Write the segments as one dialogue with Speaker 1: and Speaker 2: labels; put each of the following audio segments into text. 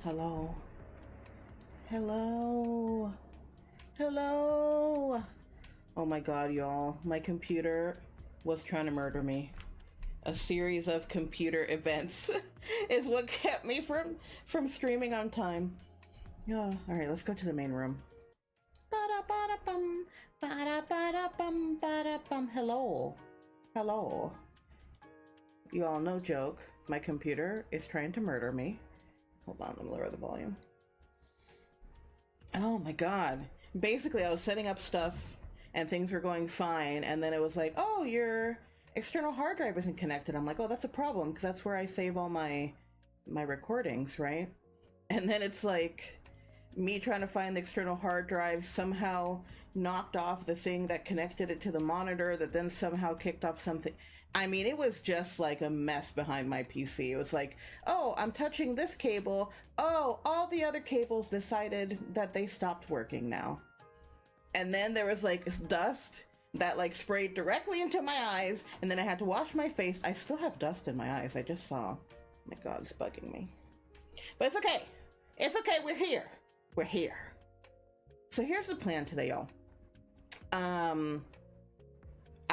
Speaker 1: Hello. Hello. Hello. Oh my god, y'all. My computer was trying to murder me. A series of computer events is what kept me from streaming on time. Yeah. All right, let's go to the main room. Ba-da-ba-da-bum, ba-da-ba-da-bum, ba-da-bum. Hello. Hello. You all, no joke. My computer is trying to murder me. Hold on, let me lower the volume. Oh my god. Basically, I was setting up stuff and things were going fine, and then it was like, oh, your external hard drive isn't connected. I'm like, oh, that's a problem, because that's where I save all my recordings, right? And then it's like me trying to find the external hard drive somehow knocked off the thing that connected it to the monitor that then somehow kicked off something. I mean, it was just like a mess behind my PC. It was like, oh, I'm touching this cable. Oh, all the other cables decided that they stopped working now. And then there was like dust that like sprayed directly into my eyes, and then I had to wash my face. I still have dust in my eyes. I just saw. Oh my god, it's bugging me. But it's okay. It's okay. We're here. We're here. So here's the plan today, y'all. I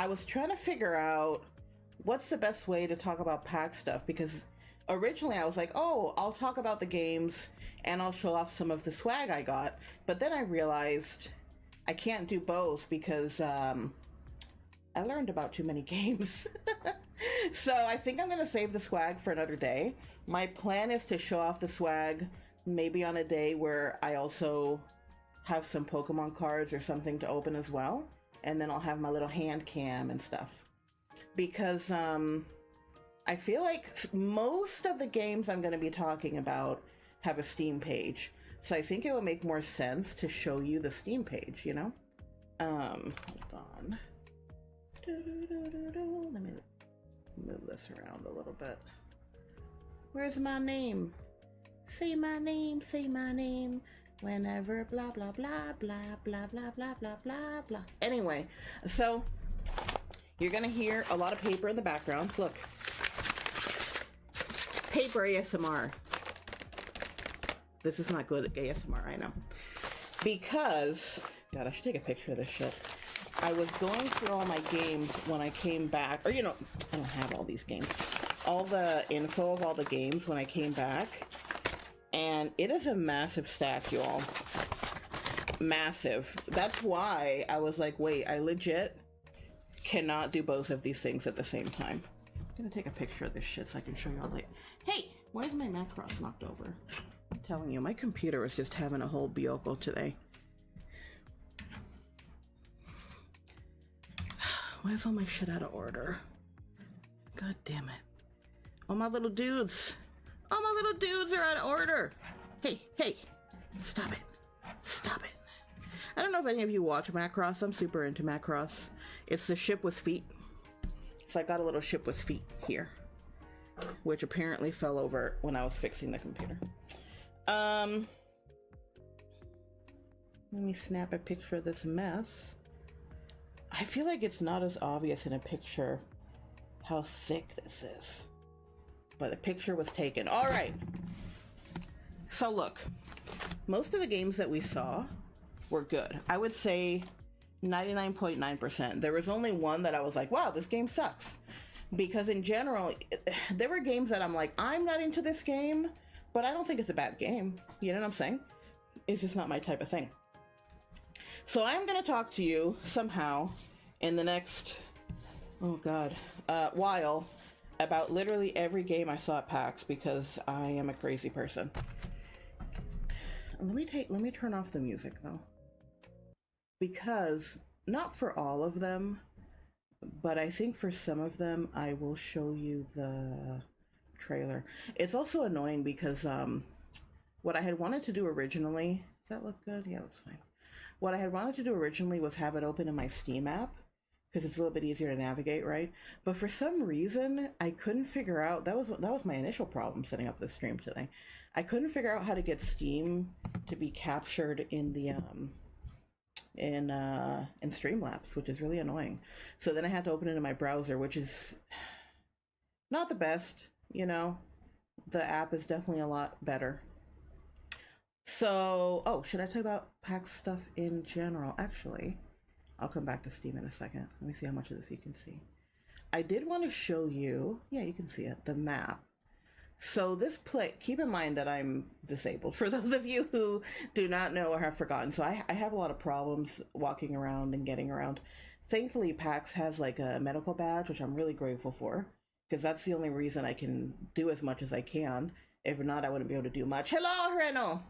Speaker 1: was trying to figure out what's the best way to talk about PAX stuff, because originally I was like, oh, I'll talk about the games and I'll show off some of the swag I got. But then I realized I can't do both because I learned about too many games. So I think I'm going to save the swag for another day. My plan is to show off the swag maybe on a day where I also have some Pokemon cards or something to open as well. And then I'll have my little hand cam and stuff. Because I feel like most of the games I'm going to be talking about have a Steam page. So I think it would make more sense to show you the Steam page, you know? Hold on. Let me move this around a little bit. Where's my name? Say my name, say my name. Whenever blah blah blah blah blah blah blah blah blah blah. Anyway, so you're gonna hear a lot of paper in the background. Look. Paper ASMR. This is not good ASMR, I know. Because, God, I should take a picture of this shit. I was going through all my games when I came back, or you know, I don't have all these games. All the info of all the games when I came back. And it is a massive stack, y'all. Massive. That's why I was like, wait, I legit cannot do both of these things at the same time. I'm gonna take a picture of this shit so I can show you all later. Hey, why is my Macross knocked over? I'm telling you, my computer is just having a whole biocle today. Why is all my shit out of order? God damn it. All my little dudes. All my little dudes are out of order. Hey, hey, stop it. Stop it. I don't know if any of you watch Macross. I'm super into Macross. It's the ship with feet. So I got a little ship with feet here, which apparently fell over when I was fixing the computer. Let me snap a picture of this mess. I feel like it's not as obvious in a picture how thick this is. But a picture was taken. All right. So look, most of the games that we saw were good. I would say 99.9%. There was only one that I was like, wow, this game sucks. Because in general, there were games that I'm like, I'm not into this game, but I don't think it's a bad game. You know what I'm saying? It's just not my type of thing. So I'm going to talk to you somehow in the next, oh God, while about literally every game I saw at PAX, because I am a crazy person. Let me turn off the music though. Because, not for all of them, but I think for some of them I will show you the trailer. It's also annoying because what I had wanted to do originally, does that look good? Yeah, that's fine. What I had wanted to do originally was have it open in my Steam app, because it's a little bit easier to navigate, right? But for some reason, I couldn't figure out, that was my initial problem setting up this stream today. I couldn't figure out how to get Steam to be captured in the in Streamlabs, which is really annoying. So then I had to open it in my browser, which is not the best, you know. The app is definitely a lot better. So, oh, should I talk about PAX stuff in general? Actually, I'll come back to Steam in a second. Let me see how much of this you can see. I did want to show you, yeah, you can see it, the map. So this play, keep in mind that I'm disabled, for those of you who do not know or have forgotten. So I have a lot of problems walking around and getting around. Thankfully, PAX has like a medical badge, which I'm really grateful for, because that's the only reason I can do as much as I can. If not, I wouldn't be able to do much. Hello, Reno!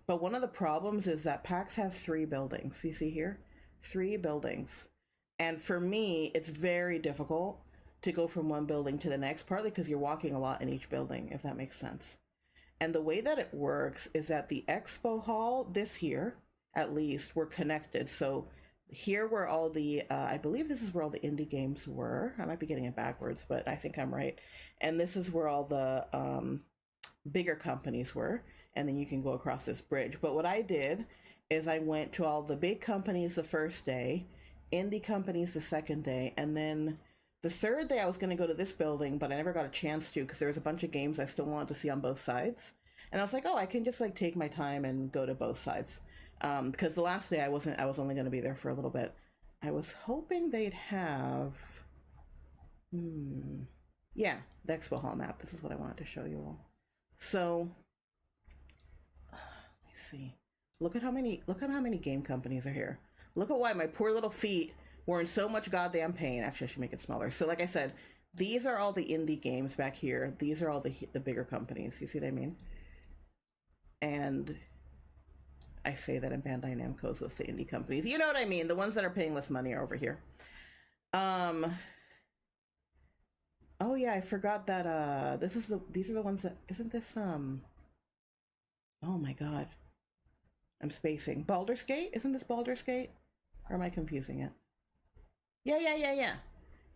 Speaker 1: But one of the problems is that PAX has 3 buildings. You see here? 3 buildings. And for me, it's very difficult to go from one building to the next, partly because you're walking a lot in each building, if that makes sense. And the way that it works is that the expo hall, this year, at least, were connected. So here were all the, I believe this is where all the indie games were. I might be getting it backwards, but I think I'm right. And this is where all the bigger companies were. And then you can go across this bridge. But what I did is I went to all the big companies the first day, indie companies the second day, and then the third day I was going to go to this building, but I never got a chance to because there was a bunch of games I still wanted to see on both sides. And I was like, oh, I can just like take my time and go to both sides. Because the last day I was only going to be there for a little bit. I was hoping they'd have, yeah, the expo hall map. This is what I wanted to show you all. So, let me see. Look at how many game companies are here. Look at why my poor little feet were in so much goddamn pain. Actually, I should make it smaller. So like I said, these are all the indie games back here. These are all the bigger companies. You see what I mean? And I say that in Bandai Namco's with the indie companies. You know what I mean? The ones that are paying less money are over here. Oh yeah, I forgot that these are the ones that, isn't this oh my god. I'm spacing. Baldur's Gate? Isn't this Baldur's Gate? Or am I confusing it? Yeah.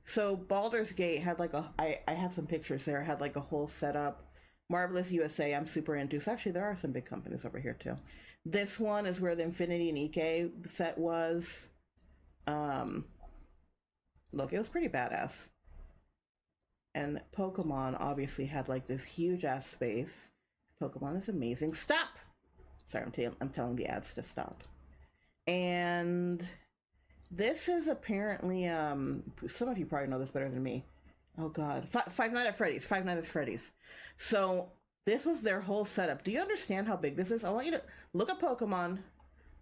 Speaker 1: So Baldur's Gate had like I have some pictures there. It had like a whole setup. Marvelous USA, I'm super into. So actually, there are some big companies over here too. This one is where the Infinity Nikkei set was. Look, it was pretty badass. And Pokemon obviously had like this huge ass space. Pokemon is amazing. Stop! Sorry, I'm telling the ads to stop. And this is apparently, some of you probably know this better than me. Oh god. Five Nights at Freddy's. So this was their whole setup. Do you understand how big this is? I want you to look at Pokemon.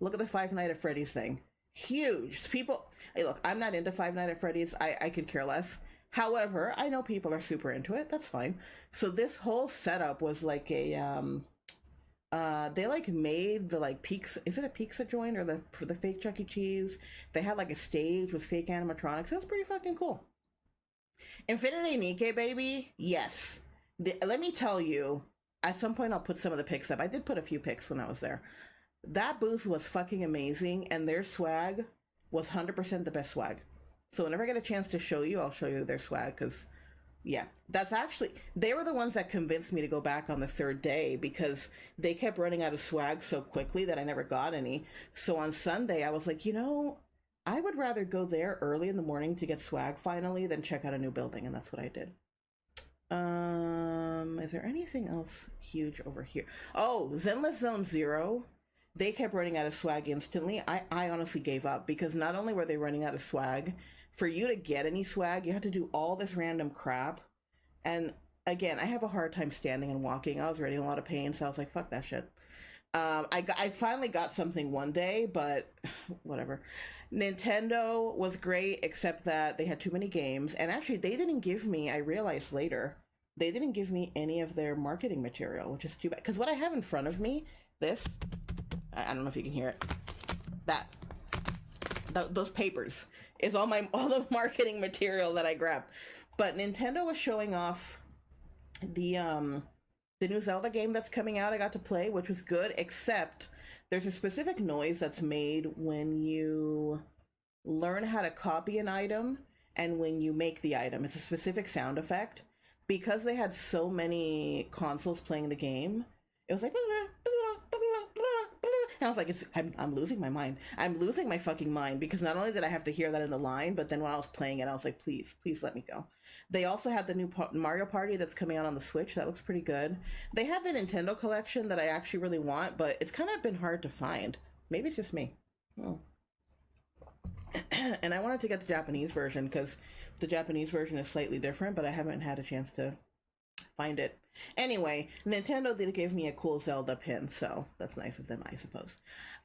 Speaker 1: Look at the Five Nights at Freddy's thing. Huge. People, hey look, I'm not into Five Nights at Freddy's. I could care less. However, I know people are super into it. That's fine. So this whole setup was like a, they like made the like Peaks, is it a Pizza joint or the fake Chuck E. Cheese? They had like a stage with fake animatronics. It was pretty fucking cool. Infinity Nikkei, baby, yes. Let me tell you, at some point I'll put some of the pics up. I did put a few pics when I was there. That booth was fucking amazing, and their swag was 100% the best swag. So whenever I get a chance to show you, I'll show you their swag, because yeah, that's actually, they were the ones that convinced me to go back on the third day because they kept running out of swag so quickly that I never got any. So on Sunday, I was like, you know, I would rather go there early in the morning to get swag finally than check out a new building, and that's what I did. Is there anything else huge over here? Oh, Zenless Zone Zero. They kept running out of swag instantly. I honestly gave up because not only were they running out of swag, for you to get any swag, you had to do all this random crap. And again, I have a hard time standing and walking. I was already in a lot of pain, so I was like, fuck that shit. I finally got something one day, but whatever. Nintendo was great, except that they had too many games. And actually, they didn't give me, I realized later, they didn't give me any of their marketing material, which is too bad. Because what I have in front of me, this, I don't know if you can hear it, those papers is all the marketing material that I grabbed. But Nintendo was showing off the new Zelda game that's coming out. I got to play, which was good, except there's a specific noise that's made when you learn how to copy an item and when you make the item. It's a specific sound effect. Because they had so many consoles playing the game, it was like, and I was like, I'm losing my mind. I'm losing my fucking mind because not only did I have to hear that in the line, but then when I was playing it, I was like, please let me go. They also had the new Mario Party that's coming out on the Switch. That looks pretty good. They have the Nintendo collection that I actually really want, but it's kind of been hard to find. Maybe it's just me. Oh. And I wanted to get the Japanese version because the Japanese version is slightly different, but I haven't had a chance to find it. Anyway, Nintendo did give me a cool Zelda pin, so that's nice of them, I suppose.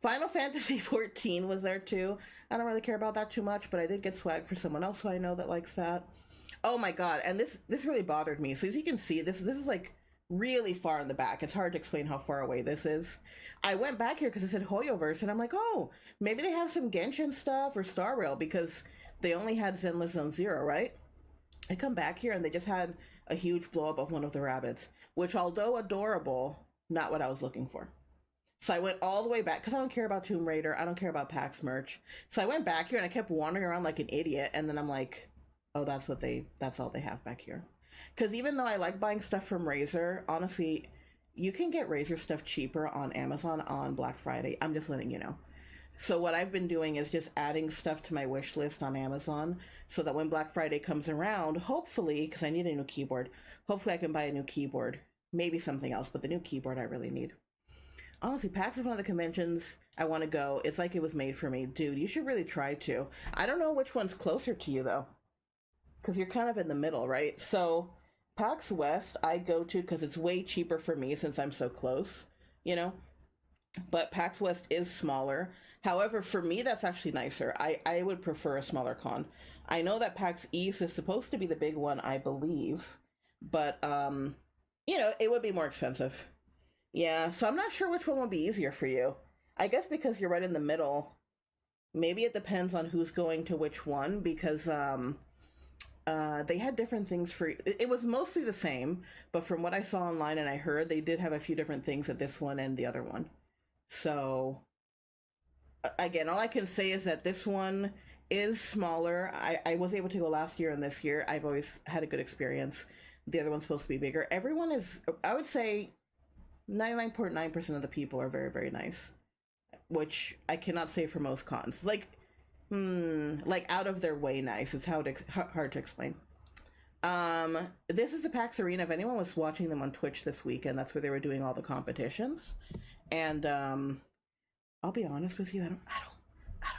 Speaker 1: Final Fantasy XIV was there too. I don't really care about that too much, but I did get swag for someone else who I know that likes that. Oh my god, and this really bothered me. So as you can see, this is like really far in the back. It's hard to explain how far away this is. I went back here because it said Hoyoverse, and I'm like, oh, maybe they have some Genshin stuff or Star Rail because they only had Zenless Zone Zero, right? I come back here and they just had a huge blow up of one of the rabbits, which, although adorable, not what I was looking for. So I went all the way back because I don't care about Tomb Raider. I don't care about PAX merch. So I went back here and I kept wandering around like an idiot. And then I'm like, oh, that's all they have back here. Because even though I like buying stuff from Razer, honestly, you can get Razer stuff cheaper on Amazon on Black Friday. I'm just letting you know. So what I've been doing is just adding stuff to my wish list on Amazon so that when Black Friday comes around, hopefully, because I need a new keyboard, hopefully I can buy a new keyboard. Maybe something else, but the new keyboard I really need. Honestly, PAX is one of the conventions I want to go. It's like it was made for me. Dude, you should really try to. I don't know which one's closer to you, though. Because you're kind of in the middle, right? So PAX West I go to because it's way cheaper for me since I'm so close, you know? But PAX West is smaller. However, for me, that's actually nicer. I would prefer a smaller con. I know that PAX East is supposed to be the big one, I believe. But, you know, it would be more expensive. Yeah, so I'm not sure which one would be easier for you. I guess because you're right in the middle. Maybe it depends on who's going to which one, because they had different things for... It was mostly the same, but from what I saw online and I heard, they did have a few different things at this one and the other one. So, again, all I can say is that this one is smaller. I was able to go last year and this year. I've always had a good experience. The other one's supposed to be bigger. Everyone is, I would say, 99.9% of the people are very, very nice, which I cannot say for most cons. Like out of their way nice. It's hard to explain. This is a PAX Arena. If anyone was watching them on Twitch this weekend, that's where they were doing all the competitions. And I'll be honest with you, I don't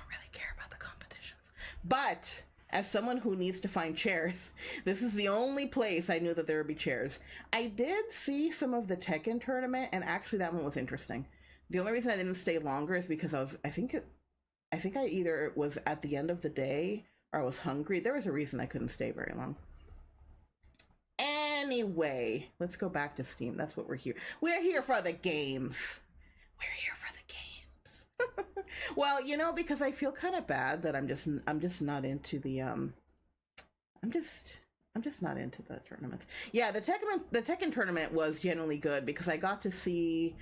Speaker 1: really care about the competitions. But as someone who needs to find chairs, this is the only place I knew that there would be chairs. I did see some of the Tekken tournament, and actually that one was interesting. The only reason I didn't stay longer is because I think I either was at the end of the day or I was hungry. There was a reason I couldn't stay very long. Anyway, let's go back to Steam. That's what we're here. We're here for the games. We're here for the games. Well, you know, because I feel kind of bad that I'm just not into the I'm just not into the tournaments. Yeah, the Tekken tournament was genuinely good because I got to see,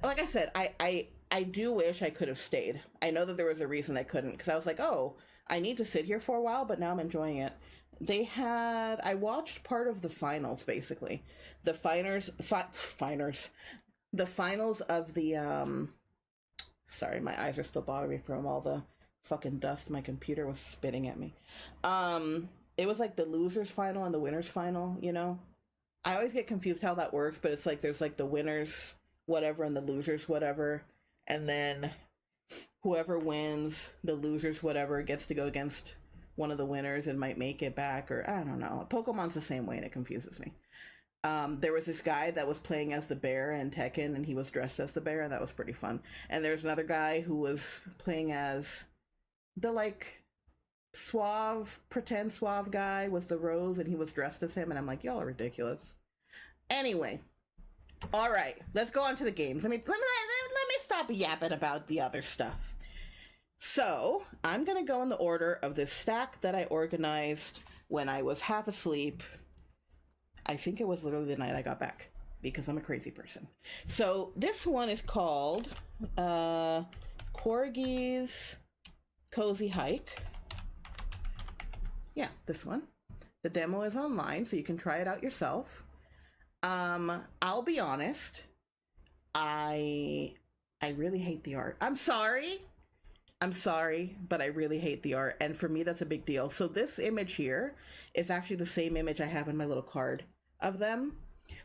Speaker 1: like I said, I do wish I could have stayed. I know that there was a reason I couldn't, because I was like, oh, I need to sit here for a while, but now I'm enjoying it. I watched part of the finals, basically. The finals of the, sorry, my eyes are still bothering me from all the fucking dust my computer was spitting at me. It was like the losers final and the winners final, you know? I always get confused how that works, but it's like there's like the winners whatever and the losers whatever, and then whoever wins, the losers whatever, gets to go against one of the winners and might make it back, or I don't know. Pokemon's the same way and it confuses me. There was this guy that was playing as the bear in Tekken, and he was dressed as the bear, and that was pretty fun. And there's another guy who was playing as the, like, pretend suave guy with the rose, and he was dressed as him, and I'm like, y'all are ridiculous. Anyway, all right, let's go on to the games. Let me stop yapping about the other stuff. So, I'm gonna go in the order of this stack that I organized when I was half asleep. I think it was literally the night I got back, because I'm a crazy person. So, this one is called Corgi's Cozy Hike. Yeah, this one. The demo is online, so you can try it out yourself. I'll be honest, I really hate the art. I'm sorry. I'm sorry, but I really hate the art, and for me that's a big deal. So this image here is actually the same image I have in my little card of them,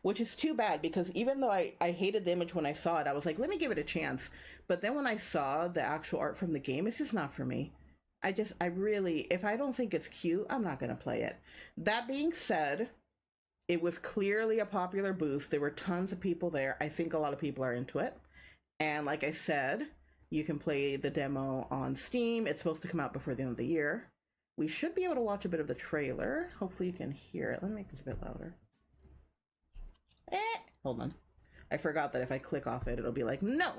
Speaker 1: which is too bad because even though I hated the image when I saw it, I was like, let me give it a chance. But then when I saw the actual art from the game, it's just not for me. I really, if I don't think it's cute, I'm not going to play it. That being said, it was clearly a popular booth. There were tons of people there. I think a lot of people are into it. And like I said, you can play the demo on Steam. It's supposed to come out before the end of the year. We should be able to watch a bit of the trailer. Hopefully you can hear it. Let me make this a bit louder. Hold on. I forgot that if I click off it, it'll be like, no.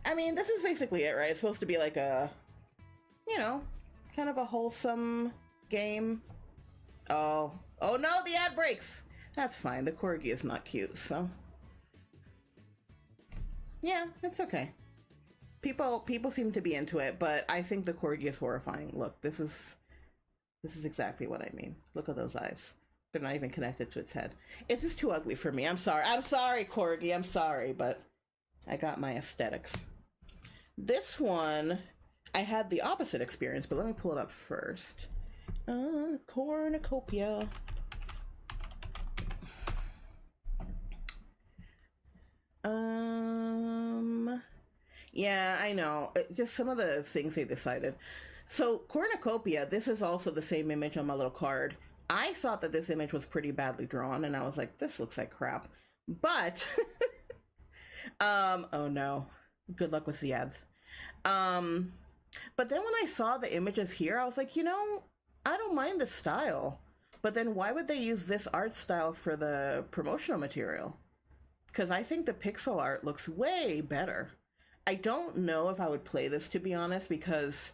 Speaker 1: I mean, this is basically it, right? It's supposed to be like a, you know, kind of a wholesome game. Oh no, the ad breaks. That's fine. The corgi is not cute, so yeah, it's okay. People seem to be into it, but I think the corgi is horrifying. Look, this is exactly what I mean. Look at those eyes. They're not even connected to its head. It's just too ugly for me. I'm sorry, corgi. I'm sorry, but I got my aesthetics. This one, I had the opposite experience, but let me pull it up first. Cornucopia. Yeah, I know. Just some of the things they decided. So, Cornucopia, this is also the same image on my little card. I thought that this image was pretty badly drawn, and I was like, this looks like crap. But, oh no. Good luck with the ads. But then when I saw the images here, I was like, you know, I don't mind the style. But then why would they use this art style for the promotional material? Because I think the pixel art looks way better. I don't know if I would play this, to be honest, because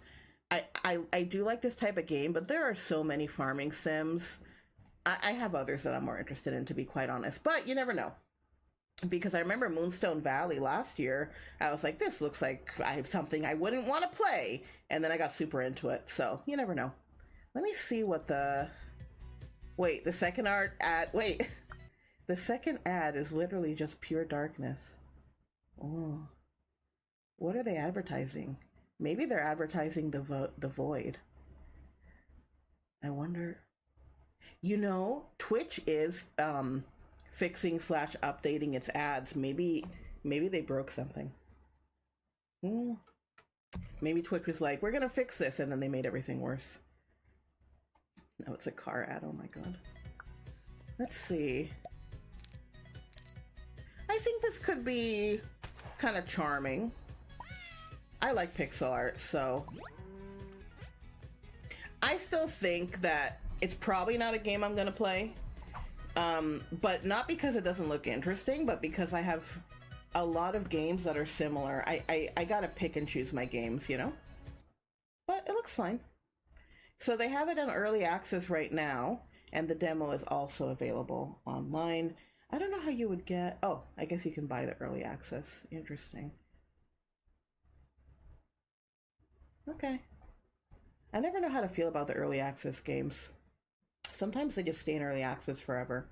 Speaker 1: I do like this type of game, but there are so many farming sims. I have others that I'm more interested in, to be quite honest. But you never know. Because I remember Moonstone Valley last year, I was like, this looks like I have something I wouldn't want to play. And then I got super into it. So you never know. Let me see what the... Wait, the second art ad... Wait. The second ad is literally just pure darkness. Oh. What are they advertising? Maybe they're advertising the void. I wonder... You know, Twitch is fixing / updating its ads. Maybe they broke something. Maybe Twitch was like, we're gonna fix this, and then they made everything worse. No, it's a car ad. Oh my god. Let's see. I think this could be kind of charming. I like pixel art, so I still think that it's probably not a game I'm gonna play. But not because it doesn't look interesting, but because I have a lot of games that are similar. I gotta pick and choose my games, you know? But it looks fine. So they have it in early access right now, and the demo is also available online. I don't know how you would get... Oh, I guess you can buy the early access. Interesting. Okay. I never know how to feel about the early access games. Sometimes they just stay in early access forever.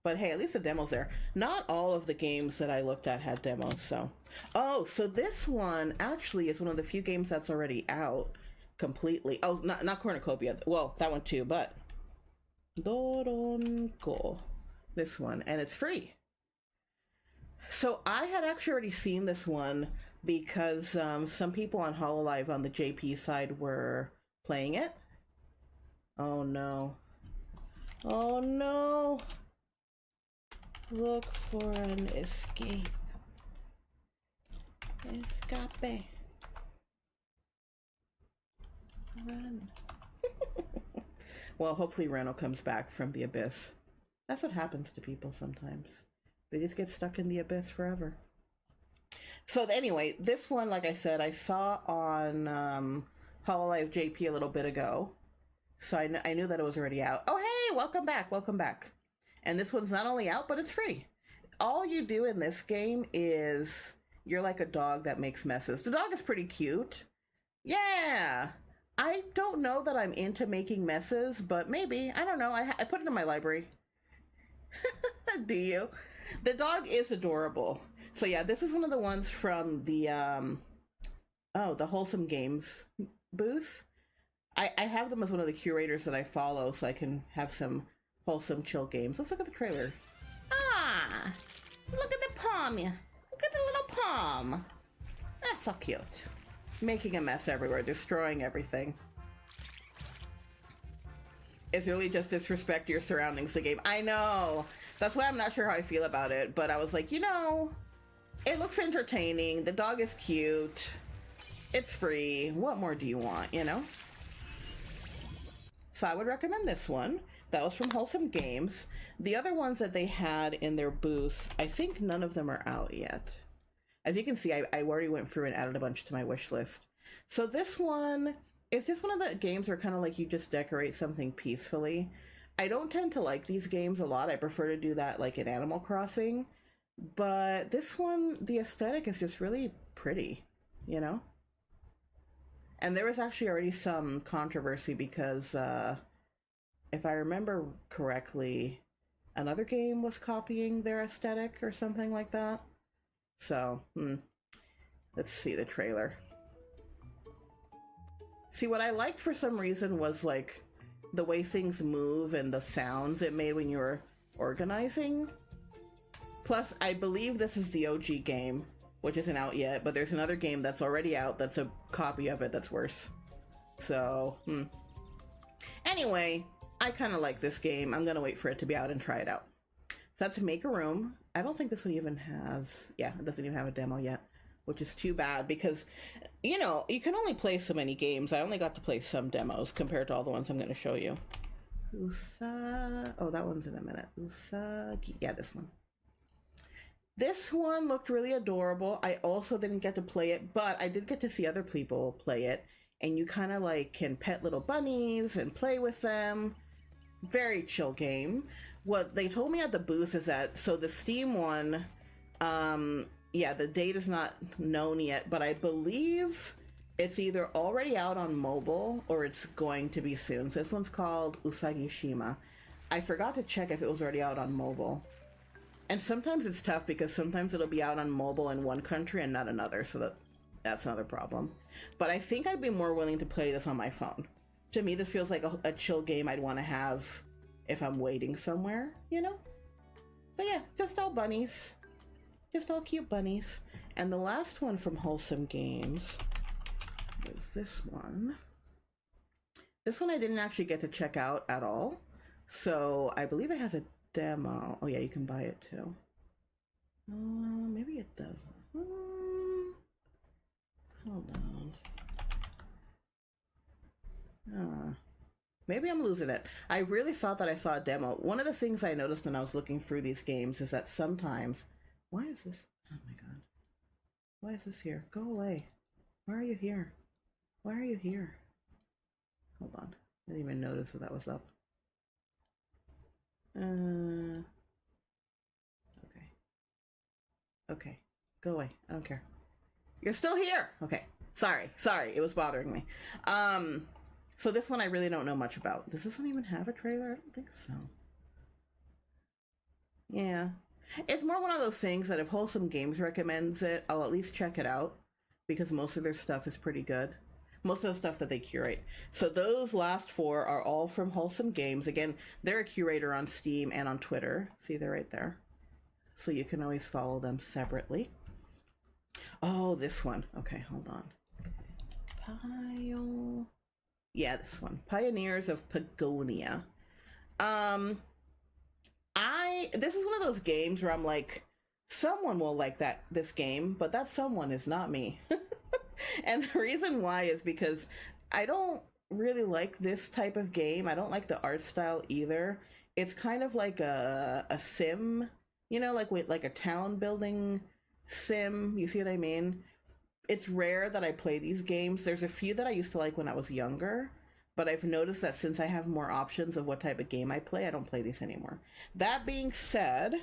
Speaker 1: But hey, at least the demo's there. Not all of the games that I looked at had demos, so... Oh, so this one actually is one of the few games that's already out completely. Oh, not Cornucopia. Well, that one too, but... Doronko. This one, and it's free. So I had actually already seen this one because some people on HoloLive on the JP side were playing it. Oh no. Oh no. Look for an escape. Escape. Run. Well, hopefully Reno comes back from the abyss. That's what happens to people sometimes. They just get stuck in the abyss forever. So anyway, this one, like I said, I saw on HoloLive JP a little bit ago. So I knew that it was already out. Oh, hey, welcome back, welcome back. And this one's not only out, but it's free. All you do in this game is you're like a dog that makes messes. The dog is pretty cute. Yeah. I don't know that I'm into making messes, but maybe. I don't know. I put it in my library. Do you? The dog is adorable. So yeah, this is one of the ones from the the Wholesome Games booth. I have them as one of the curators that I follow, so I can have some wholesome, chill games. Let's look at the trailer. Ah, look at the palm. Look at the little palm. That's so cute. Making a mess everywhere, destroying everything. It's really just disrespect your surroundings, the game. I know. That's why I'm not sure how I feel about it, but I was like, you know, it looks entertaining. The dog is cute. It's free. What more do you want, you know? So I would recommend this one. That was from Wholesome Games. The other ones that they had in their booth, I think none of them are out yet. As you can see, I already went through and added a bunch to my wish list. So this one is just one of the games where kind of like you just decorate something peacefully. I don't tend to like these games a lot. I prefer to do that like in Animal Crossing. But this one, the aesthetic is just really pretty, you know? And there was actually already some controversy because, if I remember correctly, another game was copying their aesthetic or something like that. So, let's see the trailer. See, what I liked for some reason was, like, the way things move and the sounds it made when you were organizing. Plus, I believe this is the OG game, which isn't out yet, but there's another game that's already out that's a copy of it that's worse. So, Anyway, I kind of like this game. I'm gonna wait for it to be out and try it out. So that's Make a Room. I don't think this one even has... Yeah, it doesn't even have a demo yet, which is too bad because, you know, you can only play so many games. I only got to play some demos compared to all the ones I'm going to show you. Oh, that one's in a minute. Usagi. Yeah, this one. This one looked really adorable. I also didn't get to play it, but I did get to see other people play it. And you kind of like can pet little bunnies and play with them. Very chill game. What they told me at the booth is that, so the Steam one, yeah, the date is not known yet, but I believe it's either already out on mobile or it's going to be soon. So this one's called Usagi-shima. I forgot to check if it was already out on mobile. And sometimes it's tough because sometimes it'll be out on mobile in one country and not another, so that's another problem. But I think I'd be more willing to play this on my phone. To me, this feels like a chill game I'd want to have if I'm waiting somewhere, you know? But yeah, just all bunnies. Just all cute bunnies. And the last one from Wholesome Games is this one. This one I didn't actually get to check out at all. So I believe it has a demo. Oh yeah, you can buy it too. Maybe it doesn't. Hold on. Maybe I'm losing it. I really thought that I saw a demo. One of the things I noticed when I was looking through these games is that sometimes... Why is this? Oh my god. Why is this here? Go away. Why are you here? Why are you here? Hold on. I didn't even notice that was up. Okay. Okay. Go away. I don't care. You're still here! Okay. Sorry. It was bothering me. So this one I really don't know much about. Does this one even have a trailer? I don't think so. Yeah. It's more one of those things that if Wholesome Games recommends it, I'll at least check it out. Because most of their stuff is pretty good. Most of the stuff that they curate. So those last four are all from Wholesome Games. Again, they're a curator on Steam and on Twitter. See, they're right there. So you can always follow them separately. Oh, this one. Okay, hold on. Yeah, this one. Pioneers of Pagonia. This is one of those games where I'm like, someone will like this game, but that someone is not me. And the reason why is because I don't really like this type of game. I don't like the art style either. It's kind of like a sim, you know, like a town building sim. You see what I mean? It's rare that I play these games. There's a few that I used to like when I was younger, but I've noticed that since I have more options of what type of game I play, I don't play these anymore. That being said,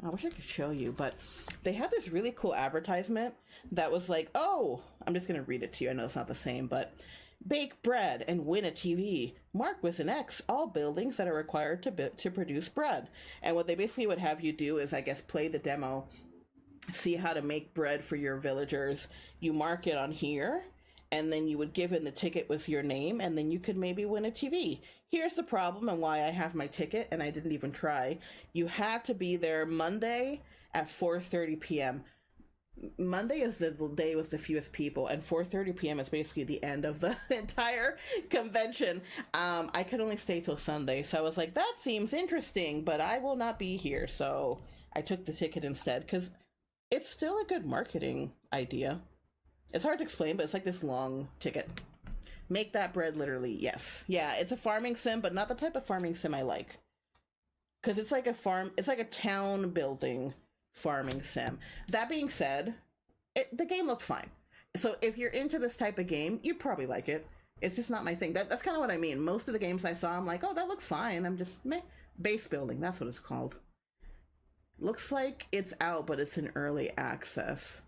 Speaker 1: I wish I could show you, but they had this really cool advertisement that was like, oh, I'm just going to read it to you. I know it's not the same, but bake bread and win a TV. Mark with an X all buildings that are required to produce bread. And what they basically would have you do is, I guess, play the demo see how to make bread for your villagers, you mark it on here, and then you would give in the ticket with your name, and then you could maybe win a TV. Here's the problem and why I have my ticket, and I didn't even try. You had to be there Monday at 4:30 p.m. Monday is the day with the fewest people, and 4:30 p.m. is basically the end of the entire convention. I could only stay till Sunday, so I was like, that seems interesting, but I will not be here, so I took the ticket instead, because it's still a good marketing idea. It's hard to explain, but it's like this long ticket. Make that bread literally, yes. Yeah, it's a farming sim, but not the type of farming sim I like. Because it's like a town building farming sim. That being said, the game looked fine. So if you're into this type of game, you'd probably like it. It's just not my thing. That's kind of what I mean. Most of the games I saw, I'm like, oh, that looks fine. I'm just, meh. Base building, that's what it's called. Looks like it's out, but it's in early access.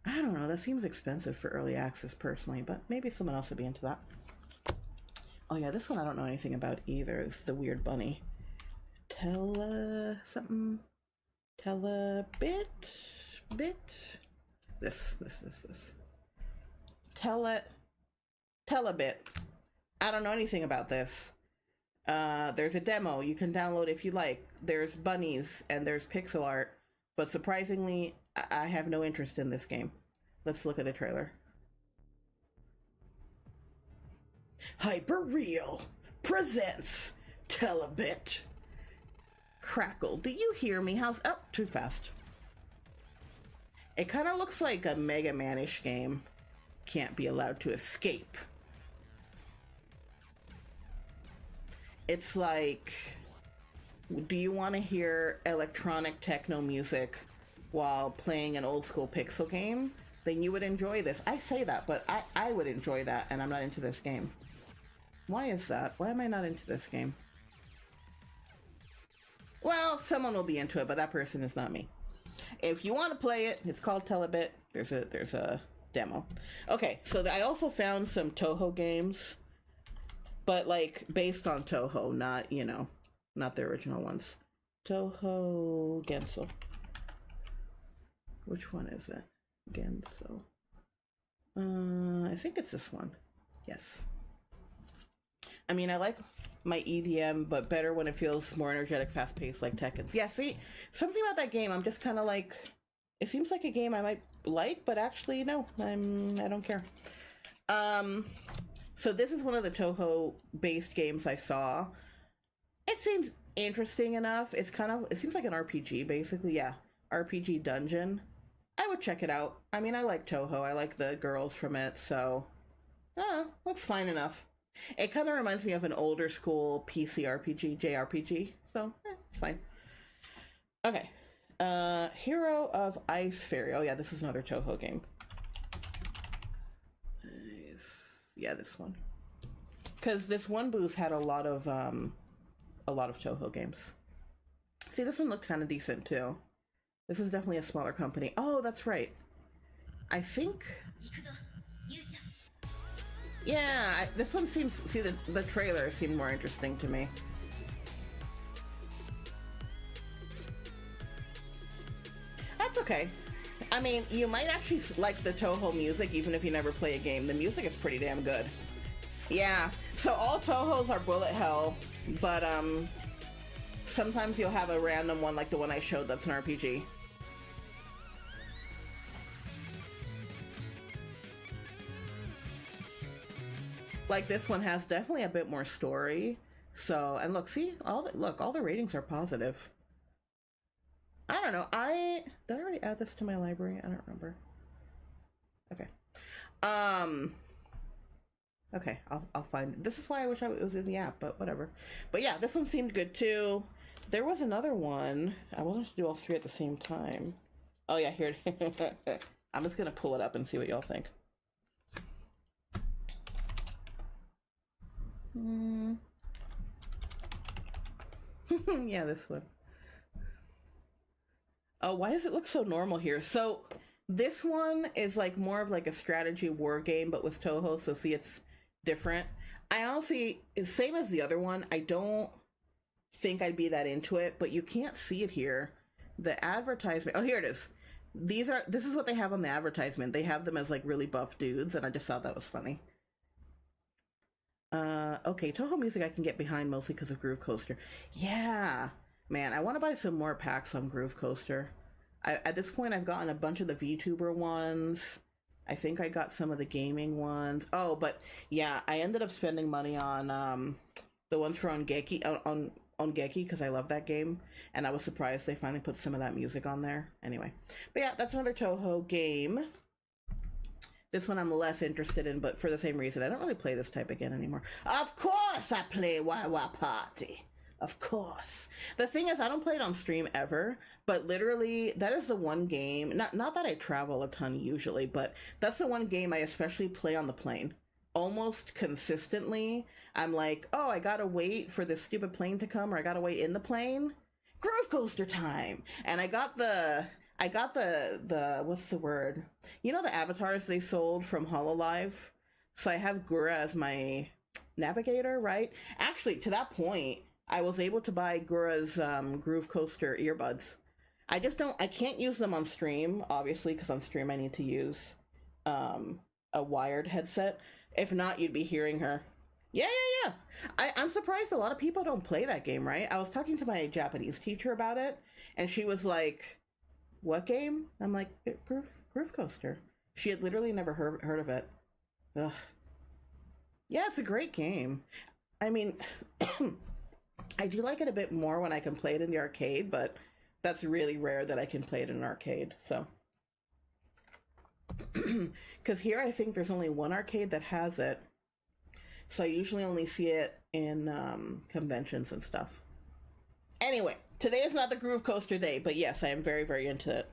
Speaker 1: I don't know, that seems expensive for early access personally, but maybe someone else would be into that. Oh yeah, this one I don't know anything about either. It's the weird bunny. Something. Telebit? Bit? This. Telebit. I don't know anything about this. There's a demo you can download if you like. There's bunnies and there's pixel art, but surprisingly, I have no interest in this game. Let's look at the trailer. Hyperreal presents Telebit. Crackle, do you hear me? Oh, too fast. It kind of looks like a Mega Man-ish game. Can't be allowed to escape. It's like, do you want to hear electronic techno music while playing an old school pixel game? Then you would enjoy this. I say that, but I would enjoy that, and I'm not into this game. Why is that? Why am I not into this game? Well, someone will be into it, but that person is not me. If you want to play it, it's called Telebit. There's a demo. Okay, so I also found some Toho games, but like based on Toho, not, you know, not the original ones. Toho Genso. Which one is it? Genso. I think it's this one. Yes. I mean, I like my EDM, but better when it feels more energetic, fast-paced, like Tekken's. Yeah, see, something about that game, I'm just kind of like, it seems like a game I might like, but actually, no, I don't care. So this is one of the Toho-based games I saw. It seems interesting enough. It seems like an RPG, basically, yeah. RPG dungeon. I would check it out. I mean, I like Toho. I like the girls from it, so... looks fine enough. It kind of reminds me of an older school PC RPG, JRPG, so it's fine. Okay. Hero of Ice Fairy. Oh yeah, this is another Toho game. Yeah, this one. Because this one booth had a lot of Toho games. See, this one looked kind of decent too. This is definitely a smaller company. Oh, that's right. I think... Yeah, this one seems... See, the trailer seemed more interesting to me. That's okay. I mean, you might actually like the Toho music even if you never play a game. The music is pretty damn good. Yeah, so all Tohos are bullet hell, but sometimes you'll have a random one like the one I showed that's an RPG. Like this one has definitely a bit more story. So, and look, see, all the ratings are positive. I don't know. Did I already add this to my library? I don't remember. Okay. Okay, I'll find it. This is why I wish it was in the app, but whatever. But yeah, this one seemed good too. There was another one. I wanted to do all three at the same time. Oh yeah, here. I'm just gonna pull it up and see what y'all think. Yeah, this one. Oh, why does it look so normal here? So this one is like more of like a strategy war game, but with Toho. So see, it's different. I honestly, same as the other one, I don't think I'd be that into it, but you can't see it here. The advertisement, oh, here it is. This is what they have on the advertisement. They have them as like really buff dudes, and I just thought that was funny. Okay, Toho Music I can get behind mostly because of Groove Coaster. Yeah, man, I want to buy some more packs on Groove Coaster. At this point, I've gotten a bunch of the VTuber ones. I think I got some of the gaming ones. Oh, but yeah, I ended up spending money on the ones for Ongeki on Geki because I love that game, and I was surprised they finally put some of that music on there. Anyway, but yeah, that's another Toho game. This one I'm less interested in, but for the same reason. I don't really play this type again anymore. Of course I play Wawa Party. Of course. The thing is, I don't play it on stream ever, but literally, that is the one game, not that I travel a ton usually, but that's the one game I especially play on the plane. Almost consistently, I'm like, oh, I gotta wait for this stupid plane to come, or I gotta wait in the plane. Groove Coaster time! And I got the what's the word? You know the avatars they sold from HoloLive? So I have Gura as my navigator, right? Actually, to that point, I was able to buy Gura's Groove Coaster earbuds. I can't use them on stream, obviously, because on stream I need to use a wired headset. If not, you'd be hearing her. Yeah. I'm surprised a lot of people don't play that game, right? I was talking to my Japanese teacher about it, and she was like, what game? I'm like, Groove Coaster. She had literally never heard of it. Ugh. Yeah, it's a great game. I mean, I do like it a bit more when I can play it in the arcade, but that's really rare that I can play it in an arcade, so. Because here I think there's only one arcade that has it, so I usually only see it in conventions and stuff. Anyway, today is not the Groove Coaster day, but yes, I am very, very into it.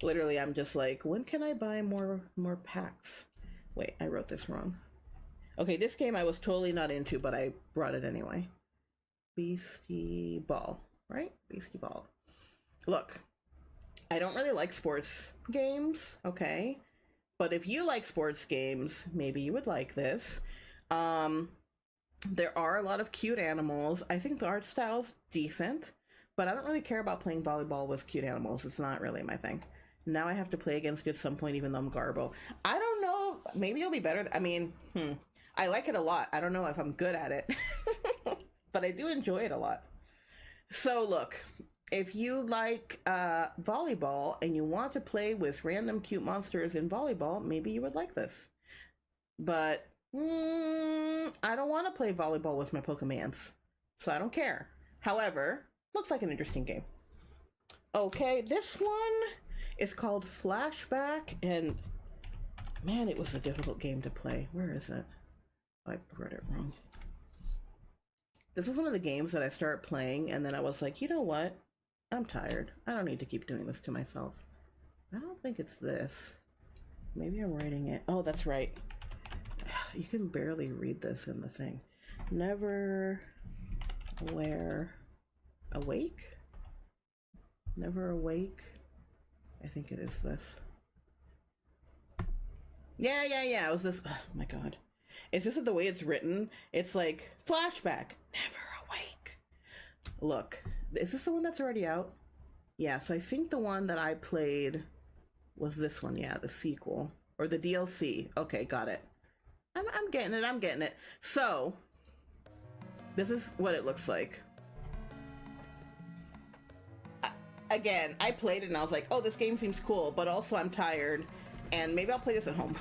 Speaker 1: Literally, I'm just like, when can I buy more packs? Wait, I wrote this wrong. Okay, this game I was totally not into, but I brought it anyway. Beastie Ball, right? Beastie Ball. Look, I don't really like sports games, okay? But if you like sports games, maybe you would like this. There are a lot of cute animals. I think the art style's decent, but I don't really care about playing volleyball with cute animals. It's not really my thing. Now I have to play against you at some point, even though I'm Garbo. I don't know. Maybe you'll be better. I mean, I like it a lot. I don't know if I'm good at it, but I do enjoy it a lot. So look, if you like volleyball and you want to play with random cute monsters in volleyball, maybe you would like this. But I don't want to play volleyball with my Pokemans, so I don't care. However, looks like an interesting game. Okay, this one is called Flashback, and man, it was a difficult game to play. Where is it? I read it wrong. This is one of the games that I started playing, and then I was like, you know what? I'm tired. I don't need to keep doing this to myself. I don't think it's this. Maybe I'm writing it. Oh, that's right. You can barely read this in the thing. Never awake? Never awake? I think it is this. Yeah. It was this. Oh my god. It's just that the way it's written, it's like, flashback, never awake. Look, is this the one that's already out? Yeah, so I think the one that I played was this one, yeah, the sequel. Or the DLC. Okay, got it. I'm getting it. So, this is what it looks like. Again, I played it and I was like, oh, this game seems cool, but also I'm tired, and maybe I'll play this at home.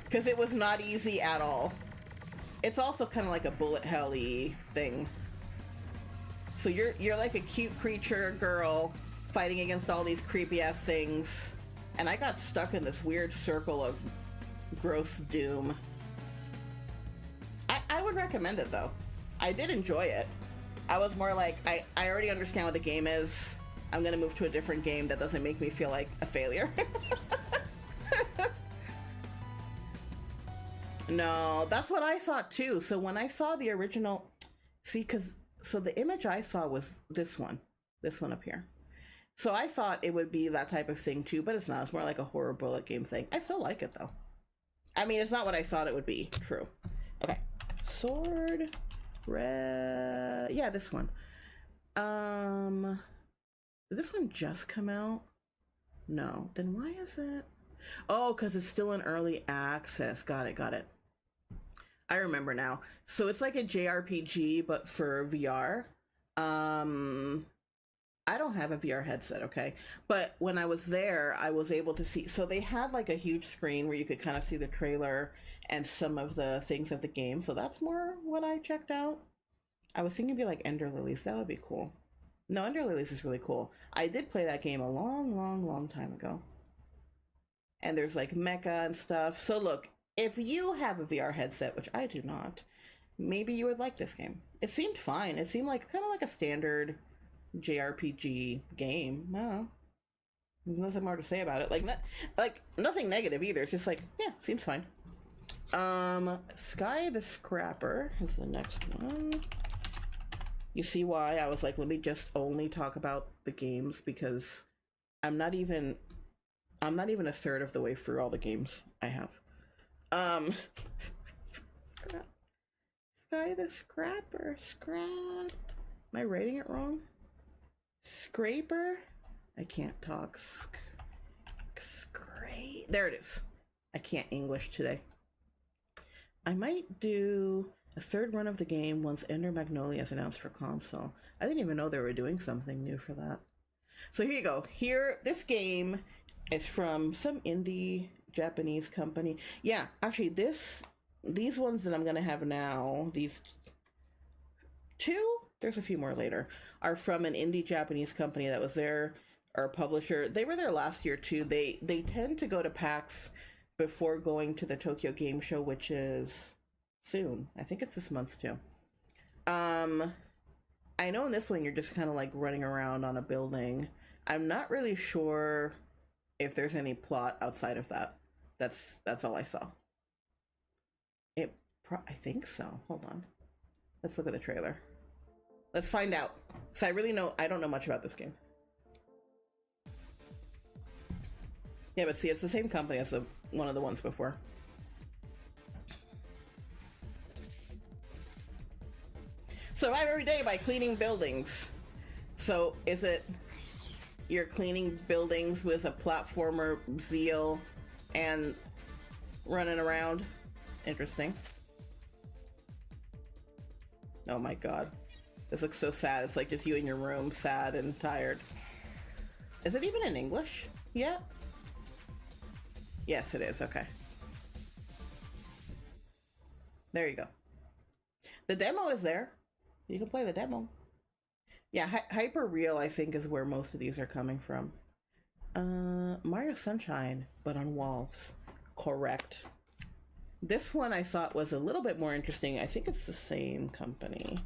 Speaker 1: Because it was not easy at all. It's also kind of like a bullet hell-y thing. So you're like a cute creature girl fighting against all these creepy-ass things, and I got stuck in this weird circle of gross doom. I would recommend it, though. I did enjoy it. I was more like, I already understand what the game is. I'm gonna move to a different game that doesn't make me feel like a failure. No, that's what I thought too. So when I saw the original, so the image I saw was this one up here. So I thought it would be that type of thing too, but it's not. It's more like a horror bullet game thing. I still like it though. I mean, it's not what I thought it would be. True. Okay. Sword, red. Yeah, this one. Did this one just come out? No. Then why is it? Oh, because it's still in early access. Got it, got it. I remember now. So it's like a JRPG, but for VR. Um, I don't have a VR headset, okay? But when I was there, I was able to see. So they had like a huge screen where you could kind of see the trailer and some of the things of the game. So that's more what I checked out. I was thinking it'd be like Ender Lilies. That would be cool. No, Ender Lilies is really cool. I did play that game a long, long, long time ago. And there's like mecha and stuff. So look, if you have a VR headset, which I do not, maybe you would like this game. It seemed fine. It seemed like kind of like a standard JRPG game. I don't know. There's nothing more to say about it. Like nothing negative either. It's just like, yeah, seems fine. Sky the Scrapper is the next one. You see why I was like, let me just only talk about the games, because I'm not even a third of the way through all the games I have. Sky the Scrapper. Scrap. Am I writing it wrong? Scraper? I can't talk. There it is. I can't English today. I might do a third run of the game once Ender Magnolia is announced for console. I didn't even know they were doing something new for that. So here you go. Here, this game is from some indie Japanese company. Yeah, actually, these ones that I'm gonna have now, these two, there's a few more later, are from an indie Japanese company that was there, or a publisher. They were there last year too. They tend to go to PAX before going to the Tokyo Game Show, which is soon. I think it's this month too. I know in this one you're just kind of like running around on a building. I'm not really sure if there's any plot outside of that. That's all I saw. I think so. Hold on. Let's look at the trailer. Let's find out. So I don't know much about this game. Yeah, but see, it's the same company as one of the ones before. Survive every day by cleaning buildings. So is it you're cleaning buildings with a platformer zeal and running around? Interesting. Oh my god. This looks so sad. It's like just you in your room, sad and tired. Is it even in English yet? Yes, it is. Okay. There you go. The demo is there. You can play the demo. Yeah, Hyper Real, I think, is where most of these are coming from. Mario Sunshine, but on walls. Correct. This one I thought was a little bit more interesting. I think it's the same company.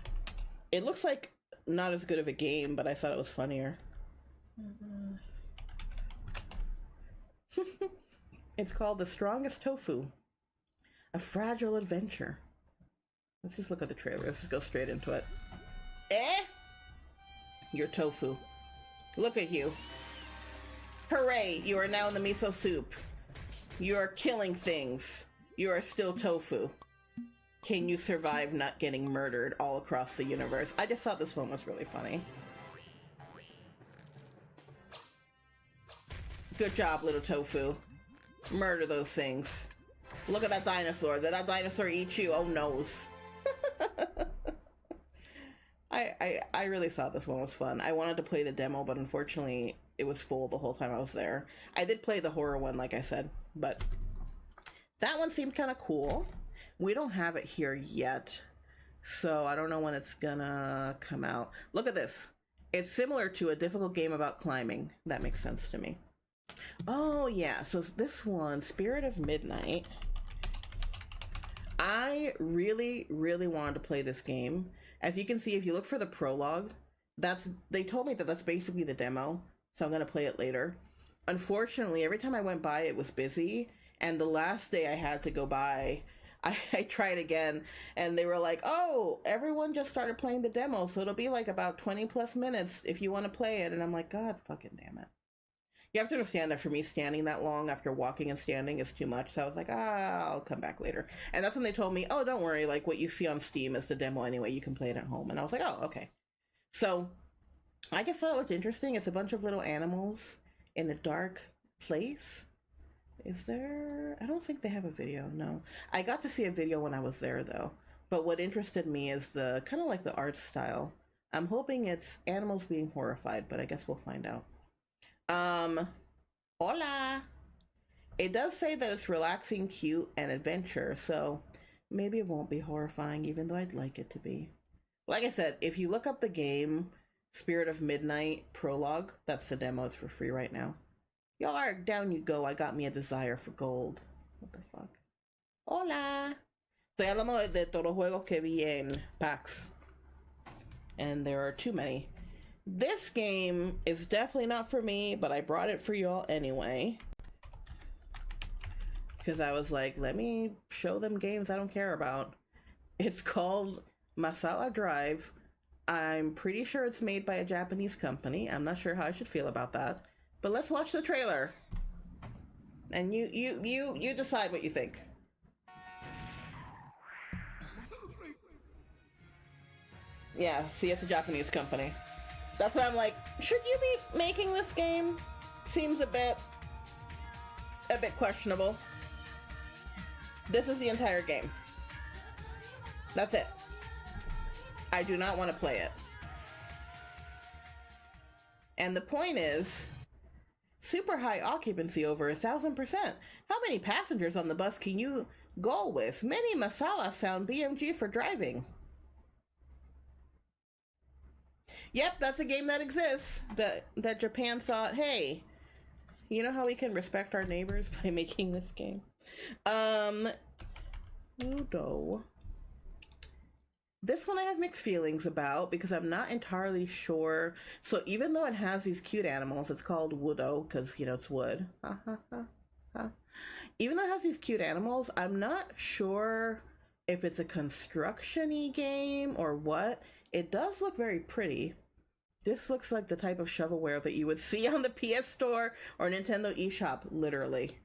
Speaker 1: It looks like not as good of a game, but I thought it was funnier. It's called The Strongest Tofu. A Fragile Adventure. Let's just look at the trailer. Let's just go straight into it. Eh? You're tofu. Look at you. Hooray! You are now in the miso soup. You are killing things. You are still tofu. Can you survive not getting murdered all across the universe? I just thought this one was really funny. Good job, little tofu. Murder those things. Look at that dinosaur. Did that dinosaur eat you? Oh, noes. I really thought this one was fun. I wanted to play the demo, but unfortunately it was full the whole time I was there. I did play the horror one, like I said, but that one seemed kind of cool. We don't have it here yet, so I don't know when it's gonna come out. Look at this. It's similar to a difficult game about climbing. That makes sense to me. Oh yeah, so this one, Spirit of Midnight. I really, really wanted to play this game. As you can see, if you look for the prologue, they told me that that's basically the demo, so I'm gonna play it later. Unfortunately, every time I went by, it was busy, and the last day I had to go by, I tried again, and they were like, oh, everyone just started playing the demo, so it'll be like about 20 plus minutes if you want to play it. And I'm like, God fucking damn it. You have to understand that for me, standing that long after walking and standing is too much. So I was like, I'll come back later. And that's when they told me, oh, don't worry, like what you see on Steam is the demo anyway. You can play it at home. And I was like, oh, okay. So I guess that looked interesting. It's a bunch of little animals in a dark place. Is there? I don't think they have a video. No. I got to see a video when I was there though. But what interested me is the kind of like the art style. I'm hoping it's animals being horrified, but I guess we'll find out. Hola. It does say that it's relaxing, cute, and adventure, so maybe it won't be horrifying, even though I'd like it to be. Like I said, if you look up the game Spirit of Midnight Prologue, that's the demo. It's for free right now. Y'all are down you go. I got me a desire for gold. What the fuck? Hola. Estoy hablando de todos los juegos que vi en PAX. And there are too many. This game is definitely not for me, but I brought it for y'all anyway. Because I was like, let me show them games I don't care about. It's called Masala Drive. I'm pretty sure it's made by a Japanese company. I'm not sure how I should feel about that. But let's watch the trailer. And you decide what you think. Yeah, see, it's a Japanese company. That's why I'm like, should you be making this game? Seems a bit questionable. This is the entire game. That's it. I do not want to play it. And the point is, super high occupancy, over 1,000%. How many passengers on the bus can you go with? Many masala sound BMG for driving. Yep, that's a game that exists. That Japan thought, hey, you know how we can respect our neighbors by making this game? Ludo. This one I have mixed feelings about because I'm not entirely sure. So even though it has these cute animals, it's called Woodo because, you know, it's wood. Even though it has these cute animals, I'm not sure if it's a construction-y game or what. It does look very pretty. This looks like the type of shovelware that you would see on the PS Store or Nintendo eShop, literally.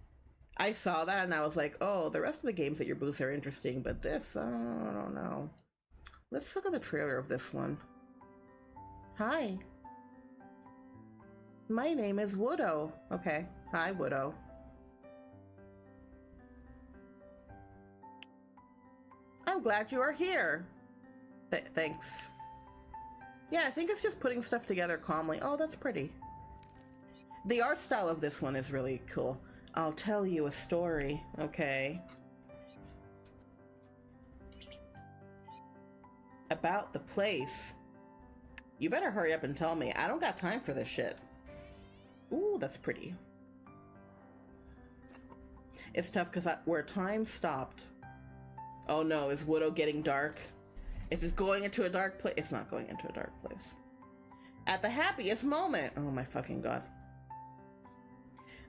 Speaker 1: I saw that and I was like, oh, the rest of the games at your booth are interesting, but this, I don't know. Let's look at the trailer of this one. Hi. My name is Woodo. Okay. Hi, Woodo. I'm glad you are here. Thanks. Yeah, I think it's just putting stuff together calmly. Oh, that's pretty. The art style of this one is really cool. I'll tell you a story, okay? About the place. You better hurry up and tell me. I don't got time for this shit. Ooh, that's pretty. It's tough because where time stopped. Oh no, is Woodo getting dark? Is this going into a dark place? It's not going into a dark place. At the happiest moment. Oh my fucking god.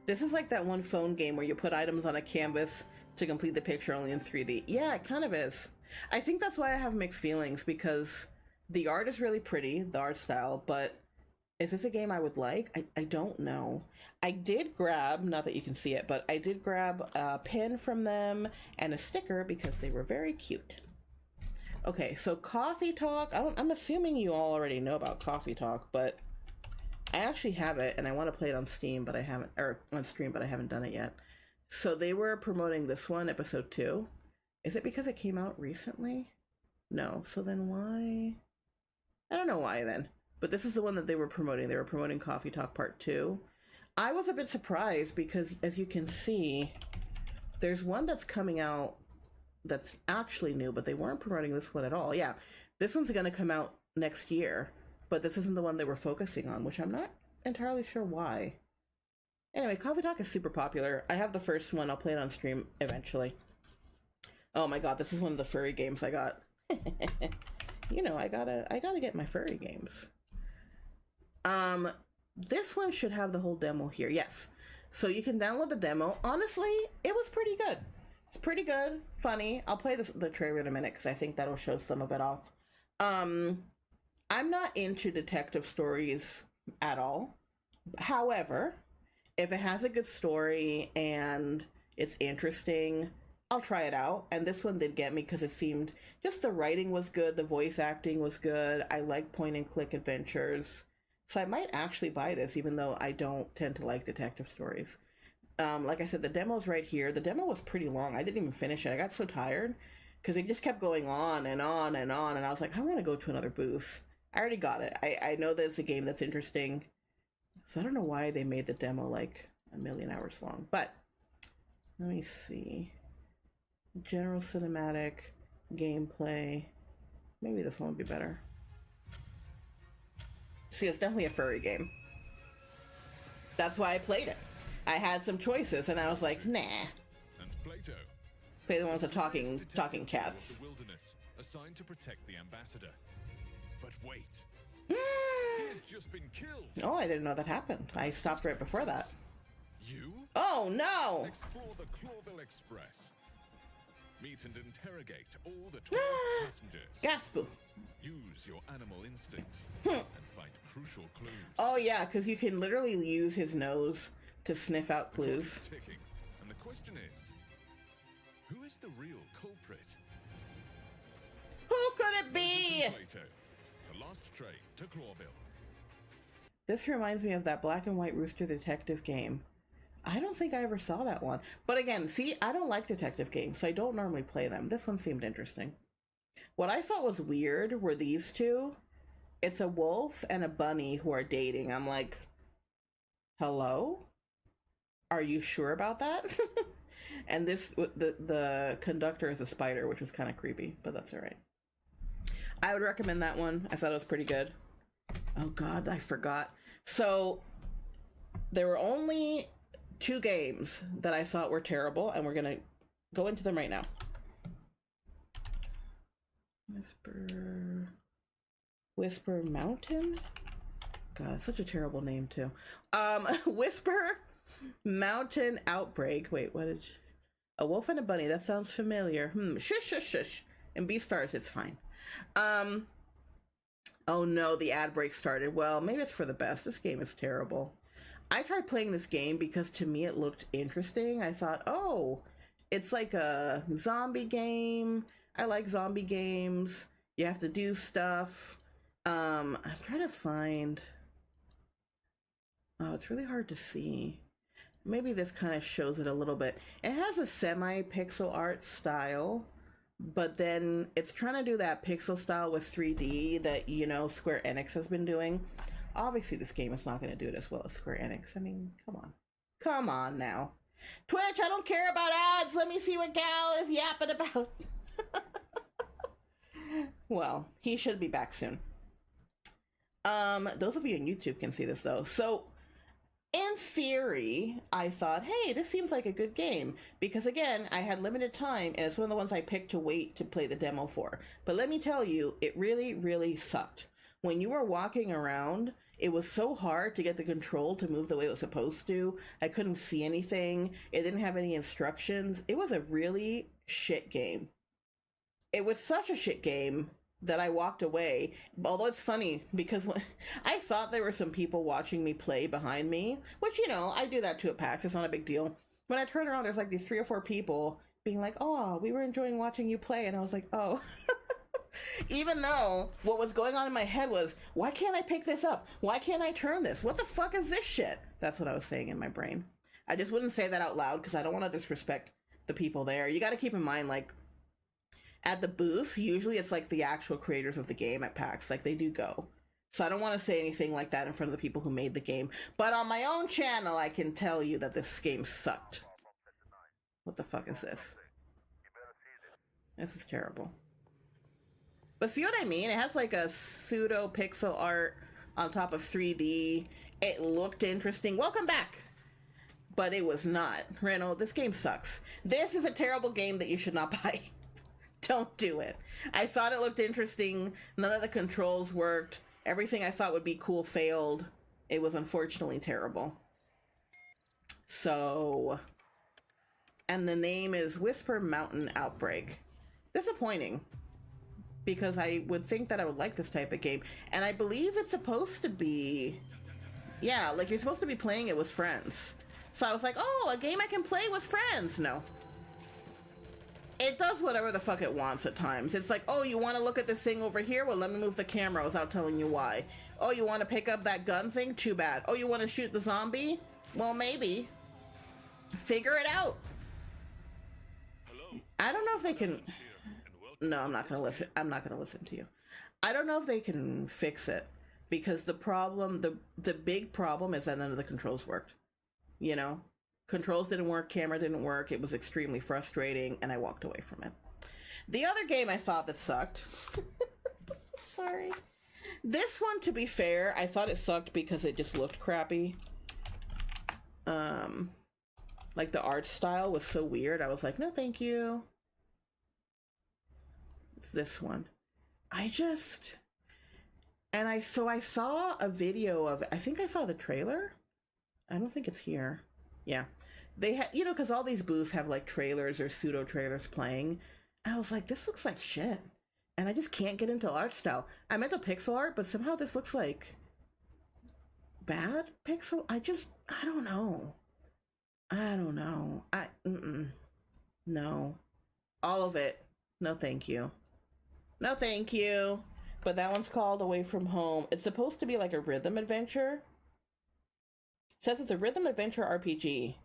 Speaker 1: This is like that one phone game where you put items on a canvas to complete the picture only in 3D. Yeah, it kind of is. I think that's why I have mixed feelings, because the art is really pretty, the art style, but is this a game I would like? I don't know. I did grab, not that you can see it, but I did grab a pin from them and a sticker because they were very cute. Okay, so Coffee Talk, I'm assuming you all already know about Coffee Talk, but I actually have it and I want to play it on Steam, but I haven't, or on stream, but I haven't done it yet. So they were promoting this one, episode 2. Is it because it came out recently? No, so then why? I don't know why then, but this is the one that they were promoting. They were promoting Coffee Talk Part 2. I was a bit surprised because, as you can see, there's one that's coming out that's actually new, but they weren't promoting this one at all. Yeah, this one's going to come out next year, but this isn't the one they were focusing on, which I'm not entirely sure why. Anyway, Coffee Talk is super popular. I have the first one. I'll play it on stream eventually. Oh my god, this is one of the furry games I got. You know, I gotta get my furry games. This one should have the whole demo here. Yes. So you can download the demo. Honestly, it was pretty good. It's pretty good, funny. I'll play the trailer in a minute because I think that'll show some of it off. I'm not into detective stories at all. However, if it has a good story and it's interesting, I'll try it out. And this one did get me because it seemed, just the writing was good, the voice acting was good. I like point and click adventures. So I might actually buy this, even though I don't tend to like detective stories. Like I said, the demo's right here. The demo was pretty long. I didn't even finish it. I got so tired because it just kept going on and on and on. And I was like, I want to go to another booth. I already got it. I know that it's a game that's interesting. So I don't know why they made the demo like a million hours long. But let me see. General cinematic, gameplay. Maybe this one would be better. See, it's definitely a furry game. That's why I played it. I had some choices, and I was like, nah.
Speaker 2: And Plato.
Speaker 1: Play the ones with talking cats.
Speaker 2: The wilderness, assigned to protect the ambassador. But wait.
Speaker 1: He
Speaker 2: has just been killed.
Speaker 1: Oh, I didn't know that happened. I stopped right before that.
Speaker 2: You?
Speaker 1: Oh, no!
Speaker 2: Explore the Clawville Express. Meet and interrogate all the 12 passengers.
Speaker 1: Gasp!
Speaker 2: Use your animal instincts and find crucial clues.
Speaker 1: Oh, yeah, because you can literally use his nose to sniff out clues.
Speaker 2: Ticking. And the question is, who is the real culprit?
Speaker 1: Who could it be?
Speaker 2: Plato, the last train to Clawville.
Speaker 1: This reminds me of that black and white rooster detective game. I don't think I ever saw that one. But again, see, I don't like detective games, so I don't normally play them. This one seemed interesting. What I thought was weird were these two. It's a wolf and a bunny who are dating. I'm like, hello? Are you sure about that? And this, the conductor is a spider, which was kind of creepy, but that's all right. I would recommend that one. I thought it was pretty good. Oh God, I forgot. So there were only 2 games that I thought were terrible, and we're gonna go into them right now. Whisper Mountain? God, such a terrible name too. Whisper Mountain Outbreak. Wait, what did you... A wolf and a bunny, that sounds familiar. Shush, shush, shush. And B-stars, it's fine. Oh no, the ad break started. Well, maybe it's for the best. This game is terrible. I tried playing this game because to me it looked interesting. I thought, oh, it's like a zombie game. I like zombie games. You have to do stuff. I'm trying to find... Oh, it's really hard to see. Maybe this kind of shows it a little bit. It has a semi-pixel art style, but then it's trying to do that pixel style with 3D that, you know, Square Enix has been doing. Obviously, this game is not going to do it as well as Square Enix. I mean, come on. Come on now. Twitch, I don't care about ads. Let me see what Gal is yapping about. Well, he should be back soon. Those of you on YouTube can see this, though. So, in theory, I thought, hey, this seems like a good game. Because, again, I had limited time, and it's one of the ones I picked to wait to play the demo for. But let me tell you, it really, really sucked. When you were walking around, it was so hard to get the control to move the way it was supposed to. I couldn't see anything. It didn't have any instructions. It was a really shit game. It was such a shit game that I walked away. Although it's funny because I thought there were some people watching me play behind me, which, you know, I do that too at PAX. It's not a big deal. When I turn around, there's like these 3 or 4 people being like, oh, we were enjoying watching you play. And I was like, oh. Even though what was going on in my head was, why can't I pick this up? Why can't I turn this? What the fuck is this shit? That's what I was saying in my brain. I just wouldn't say that out loud because I don't want to disrespect the people there. You got to keep in mind, like, at the booth, usually it's like the actual creators of the game at PAX. Like, they do go. So I don't want to say anything like that in front of the people who made the game. But on my own channel, I can tell you that this game sucked. What the fuck is this? This is terrible. But see what I mean? It has like a pseudo pixel art on top of 3D. It looked interesting. Welcome back! But it was not. Reno, this game sucks. This is a terrible game that you should not buy. Don't do it. I thought it looked interesting. None of the controls worked. Everything I thought would be cool failed. It was unfortunately terrible. So... And the name is Whisper Mountain Outbreak. Disappointing. Because I would think that I would like this type of game. And I believe it's supposed to be... Yeah, like you're supposed to be playing it with friends. So I was like, oh, a game I can play with friends. No. It does whatever the fuck it wants at times. It's like, oh, you want to look at this thing over here? Well, let me move the camera without telling you why. Oh, you want to pick up that gun thing? Too bad. Oh, you want to shoot the zombie? Well, maybe. Figure it out.
Speaker 2: Hello.
Speaker 1: I don't know if they can... No, I'm not going to listen. I'm not going to listen to you. I don't know if they can fix it, because the problem, the big problem is that none of the controls worked. You know? Controls didn't work, camera didn't work, it was extremely frustrating, and I walked away from it. The other game I thought that sucked... Sorry. This one, to be fair, I thought it sucked because it just looked crappy. Like, the art style was so weird, I was like, no thank you. It's this one. So I saw a video of, I think I saw the trailer? I don't think it's here. Yeah. They had, you know, because all these booths have like trailers or pseudo trailers playing. I was like, this looks like shit. And I just can't get into art style. I'm into pixel art, but somehow this looks like bad pixel. I don't know. No. All of it. No thank you. No thank you. But that one's called Away From Home. It's supposed to be like a rhythm adventure. It says it's a rhythm adventure RPG.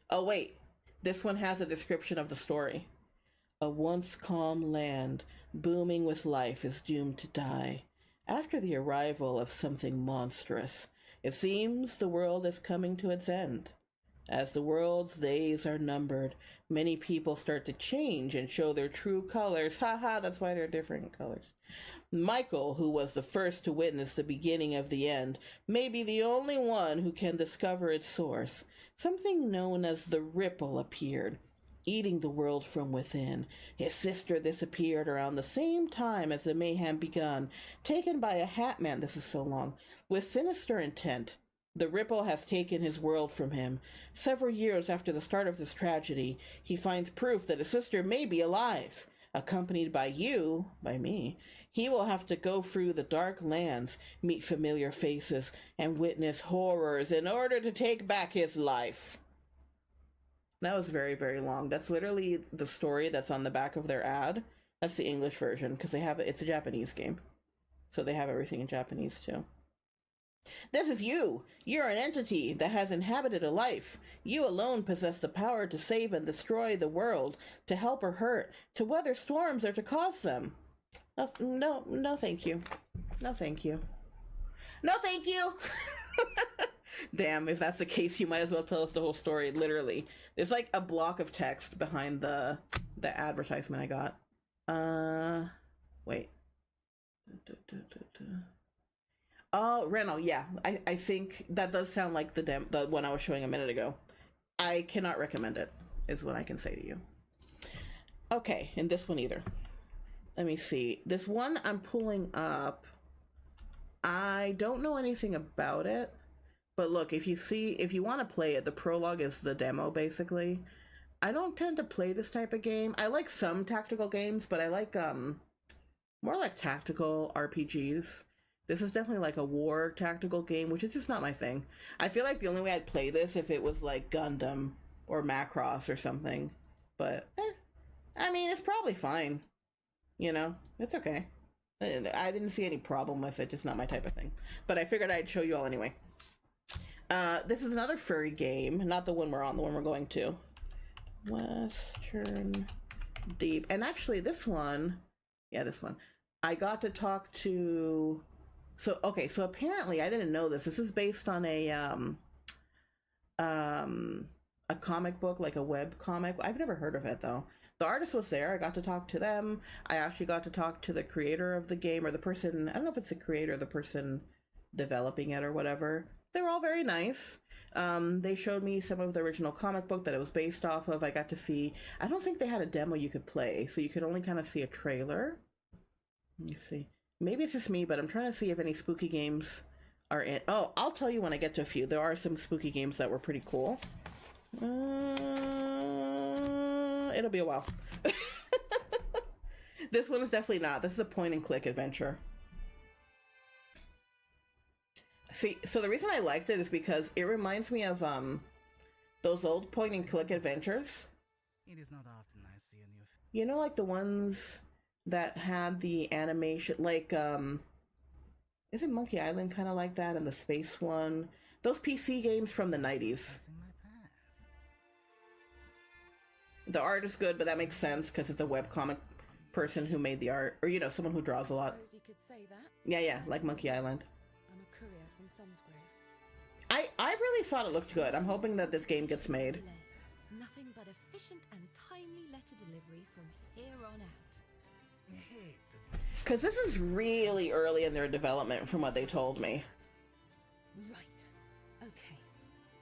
Speaker 1: Oh wait, this one has a description of the story. A once calm land, booming with life, is doomed to die. After the arrival of something monstrous, it seems the world is coming to its end. As the world's days are numbered, many people start to change and show their true colors. Haha, that's why they're different colors. Michael, who was the first to witness the beginning of the end, may be the only one who can discover its source. Something known as the Ripple appeared, eating the world from within. His sister disappeared around the same time as the mayhem begun, taken by a hat man, this is so long, with sinister intent. The Ripple has taken his world from him. Several years after the start of this tragedy, he finds proof that his sister may be alive. Accompanied by you, by me, he will have to go through the dark lands, meet familiar faces, and witness horrors in order to take back his life. That was very, very long. That's literally the story that's on the back of their ad. That's the English version, because they have it's a Japanese game. So they have everything in Japanese too. This is you. You're an entity that has inhabited a life. You alone possess the power to save and destroy the world, to help or hurt, to weather storms or to cause them. No, thank you. No, thank you. No, thank you. Damn, if that's the case, you might as well tell us the whole story, literally. There's like a block of text behind the advertisement I got. Wait. Oh, Reno, yeah. I think that does sound like the one I was showing a minute ago. I cannot recommend it, is what I can say to you. Okay, and this one either. Let me see. This one I'm pulling up. I don't know anything about it. But look, if you want to play it, the prologue is the demo, basically. I don't tend to play this type of game. I like some tactical games, but I like, more like tactical RPGs. This is definitely like a war tactical game, which is just not my thing. I feel like the only way I'd play this if it was like Gundam or Macross or something. But, I mean, it's probably fine. You know, it's okay. I didn't see any problem with it, just not my type of thing. But I figured I'd show you all anyway. This is another furry game, not the one we're on, the one we're going to. Western Deep. And actually this one, yeah, this one. I got to talk to... So apparently, I didn't know this. This is based on a comic book, like a web comic. I've never heard of it, though. The artist was there. I got to talk to them. I actually got to talk to the creator of the game, or the person... I don't know if it's the creator or the person developing it or whatever. They were all very nice. They showed me some of the original comic book that it was based off of. I got to see... I don't think they had a demo you could play, so you could only kind of see a trailer. Let me see. Maybe it's just me, but I'm trying to see if any spooky games are in... Oh, I'll tell you when I get to a few. There are some spooky games that were pretty cool. It'll be a while. This one is definitely not. This is a point-and-click adventure. See, so the reason I liked it is because it reminds me of those old point-and-click adventures.
Speaker 3: It is not often I see a new...
Speaker 1: You know, like the ones that had the animation, like Isn't Monkey Island kind of like that, and the space one? Those PC games from the 90s.
Speaker 3: Crossing my path.
Speaker 1: The art is good, but that makes sense because it's a webcomic person who made the art, or you know, someone who draws a lot.
Speaker 4: Suppose you could say that.
Speaker 1: Yeah, like Monkey Island.
Speaker 4: I'm a courier from Sumsgrove.
Speaker 1: I really thought it looked good. I'm hoping that this game gets made.
Speaker 4: Delays. Nothing but efficient and timely letter delivery from here on out.
Speaker 3: Hey,
Speaker 1: Because this is really early in their development from what they told me.
Speaker 4: Right. Okay.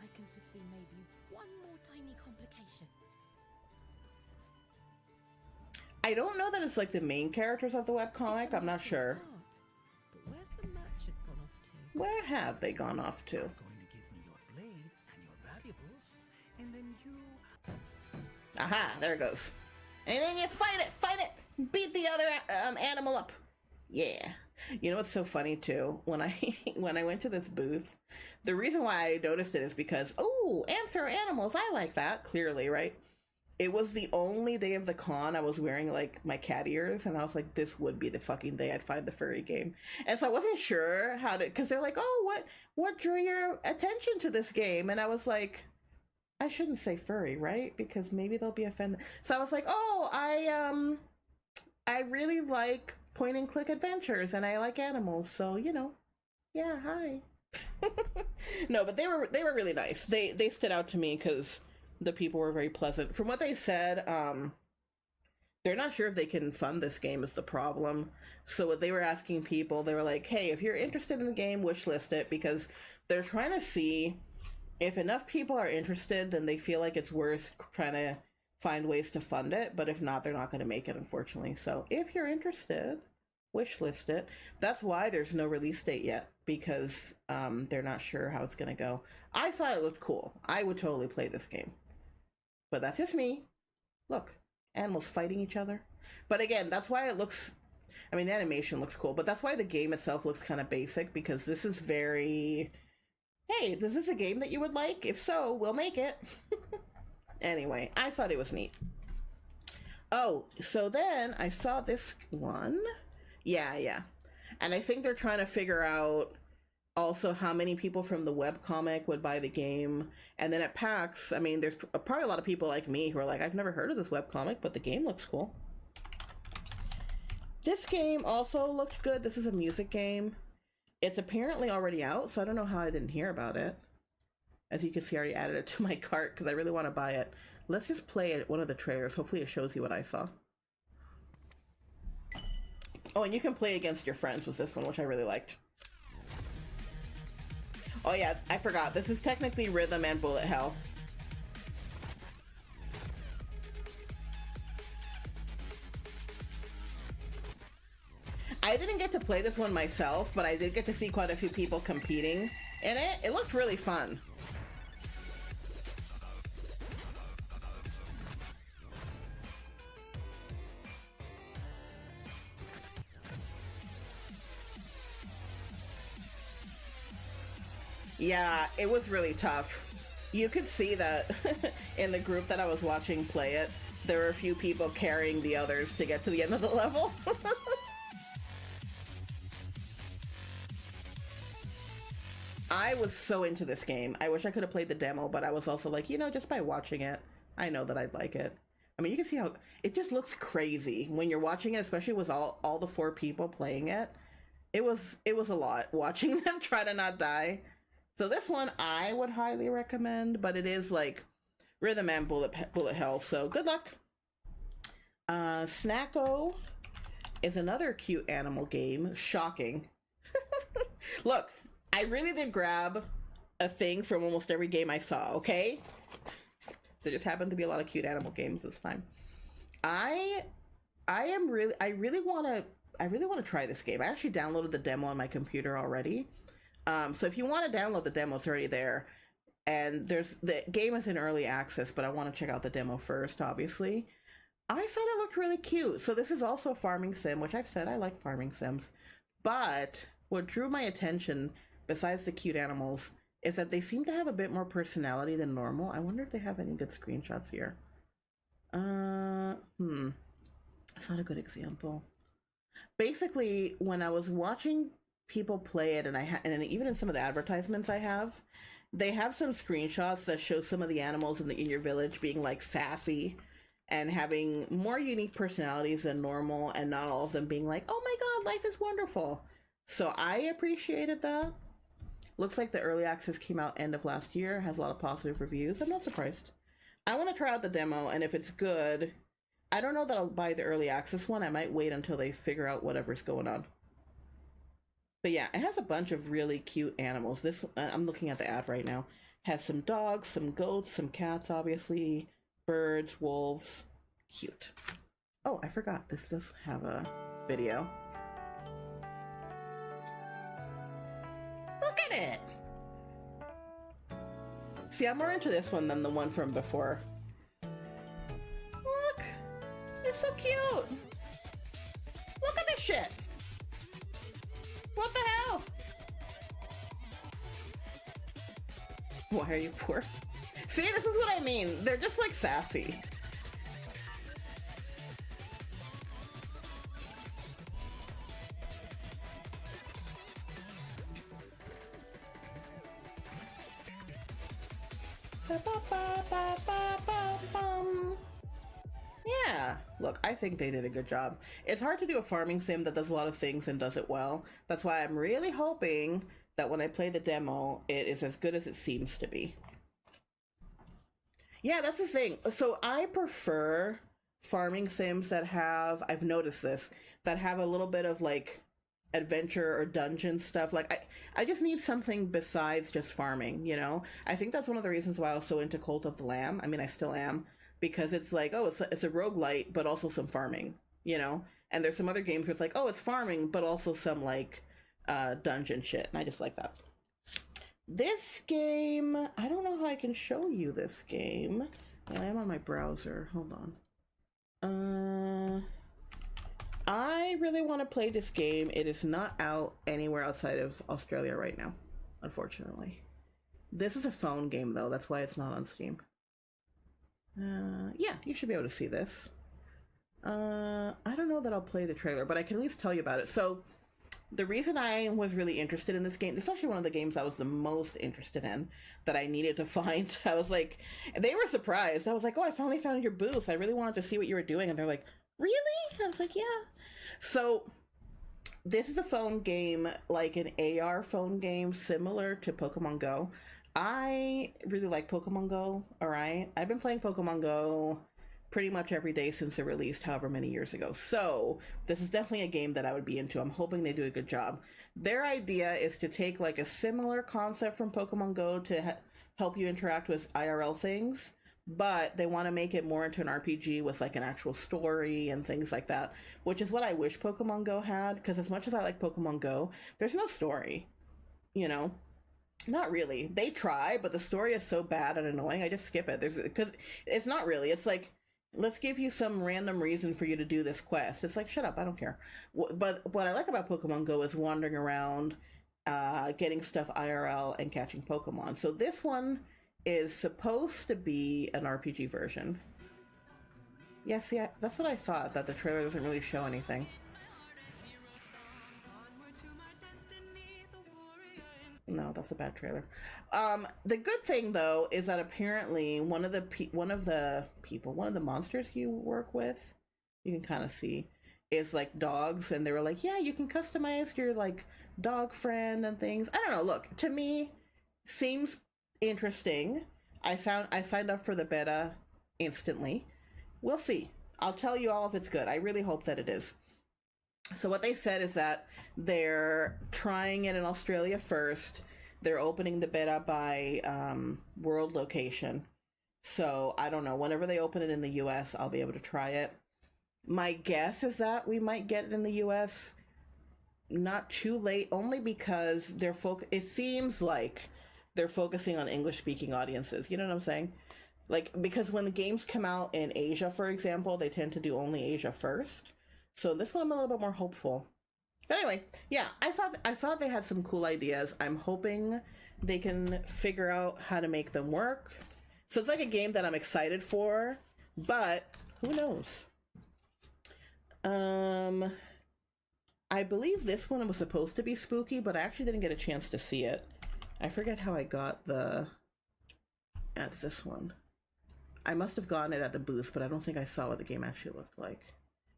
Speaker 4: I can foresee maybe one more tiny complication.
Speaker 1: I don't know that it's like the main characters of the webcomic.
Speaker 4: It's a
Speaker 1: I'm not
Speaker 4: likely
Speaker 1: sure.
Speaker 4: start. But where's the merchant gone off to?
Speaker 1: Where have they gone off to?
Speaker 3: you're going to give me your blade and your valuables, and then you...
Speaker 1: Aha, there it goes. And then you fight it, beat the other animal up. Yeah. You know what's so funny too? When I when I went to this booth, the reason why I noticed it is because, oh, ants are animals. I like that, clearly, right? It was the only day of the con I was wearing like my cat ears, and I was like, this would be the fucking day I'd find the furry game. And so I wasn't sure how to, because they're like, oh, what drew your attention to this game? And I was like, I shouldn't say furry, right? Because maybe they'll be offended. So I was like, oh, I really like point and click adventures, and I like animals, so you know, yeah, hi. No, but they were really nice. They stood out to me because the people were very pleasant. From what they said, they're not sure if they can fund this game is the problem. So what they were asking people, they were like, hey, if you're interested in the game, wishlist it, because they're trying to see if enough people are interested, then they feel like it's worth trying to find ways to fund it. But if not, they're not going to make it, unfortunately. So if you're interested, wishlist it. That's why there's no release date yet, because they're not sure how it's going to go. I thought it looked cool. I would totally play this game. But that's just me. Look, animals fighting each other. But again, that's why it looks... I mean, the animation looks cool, but that's why the game itself looks kind of basic, because this is very... Hey, is this a game that you would like? If so, we'll make it. Anyway, I thought it was neat. Oh, so then I saw this one. Yeah. And I think they're trying to figure out also how many people from the webcomic would buy the game. And then at PAX, I mean, there's probably a lot of people like me who are like, I've never heard of this webcomic, but the game looks cool. This game also looked good. This is a music game. It's apparently already out, so I don't know how I didn't hear about it. As you can see, I already added it to my cart because I really want to buy it. Let's just play it, one of the trailers. Hopefully it shows you what I saw. Oh, and you can play against your friends with this one, which I really liked. Oh yeah, I forgot. This is technically rhythm and bullet hell. I didn't get to play this one myself, but I did get to see quite a few people competing in it. It looked really fun. Yeah, it was really tough. You could see that in the group that I was watching play it, there were a few people carrying the others to get to the end of the level. I was so into this game. I wish I could have played the demo, but I was also like, you know, just by watching it, I know that I'd like it. I mean, you can see how it just looks crazy when you're watching it, especially with all the 4 people playing it. It was a lot watching them try to not die. So this one I would highly recommend, but it is like rhythm and bullet hell, so good luck. Snacko is another cute animal game. Shocking. Look, I really did grab a thing from almost every game I saw, okay? There just happened to be a lot of cute animal games this time. I really want to try this game. I actually downloaded the demo on my computer already. So if you want to download the demo, it's already there. And the game is in early access, but I want to check out the demo first, obviously. I thought it looked really cute. So this is also a farming sim, which I've said I like farming sims. But what drew my attention, besides the cute animals, is that they seem to have a bit more personality than normal. I wonder if they have any good screenshots here. It's not a good example. Basically, when I was watching people play it, and and even in some of the advertisements I have, they have some screenshots that show some of the animals in your village being like sassy and having more unique personalities than normal, and not all of them being like, oh my god, life is wonderful. So I appreciated that. Looks like the early access came out end of last year, has a lot of positive reviews. I'm not surprised. I want to try out the demo, and if it's good, I don't know that I'll buy the early access one. I might wait until they figure out whatever's going on. But yeah, it has a bunch of really cute animals. This, I'm looking at the ad right now, has some dogs, some goats, some cats, obviously, birds, wolves. Cute. Oh, I forgot, this does have a video. Look at it! See, I'm more into this one than the one from before. Look! It's so cute! Look at this shit! What the hell? Why are you poor? See, this is what I mean. They're just like sassy. Yeah, look, I think they did a good job. It's hard to do a farming sim that does a lot of things and does it well. That's why I'm really hoping that when I play the demo, it is as good as it seems to be. Yeah, that's the thing. So I prefer farming sims that have, I've noticed this, that have a little bit of like adventure or dungeon stuff. Like I just need something besides just farming, you know? I think that's one of the reasons why I was so into Cult of the Lamb. I mean, I still am, because it's like, oh, it's a roguelite, but also some farming, you know? And there's some other games where it's like, oh, it's farming, but also some like dungeon shit, and I just like that. This game, I don't know how I can show you this game. I am on my browser, hold on. I really want to play this game. It is not out anywhere outside of Australia right now, unfortunately. This is a phone game though, that's why it's not on Steam. Yeah, you should be able to see this. I don't know that I'll play the trailer, but I can at least tell you about it. So, the reason I was really interested in this game, this is actually one of the games I was the most interested in that I needed to find. I was like, they were surprised. I was like, oh, I finally found your booth. I really wanted to see what you were doing. And they're like, really? I was like, yeah. So, this is a phone game, like an AR phone game similar to Pokemon Go. I really like Pokemon Go, alright? I've been playing Pokemon Go pretty much every day since it released however many years ago. So this is definitely a game that I would be into. I'm hoping they do a good job. Their idea is to take like a similar concept from Pokemon Go to help you interact with IRL things, but they want to make it more into an RPG with like an actual story and things like that, which is what I wish Pokemon Go had, because as much as I like Pokemon Go, there's no story, you know? Not really. They try, but the story is so bad and annoying, I just skip it. Because it's not really. It's like, let's give you some random reason for you to do this quest. It's like, shut up, I don't care. But what I like about Pokemon Go is wandering around, getting stuff IRL, and catching Pokemon. So this one is supposed to be an RPG version. Yeah, see, that's what I thought, that the trailer doesn't really show anything. No, that's a bad trailer. The good thing though is that apparently one of the monsters you work with, you can kind of see, is like dogs, and they were like, yeah, you can customize your like dog friend and things. I don't know. Look, to me, seems interesting. I signed up for the beta instantly. We'll see. I'll tell you all if it's good. I really hope that it is. So what they said is that they're trying it in Australia first. They're opening the beta by world location. So I don't know. Whenever they open it in the US, I'll be able to try it. My guess is that we might get it in the US not too late, only because it seems like they're focusing on English-speaking audiences. You know what I'm saying? Like, because when the games come out in Asia, for example, they tend to do only Asia first. So this one I'm a little bit more hopeful. But anyway, yeah, I thought they had some cool ideas. I'm hoping they can figure out how to make them work. So it's like a game that I'm excited for, but who knows? I believe this one was supposed to be spooky, but I actually didn't get a chance to see it. I forget how I got the... That's this one. I must have gotten it at the booth, but I don't think I saw what the game actually looked like.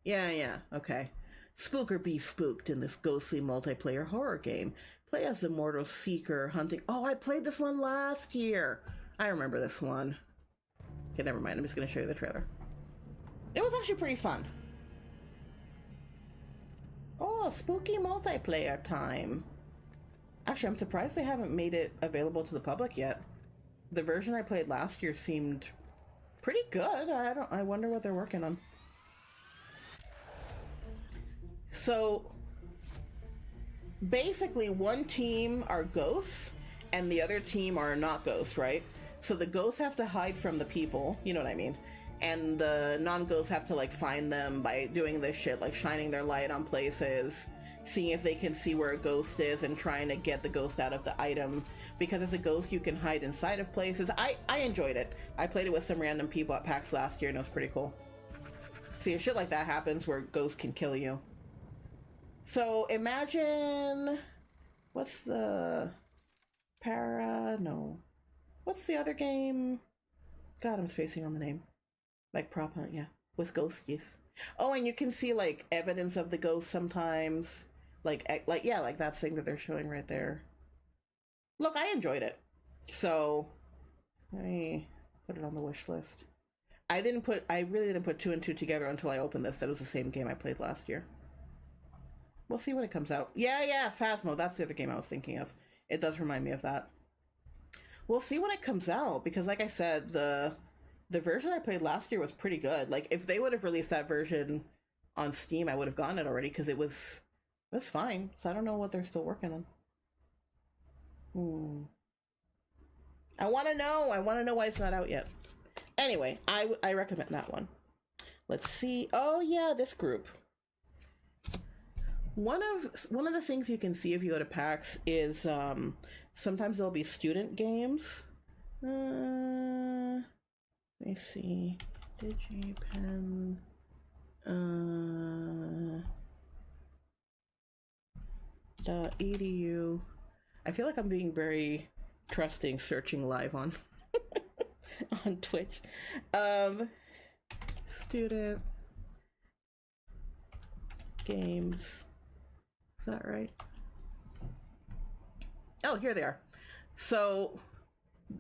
Speaker 1: Yeah, okay. Spook or be spooked in this ghostly multiplayer horror game. Play as the mortal seeker hunting... Oh, I played this one last year! I remember this one. Okay, never mind. I'm just going to show you the trailer. It was actually pretty fun. Oh, spooky multiplayer time. Actually, I'm surprised they haven't made it available to the public yet. The version I played last year seemed pretty good. I wonder what they're working on. So basically one team are ghosts and the other team are not ghosts, right? So the ghosts have to hide from the people, you know what I mean? And the non-ghosts have to like find them by doing this shit, like shining their light on places, seeing if they can see where a ghost is and trying to get the ghost out of the item. Because as a ghost you can hide inside of places. I enjoyed it. I played it with some random people at PAX last year and it was pretty cool. See, if shit like that happens where ghosts can kill you. So imagine, what's the what's the other game? God, I'm spacing on the name. Like Prop Hunt, yeah, with ghosts, yes. Oh, and you can see like evidence of the ghost sometimes, like yeah, like that thing that they're showing right there. Look, I enjoyed it, so let me put it on the wish list. I really didn't put two and two together until I opened this. That was the same game I played last year. We'll see when it comes out. Yeah, Phasmo. That's the other game I was thinking of. It does remind me of that. We'll see when it comes out, because like I said, the version I played last year was pretty good. Like, if they would have released that version on Steam, I would have gotten it already, because it was fine. So I don't know what they're still working on. I want to know. I want to know why it's not out yet. Anyway, I recommend that one. Let's see. Oh yeah, this group. One of the things you can see if you go to PAX is sometimes there'll be student games. Let me see. DigiPen. .edu. I feel like I'm being very trusting searching live on on Twitch. Student games. Is that right? Oh, here they are. So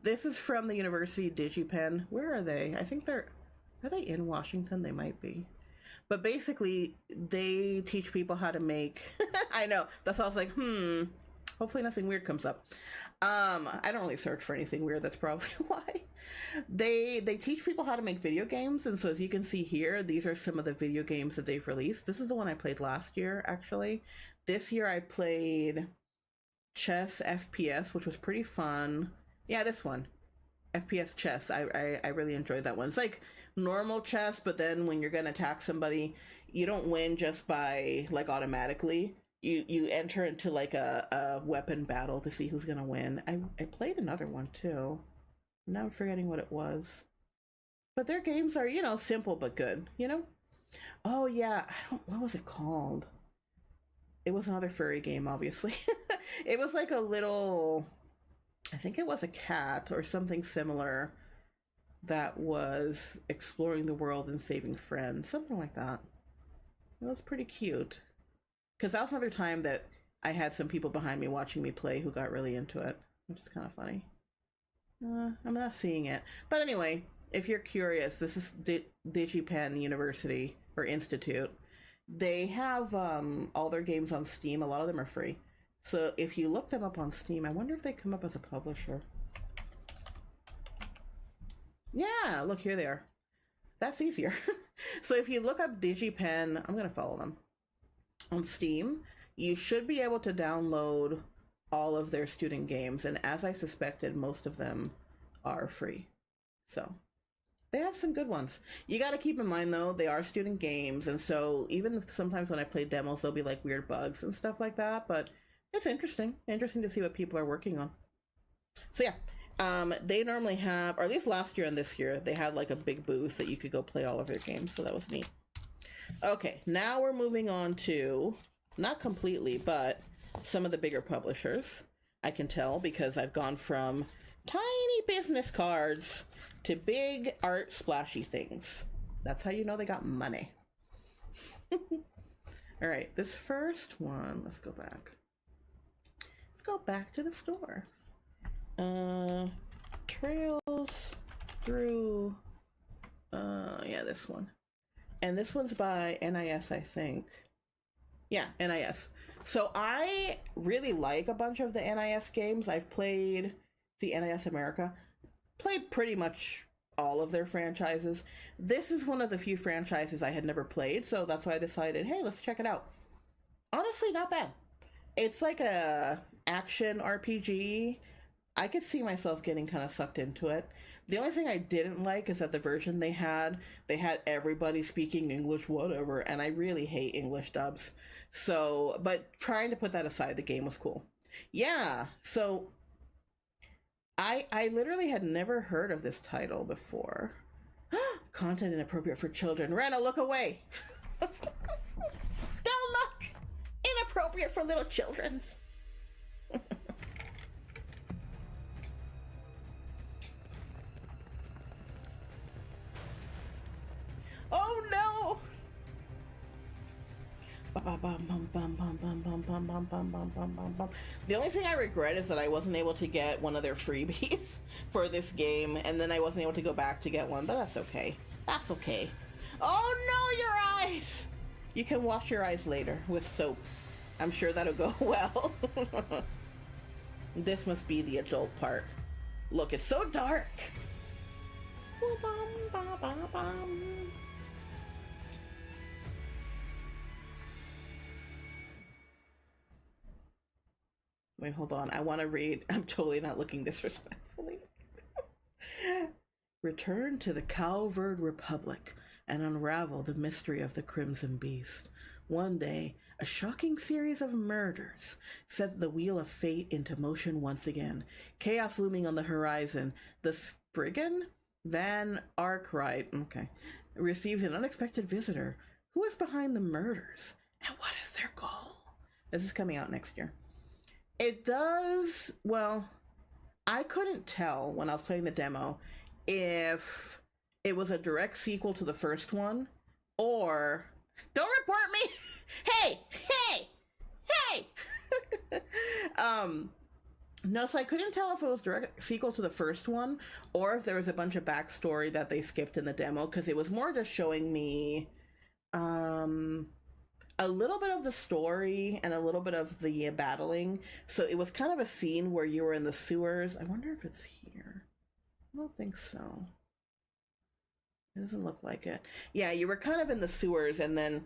Speaker 1: this is from the University DigiPen. Where are they? I think are they in Washington? They might be. But basically, they teach people how to make... I know. That's why I was like, hopefully nothing weird comes up. I don't really search for anything weird. That's probably why. They teach people how to make video games. And so as you can see here, these are some of the video games that they've released. This is the one I played last year, actually. This year I played Chess FPS, which was pretty fun. Yeah, this one. FPS chess. I really enjoyed that one. It's like normal chess, but then when you're gonna attack somebody, you don't win just by like automatically. You enter into like a weapon battle to see who's gonna win. I played another one too. Now I'm forgetting what it was. But their games are, simple but good, Oh yeah, what was it called? It was another furry game, obviously. It was like a little, I think it was a cat or something similar that was exploring the world and saving friends, something like that. It was pretty cute. Because that was another time that I had some people behind me watching me play who got really into it, which is kind of funny. I'm not seeing it. But anyway, if you're curious, this is DigiPen University or Institute. They have all their games on Steam. A lot of them are free. So if you look them up on Steam, I wonder if they come up as a publisher. Yeah, look, here they are. That's easier. So if you look up DigiPen, I'm going to follow them. On Steam, you should be able to download all of their student games. And as I suspected, most of them are free. So they have some good ones. You got to keep in mind, though, they are student games. And so even sometimes when I play demos, there'll be like weird bugs and stuff like that. But it's interesting. Interesting to see what people are working on. So yeah, they normally have, or at least last year and this year, they had like a big booth that you could go play all of their games. So that was neat. Okay, now we're moving on to Not completely, but some of the bigger publishers. I can tell because I've gone from tiny business cards to big art splashy things. That's how you know they got money. All right, this first one, let's go back. Let's go back to the store. Trails through, yeah, this one. And this one's by NIS, I think. Yeah, NIS. So I really like a bunch of the NIS games. I've played the NIS America, played pretty much all of their franchises. This is one of the few franchises I had never played, so that's why I decided, hey, let's check it out. Honestly, not bad. It's like a action RPG. I could see myself getting kind of sucked into it. The only thing I didn't like is that the version they had everybody speaking English, whatever, and I really hate English dubs. So, but trying to put that aside, the game was cool. Yeah, so I literally had never heard of this title before. Content inappropriate for children. Rena, look away. Don't look! Inappropriate for little children. Oh no! The only thing I regret is that I wasn't able to get one of their freebies for this game, and then I wasn't able to go back to get one, but that's okay. That's okay. Oh no, your eyes! You can wash your eyes later with soap. I'm sure that'll go well. This must be the adult part. Look, it's so dark. Wait, hold on. I want to read. I'm totally not looking disrespectfully. Return to the Calvard Republic and unravel the mystery of the Crimson Beast. One day, a shocking series of murders set the wheel of fate into motion once again. Chaos looming on the horizon. The Spriggan Van Arkwright, okay, receives an unexpected visitor. Who is behind the murders? And what is their goal? This is coming out next year. It does, well, I couldn't tell when I was playing the demo if it was a direct sequel to the first one or... Don't report me! Hey! Hey! Hey! No, so I couldn't tell if it was direct sequel to the first one or if there was a bunch of backstory that they skipped in the demo, because it was more just showing me a little bit of the story and a little bit of the battling. So it was kind of a scene where you were in the sewers. I wonder if it's here. I don't think so. It doesn't look like it. Yeah, you were kind of in the sewers, and then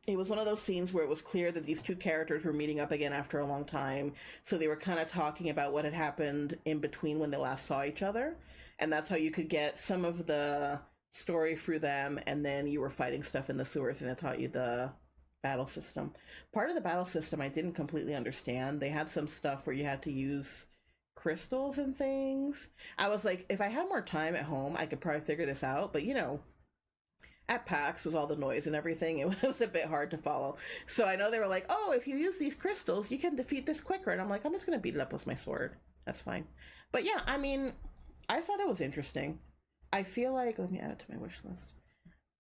Speaker 1: it was one of those scenes where it was clear that these two characters were meeting up again after a long time. So they were kind of talking about what had happened in between when they last saw each other. And that's how you could get some of the story through them, and then you were fighting stuff in the sewers, and it taught you the battle system. Part of the battle system I didn't completely understand. They had some stuff where you had to use crystals and things. I was like, if I had more time at home, I could probably figure this out, but you know, at PAX with all the noise and everything, it was a bit hard to follow. So I know they were like, oh, if you use these crystals, you can defeat this quicker. And I'm like, I'm just gonna beat it up with my sword. That's fine. But yeah, I mean, I thought it was interesting. I feel like, let me add it to my wish list.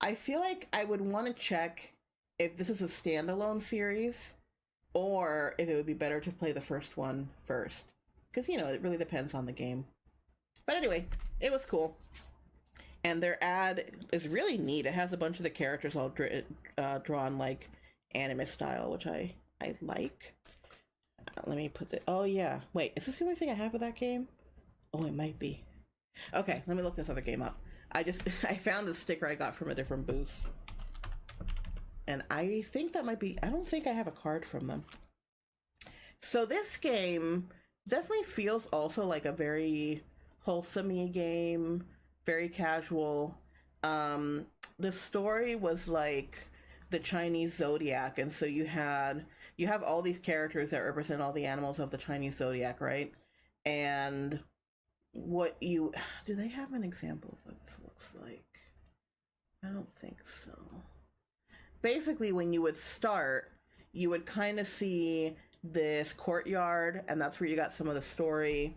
Speaker 1: I feel like I would want to check if this is a standalone series or if it would be better to play the first one first. Because, you know, it really depends on the game. But anyway, it was cool. And their ad is really neat. It has a bunch of the characters all drawn like anime style, which I like. Let me put the... Oh, yeah. Wait, is this the only thing I have with that game? Oh, it might be. Okay, let me look this other game up. I found the sticker I got from a different booth. And I think that might be... I don't think I have a card from them. So this game definitely feels also like a very wholesome-y game. Very casual. The story was like the Chinese zodiac, and so you have all these characters that represent all the animals of the Chinese zodiac, right? And do they have an example of what this looks like? I don't think so. Basically, when you would start, you would kind of see this courtyard, and that's where you got some of the story.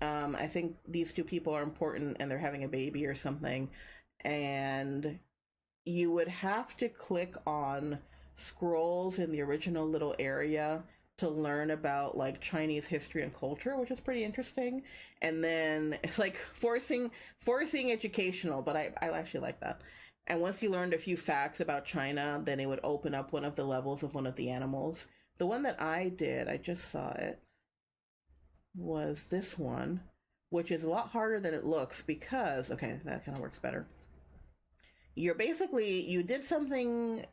Speaker 1: I think these two people are important and they're having a baby or something, and you would have to click on scrolls in the original little area to learn about like Chinese history and culture, which is pretty interesting. And then it's like forcing educational, but I actually like that. And once you learned a few facts about China, then it would open up one of the levels of one of the animals. The one that I did, I just saw it, was this one, which is a lot harder than it looks because, okay, that kind of works better. You did something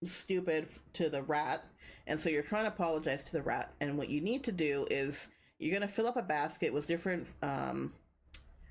Speaker 1: stupid to the rat, and so you're trying to apologize to the rat, and what you need to do is you're going to fill up a basket with different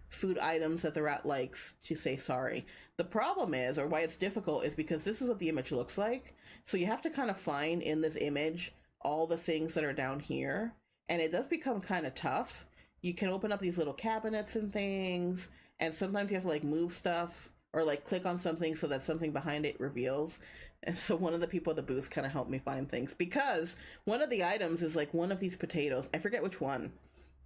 Speaker 1: food items that the rat likes to say sorry. The problem is, or why it's difficult, is because this is what the image looks like, so you have to kind of find in this image all the things that are down here, and it does become kind of tough. You can open up these little cabinets and things, and sometimes you have to like move stuff or like click on something so that something behind it reveals. And so one of the people at the booth kind of helped me find things, because one of the items is like one of these potatoes. I forget which one.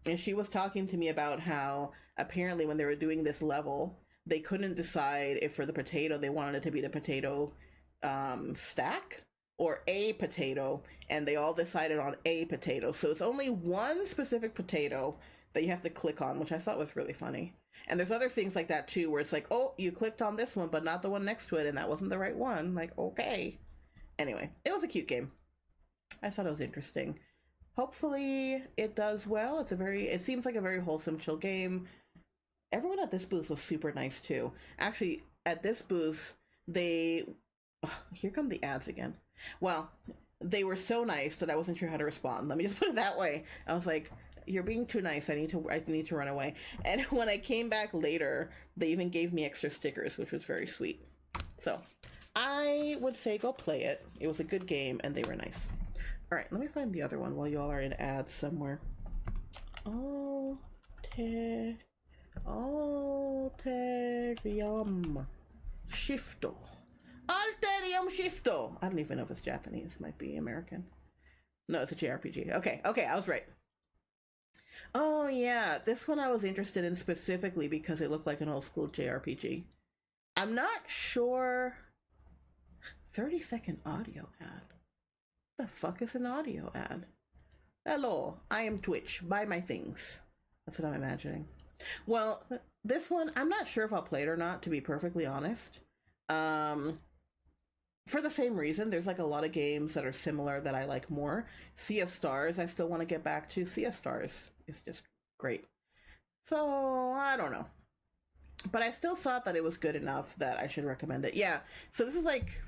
Speaker 1: And she was talking to me about how apparently when they were doing this level, they couldn't decide if for the potato they wanted it to be the potato stack or a potato, and they all decided on a potato. So it's only one specific potato that you have to click on, which I thought was really funny. And there's other things like that too, where it's like, oh, you clicked on this one, but not the one next to it, and that wasn't the right one. Like, okay. Anyway, it was a cute game. I thought it was interesting. Hopefully it does well. It seems like a very wholesome, chill game. Everyone at this booth was super nice too. Actually, at this booth, here come the ads again. Well, they were so nice that I wasn't sure how to respond. Let me just put it that way. I was like, you're being too nice. I need to run away. And when I came back later, they even gave me extra stickers, which was very sweet. So I would say go play it. It was a good game and they were nice. All right, let me find the other one while y'all are in ads somewhere. Alterium Shifto. Alterium Shifto. I don't even know if it's Japanese. It might be American. No, it's a JRPG. Okay, I was right. Oh yeah, this one I was interested in specifically because it looked like an old school JRPG. I'm not sure. 30-second audio ad. The fuck is an audio ad? Hello, I am Twitch. Buy my things. That's what I'm imagining. Well, this one, I'm not sure if I'll play it or not, to be perfectly honest. For the same reason, there's like a lot of games that are similar that I like more. Sea of Stars, I still want to get back to. Sea of Stars is just great. So, I don't know. But I still thought that it was good enough that I should recommend it. Yeah, so this is like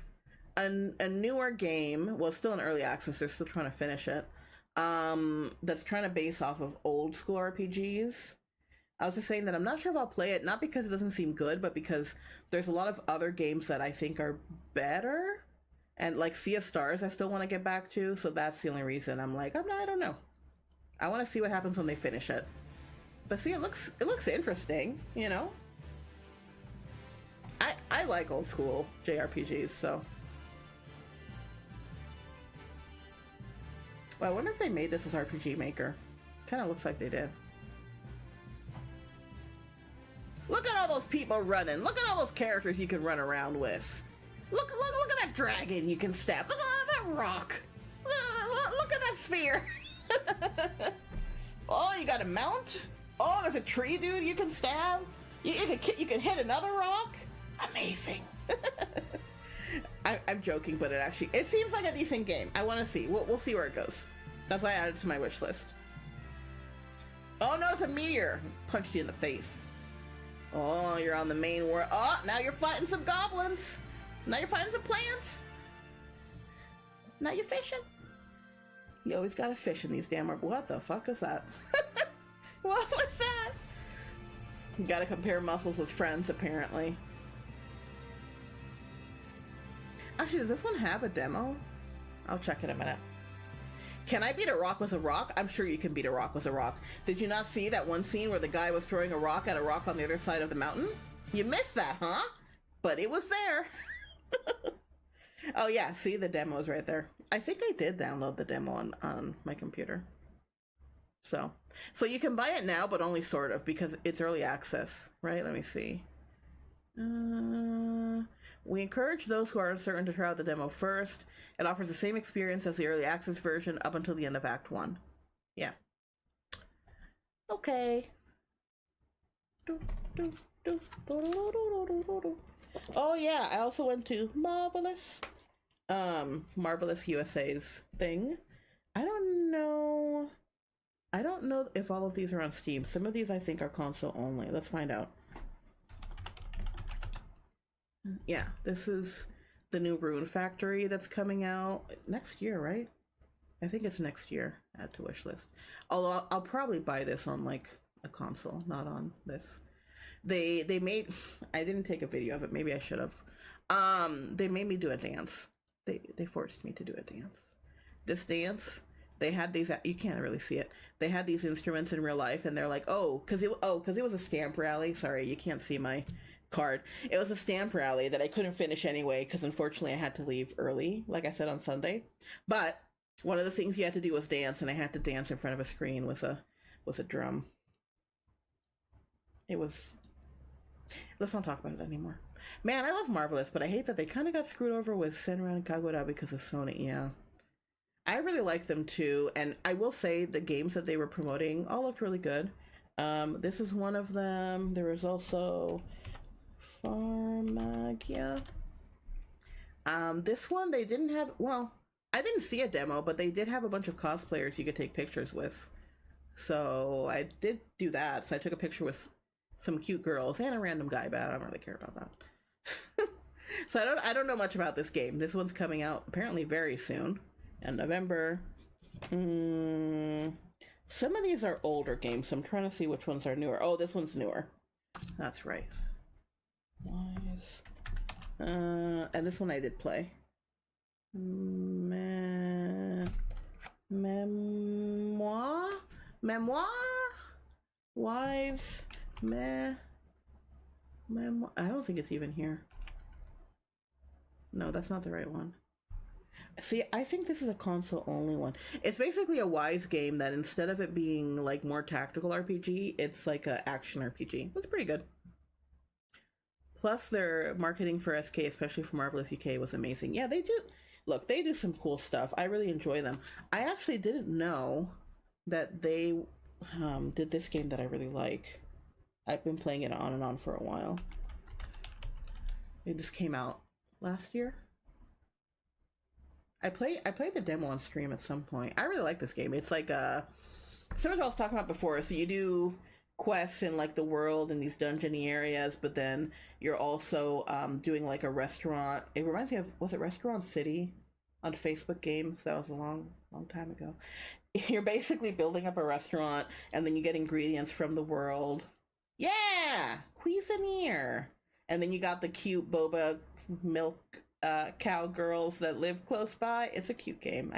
Speaker 1: a newer game. Well, it's still in early access. They're still trying to finish it. That's trying to base off of old school RPGs. I was just saying that I'm not sure if I'll play it, not because it doesn't seem good, but because there's a lot of other games that I think are better. And like Sea of Stars, I still want to get back to, so that's the only reason I'm like, I don't know. I want to see what happens when they finish it. But see, it looks interesting, you know? I like old school JRPGs, so. Well, I wonder if they made this as RPG Maker. Kind of looks like they did. Look at all those people running. Look at all those characters you can run around with. Look at that dragon you can stab. Look at that rock. Look at that sphere. Oh, you got a mount? Oh, there's a tree dude you can stab. You can hit another rock. Amazing. I'm joking, but it seems like a decent game. I want to see. We'll see where it goes. That's why I added it to my wish list. Oh no, it's a meteor. Punched you in the face. Oh, you're on the main world. Oh, now you're fighting some goblins. Now you're fighting some plants. Now you're fishing. You always gotta fish in these damn... What the fuck is that? What was that? You gotta compare muscles with friends, apparently. Actually, does this one have a demo? I'll check in a minute. Can I beat a rock with a rock? I'm sure you can beat a rock with a rock. Did you not see that one scene where the guy was throwing a rock at a rock on the other side of the mountain? You missed that, huh? But it was there. Oh yeah, see the demo's right there. I think I did download the demo on my computer. So you can buy it now, but only sort of because it's early access, right? Let me see. We encourage those who are uncertain to try out the demo first. It offers the same experience as the early access version up until the end of Act 1. Yeah. Okay. Oh yeah, I also went to Marvelous USA's thing. I don't know if all of these are on Steam. Some of these I think are console only. Let's find out. Yeah, this is the new Rune Factory that's coming out next year, right? I think it's next year. Add to wish list. Although I'll probably buy this on like a console, not on this. They made, I didn't take a video of it. Maybe I should have. They made me do a dance. They forced me to do a dance. This dance, they had these. You can't really see it. They had these instruments in real life, and they're like, because it was a stamp rally. Sorry, you can't see my card. It was a stamp rally that I couldn't finish anyway because unfortunately I had to leave early, like I said on Sunday. But one of the things you had to do was dance, and I had to dance in front of a screen with a drum. It was. Let's not talk about it anymore. Man, I love Marvelous, but I hate that they kind of got screwed over with Senran and Kagura because of Sony. Yeah. I really like them too, and I will say the games that they were promoting all looked really good. This is one of them. There was also Pharmagia. This one they didn't have. Well, I didn't see a demo, but they did have a bunch of cosplayers you could take pictures with. So I did do that. So I took a picture with some cute girls and a random guy, but I don't really care about that. So I don't know much about this game. This one's coming out apparently very soon in November. Some of these are older games, so I'm trying to see which ones are newer. Oh, this one's newer. That's right. And this one I did play. Memoir? Wise? Memoir? I don't think it's even here. No, that's not the right one. See, I think this is a console only one. It's basically a Wise game that instead of it being like more tactical RPG, it's like a action RPG. It's pretty good. Plus their marketing for SK, especially for Marvelous UK, was amazing. Yeah, they do. Look, they do some cool stuff. I really enjoy them. I actually didn't know that they did this game that I really like. I've been playing it on and on for a while. This came out last year. I played the demo on stream at some point. I really like this game. It's like similar to what I was talking about before. So you do quests in like the world in these dungeony areas, but then you're also doing like a restaurant. It reminds me of, was it Restaurant City on Facebook Games? That was a long time ago. You're basically building up a restaurant, and then you get ingredients from the world. Yeah, Cuisinier. And then you got the cute boba milk cow girls that live close by. It's a cute game.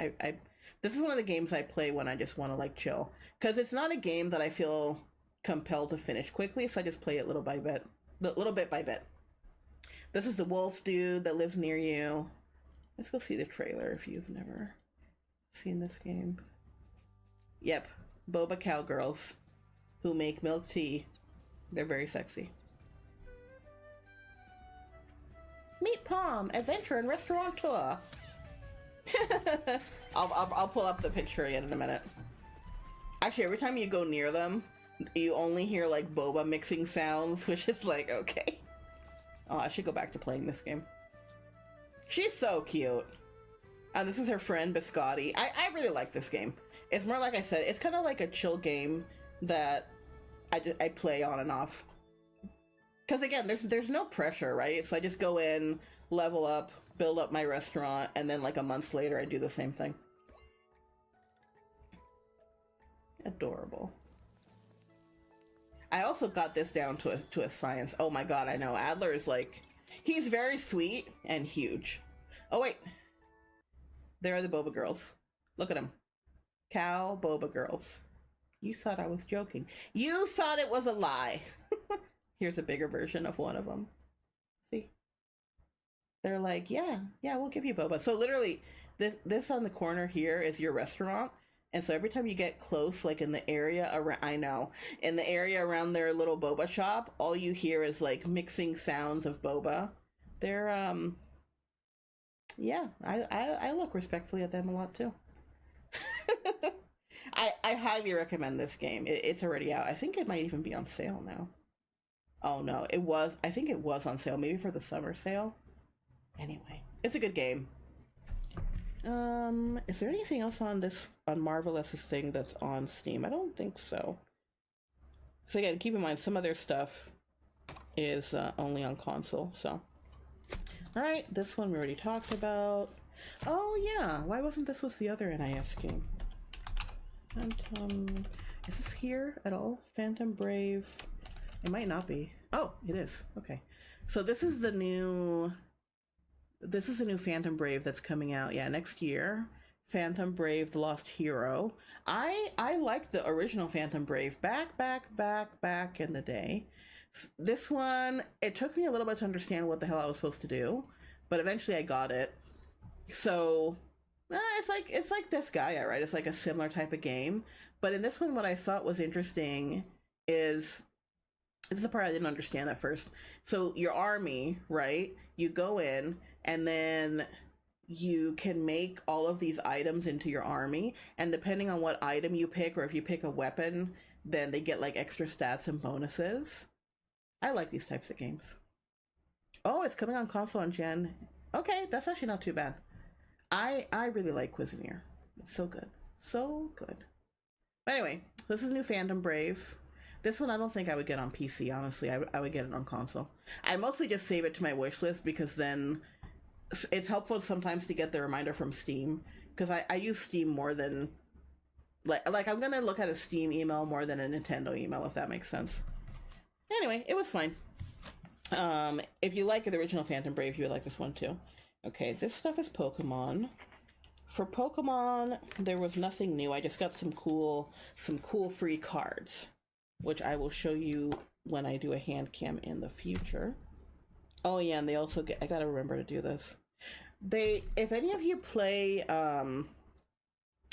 Speaker 1: This is one of the games I play when I just want to like chill, because it's not a game that I feel compelled to finish quickly, so I just play it little by bit, little bit by bit. This is the wolf dude that lives near you. Let's go see the trailer if you've never seen this game. Yep, boba cowgirls who make milk tea. They're very sexy. Meet Palm, adventure and restaurateur. I'll pull up the picture again in a minute. Actually, every time you go near them, you only hear like boba mixing sounds, which is like, okay. Oh, I should go back to playing this game. She's so cute. And this is her friend Biscotti. I really like this game. It's more like I said, it's kind of like a chill game that I play on and off. Because again, there's no pressure, right? So I just go in, level up, build up my restaurant, and then like a month later I do the same thing. Adorable. I also got this down to a science. Oh my god, I know. Adler is like, he's very sweet and huge. Oh wait. There are the boba girls. Look at them. Cow boba girls. You thought I was joking. You thought it was a lie. Here's a bigger version of one of them. See? They're like, yeah, we'll give you boba. So literally, this on the corner here is your restaurant. And so every time you get close, like in the area around, I know, in the area around their little boba shop, all you hear is like mixing sounds of boba. They're, yeah, I look respectfully at them a lot too. I highly recommend this game. It's already out. I think it might even be on sale now. Oh no, I think it was on sale, maybe for the summer sale. Anyway, it's a good game. Is there anything else on Marvelous's thing that's on Steam? I don't think so. So again, keep in mind some of their stuff is only on console, so. Alright, this one we already talked about. Oh yeah, why wasn't this with the other NIS game? Phantom, is this here at all? Phantom Brave, it might not be. Oh, it is, okay. So this is the new Phantom Brave that's coming out, yeah, next year. Phantom Brave: The Lost Hero. I liked the original Phantom Brave back in the day. This one, it took me a little bit to understand what the hell I was supposed to do, but eventually I got it. So, it's like this Gaia, right? It's like a similar type of game. But in this one, what I thought was interesting is, this is the part I didn't understand at first. So your army, right? You go in, and then you can make all of these items into your army, and depending on what item you pick, or if you pick a weapon, then they get like extra stats and bonuses. I like these types of games. Oh, it's coming on console on Gen. Okay, that's actually not too bad. I really like Cuisinier. It's so good. So good. But anyway, this is new Phantom Brave. This one I don't think I would get on PC, honestly. I would get it on console. I mostly just save it to my wish list because then it's helpful sometimes to get the reminder from Steam. Because I use Steam more than... Like I'm going to look at a Steam email more than a Nintendo email, if that makes sense. Anyway, it was fine. If you like the original Phantom Brave, you would like this one too. Okay, this stuff is Pokemon. For Pokemon, there was nothing new. I just got some cool free cards, which I will show you when I do a hand cam in the future. Oh yeah, and they also get, I gotta remember to do this. If any of you play,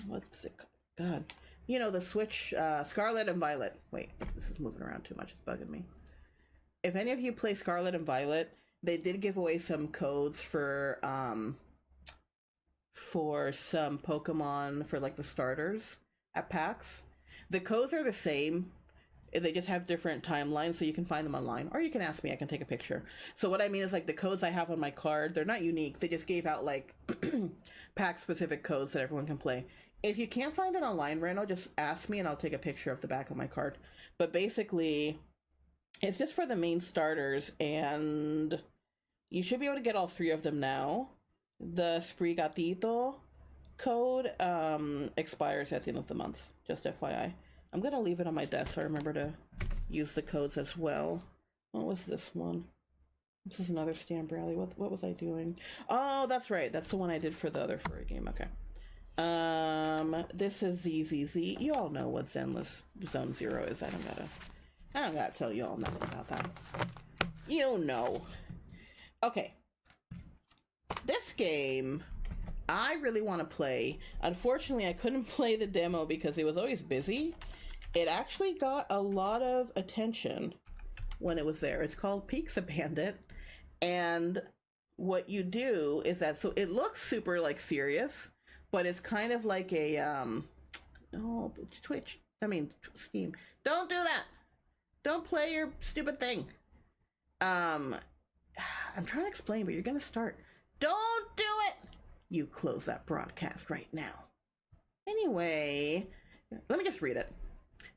Speaker 1: what's it, God, you know, the Switch, Scarlet and Violet. Wait, this is moving around too much, it's bugging me. If any of you play Scarlet and Violet, they did give away some codes for some Pokemon for like the starters at PAX. The codes are the same. They just have different timelines, so you can find them online, or you can ask me, I can take a picture. So what I mean is, like, the codes I have on my card, they're not unique. They just gave out like PAX specific codes that everyone can play. If you can't find it online, Reno, just ask me and I'll take a picture of the back of my card. But basically, it's just for the main starters, and you should be able to get all three of them now. The Sprigatito code expires at the end of the month, just FYI. I'm gonna leave it on my desk so I remember to use the codes as well. What was this one? This is another Stamp Rally. What was I doing? Oh, that's right. That's the one I did for the other furry game. Okay. This is ZZZ. You all know what Zenless Zone Zero is. I don't gotta tell you all nothing about that. You know. Okay. This game, I really want to play. Unfortunately, I couldn't play the demo because it was always busy. It actually got a lot of attention when it was there. It's called Pizza Bandit. And what you do is that, so it looks super like serious, but it's kind of like a, no, Steam. Don't do that. Don't play your stupid thing. I'm trying to explain, but you're going to start. Don't do it! You close that broadcast right now. Anyway, let me just read it.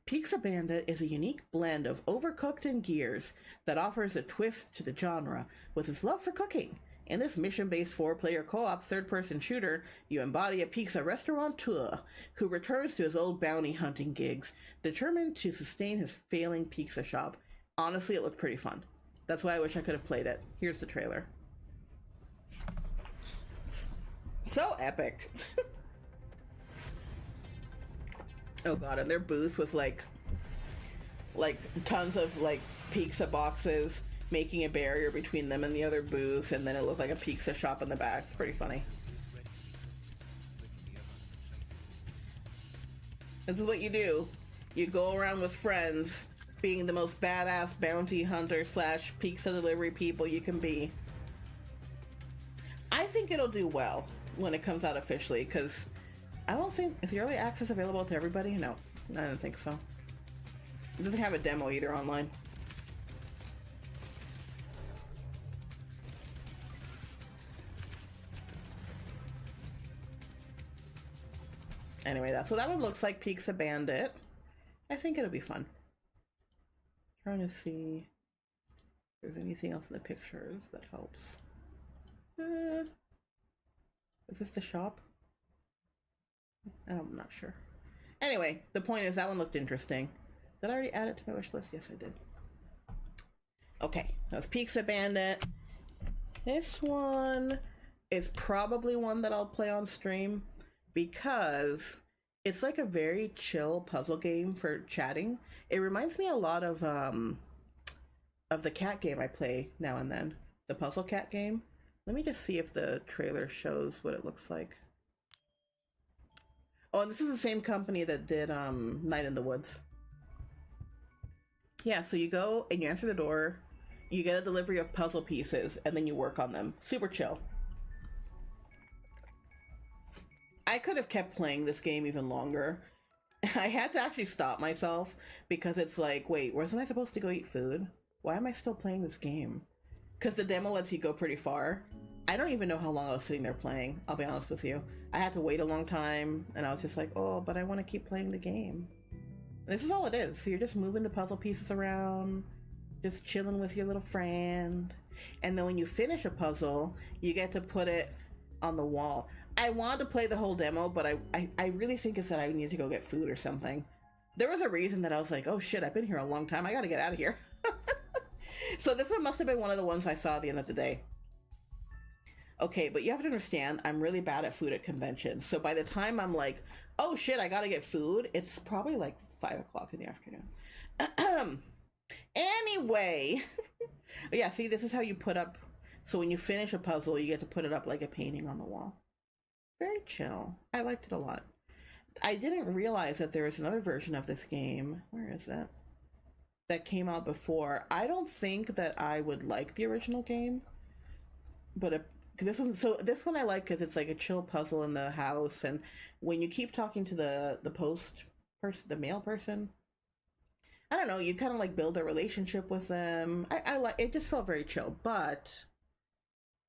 Speaker 1: Pizza Bandit is a unique blend of Overcooked and Gears that offers a twist to the genre with his love for cooking. In this mission-based 4-player co-op third-person shooter, you embody a pizza restaurateur who returns to his old bounty hunting gigs, determined to sustain his failing pizza shop. Honestly, it looked pretty fun. That's why I wish I could have played it. Here's the trailer. So epic. Oh god, and their booth was like tons of like pizza boxes. making a barrier between them and the other booths, and then it looked like a pizza shop in the back. It's pretty funny. This is what you do. You go around with friends, being the most badass bounty hunter slash pizza delivery people you can be. I think it'll do well when it comes out officially, because I don't think... Is the early access available to everybody? No, I don't think so. It doesn't have a demo either online. Anyway, that's what that one looks like, Pizza Bandit. I think it'll be fun. Trying to see if there's anything else in the pictures that helps. Is this the shop? I'm not sure. Anyway, the point is that one looked interesting. Did I already add it to my wish list? Yes, I did. Okay, that's Pizza Bandit. This one is probably one that I'll play on stream because it's like a very chill puzzle game for chatting. It reminds me a lot of the cat game I play now and then, the puzzle cat game. Let me just see if the trailer shows what it looks like. Oh, and this is the same company that did Night in the Woods. Yeah, so you go and you answer the door, you get a delivery of puzzle pieces, and then you work on them. Super chill. I could have kept playing this game even longer. I had to actually stop myself because it's like, wait, wasn't I supposed to go eat food? Why am I still playing this game? Because the demo lets you go pretty far. I don't even know how long I was sitting there playing, I'll be honest with you. I had to wait a long time, and I was just like, oh, but I want to keep playing the game. And this is all it is. So you're just moving the puzzle pieces around, just chilling with your little friend. And then when you finish a puzzle, you get to put it on the wall. I wanted to play the whole demo, but I really think it's that I need to go get food or something. There was a reason that I was like, oh shit, I've been here a long time. I gotta get out of here. So this one must have been one of the ones I saw at the end of the day. Okay, but you have to understand, I'm really bad at food at conventions. So by the time I'm like, oh shit, I gotta get food, it's probably like 5 o'clock in the afternoon. Anyway, yeah, see, this is how you put up, so when you finish a puzzle, you get to put it up like a painting on the wall. Very chill. I liked it a lot. I didn't realize that there was another version of this game. Where is that? That came out before. I don't think that I would like the original game, but this one I like because it's like a chill puzzle in the house, and when you keep talking to the post person, the mail person, I don't know, you kind of like build a relationship with them. I like it. Just felt very chill. But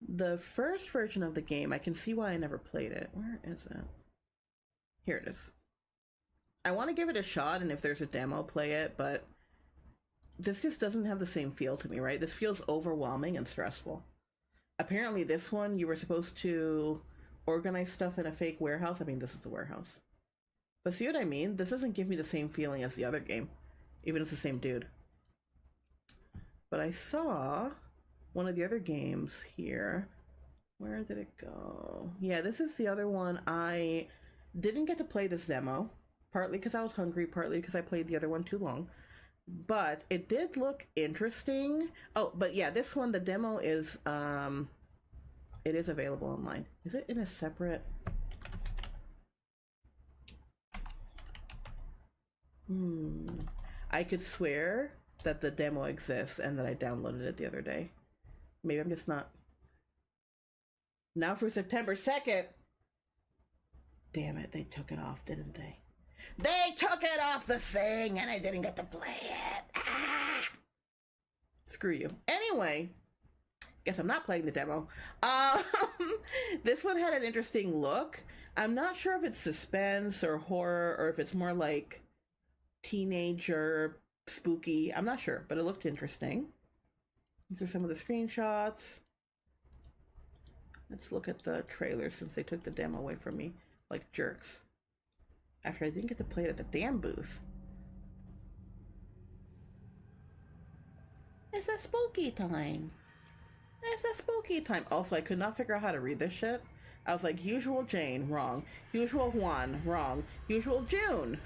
Speaker 1: the first version of the game, I can see why I never played it. Where is it? Here it is. I want to give it a shot, and if there's a demo, play it, but this just doesn't have the same feel to me, right? This feels overwhelming and stressful. Apparently this one, you were supposed to organize stuff in a fake warehouse. I mean, this is the warehouse. But see what I mean? This doesn't give me the same feeling as the other game, even if it's the same dude. But I saw one of the other games here. Where did it go? Yeah, this is the other one. I didn't get to play this demo, partly because I was hungry, partly because I played the other one too long. But it did look interesting. Oh, but yeah, this one, the demo is, it is available online. Is it in a separate? I could swear that the demo exists and that I downloaded it the other day. Maybe I'm just not. Now for September 2nd. Damn it, they took it off, didn't they? They took it off the thing and I didn't get to play it. Ah! Screw you. Anyway, guess I'm not playing the demo. This one had an interesting look. I'm not sure if it's suspense or horror or if it's more like teenager spooky. I'm not sure, but it looked interesting. These are some of the screenshots. Let's look at the trailer since they took the demo away from me like jerks. After I didn't get to play it at the damn booth. It's a spooky time. It's a spooky time. Also, I could not figure out how to read this shit. I was like, usual Jane, wrong. Usual Juan, wrong. Usual June.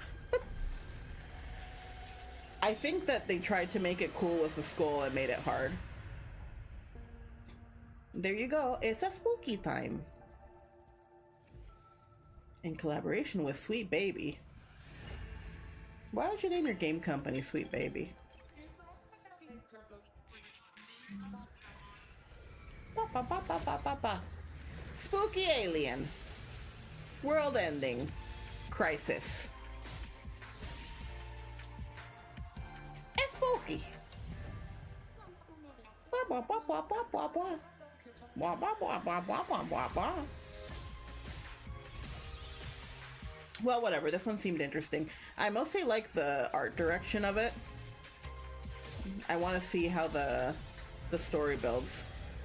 Speaker 1: I think that they tried to make it cool with the skull and made it hard. there you go. It's a spooky time. In collaboration with Sweet Baby. Why would you name your game company Sweet Baby? Ba, ba, ba, ba, ba, ba, ba. Spooky alien. World ending. Crisis. It's spooky. Ba, ba, ba, ba, ba, ba, ba. Ba, ba, ba, ba, ba, ba, ba, ba. Well, whatever. This one seemed interesting. I mostly like the art direction of it. I want to see how the story builds.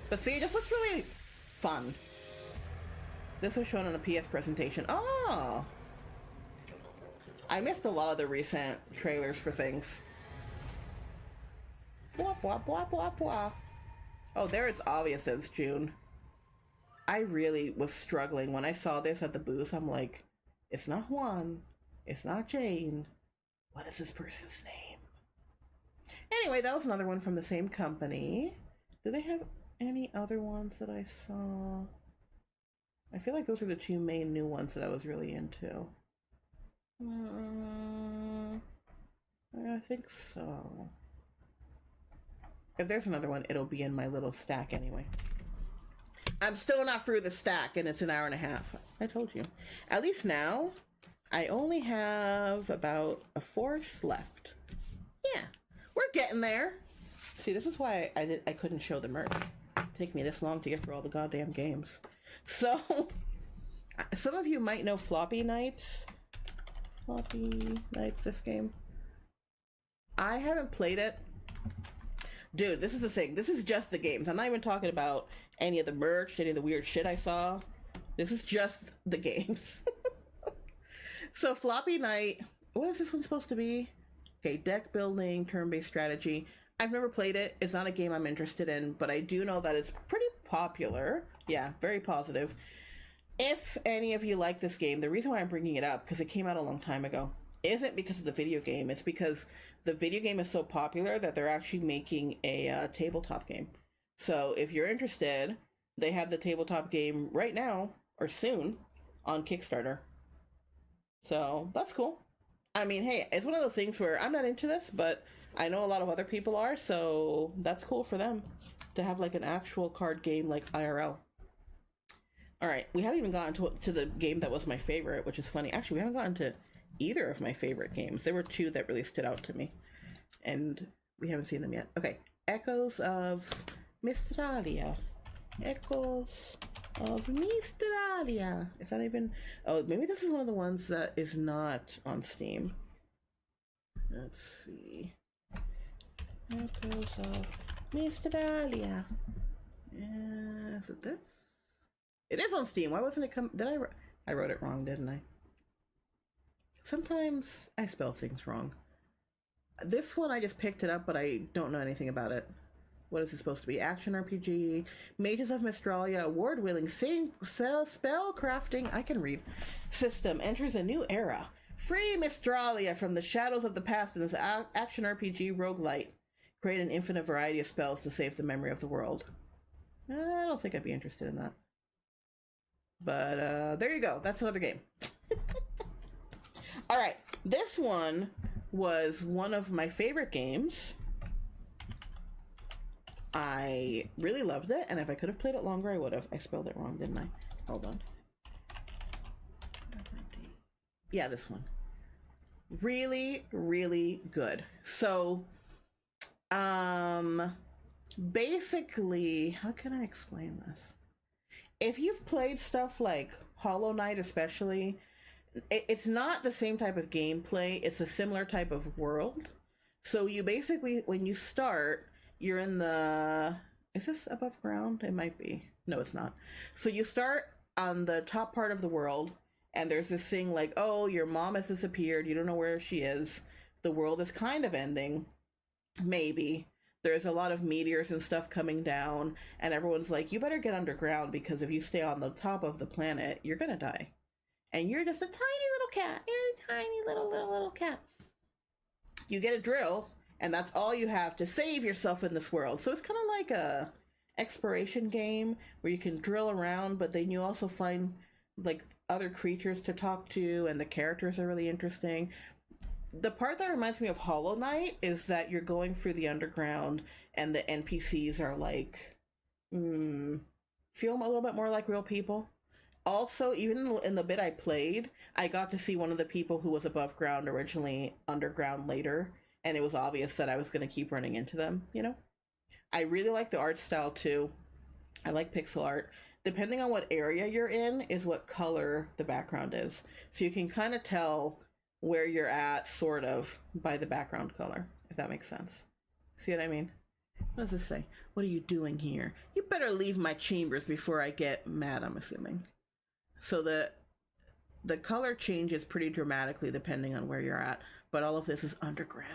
Speaker 1: But see, it just looks really fun. This was shown in a PS presentation. Oh! I missed a lot of the recent trailers for things. Blah, blah, blah, blah, blah. Oh, there it's obvious it's June. I really was struggling when I saw this at the booth. I'm like, it's not Juan. It's not Jane. What is this person's name? Anyway, that was another one from the same company. Do they have any other ones that I saw? I feel like those are the two main new ones that I was really into. I think so. If there's another one, it'll be in my little stack anyway. I'm still not through the stack, and it's an hour and a half. I told you. At least now, I only have about a fourth left. Yeah, we're getting there. See, this is why I couldn't show the merch. It'd take me this long to get through all the goddamn games. So, some of you might know Floppy Nights. Floppy Nights, this game. I haven't played it. Dude, this is the thing. This is just the games. I'm not even talking about any of the merch, any of the weird shit I saw. This is just the games. So Floppy Night, what is this one supposed to be? Okay, deck building, turn-based strategy. I've never played it. It's not a game I'm interested in, but I do know that it's pretty popular. Yeah, very positive. If any of you like this game, the reason why I'm bringing it up, because it came out a long time ago, isn't because of the video game. It's because the video game is so popular that they're actually making a tabletop game. So if you're interested, they have the tabletop game right now, or soon, on Kickstarter. So that's cool. I mean, hey, it's one of those things where I'm not into this, but I know a lot of other people are, so that's cool for them to have like an actual card game like IRL. Alright, we haven't even gotten to the game that was my favorite, which is funny. Actually, we haven't gotten to either of my favorite games. There were two that really stood out to me, and we haven't seen them yet. Okay, Echoes of Mistralia. Echoes of Mistralia. Is that even... Oh, maybe this is one of the ones that is not on Steam. Let's see. Echoes of Mistralia. Is it this? It is on Steam. Why wasn't it come? Did I wrote it wrong, didn't I? Sometimes I spell things wrong. This one I just picked it up, but I don't know anything about it. What is it supposed to be? Action RPG. Mages of Mistralia, award-winning spell crafting, I can read, system enters a new era. Free Mistralia from the shadows of the past in this action RPG roguelite. Create an infinite variety of spells to save the memory of the world. I don't think I'd be interested in that. But there you go. That's another game. Alright, this one was one of my favorite games. I really loved it, and if I could have played it longer, I would have. I spelled it wrong, didn't I? Hold on. Yeah, this one. Really, really good. So, basically, how can I explain this? If you've played stuff like Hollow Knight especially, it's not the same type of gameplay. It's a similar type of world. So you basically, when you start, you're in the... Is this above ground? It might be. No, it's not. So you start on the top part of the world, and there's this thing like, oh, your mom has disappeared. You don't know where she is. The world is kind of ending. Maybe. There's a lot of meteors and stuff coming down, and everyone's like, you better get underground, because if you stay on the top of the planet, you're gonna die. And you're just a tiny little cat. You're a tiny little cat. You get a drill, and that's all you have to save yourself in this world. So it's kind of like exploration game where you can drill around, but then you also find like other creatures to talk to, and the characters are really interesting. The part that reminds me of Hollow Knight is that you're going through the underground and the NPCs are like, feel a little bit more like real people. Also, even in the bit I played, I got to see one of the people who was above ground originally underground later, and it was obvious that I was going to keep running into them, you know? I really like the art style too. I like pixel art. Depending on what area you're in is what color the background is. So you can kind of tell where you're at, sort of, by the background color, if that makes sense. See what I mean? What does this say? What are you doing here? You better leave my chambers before I get mad, I'm assuming. So the color changes pretty dramatically depending on where you're at, but all of this is underground.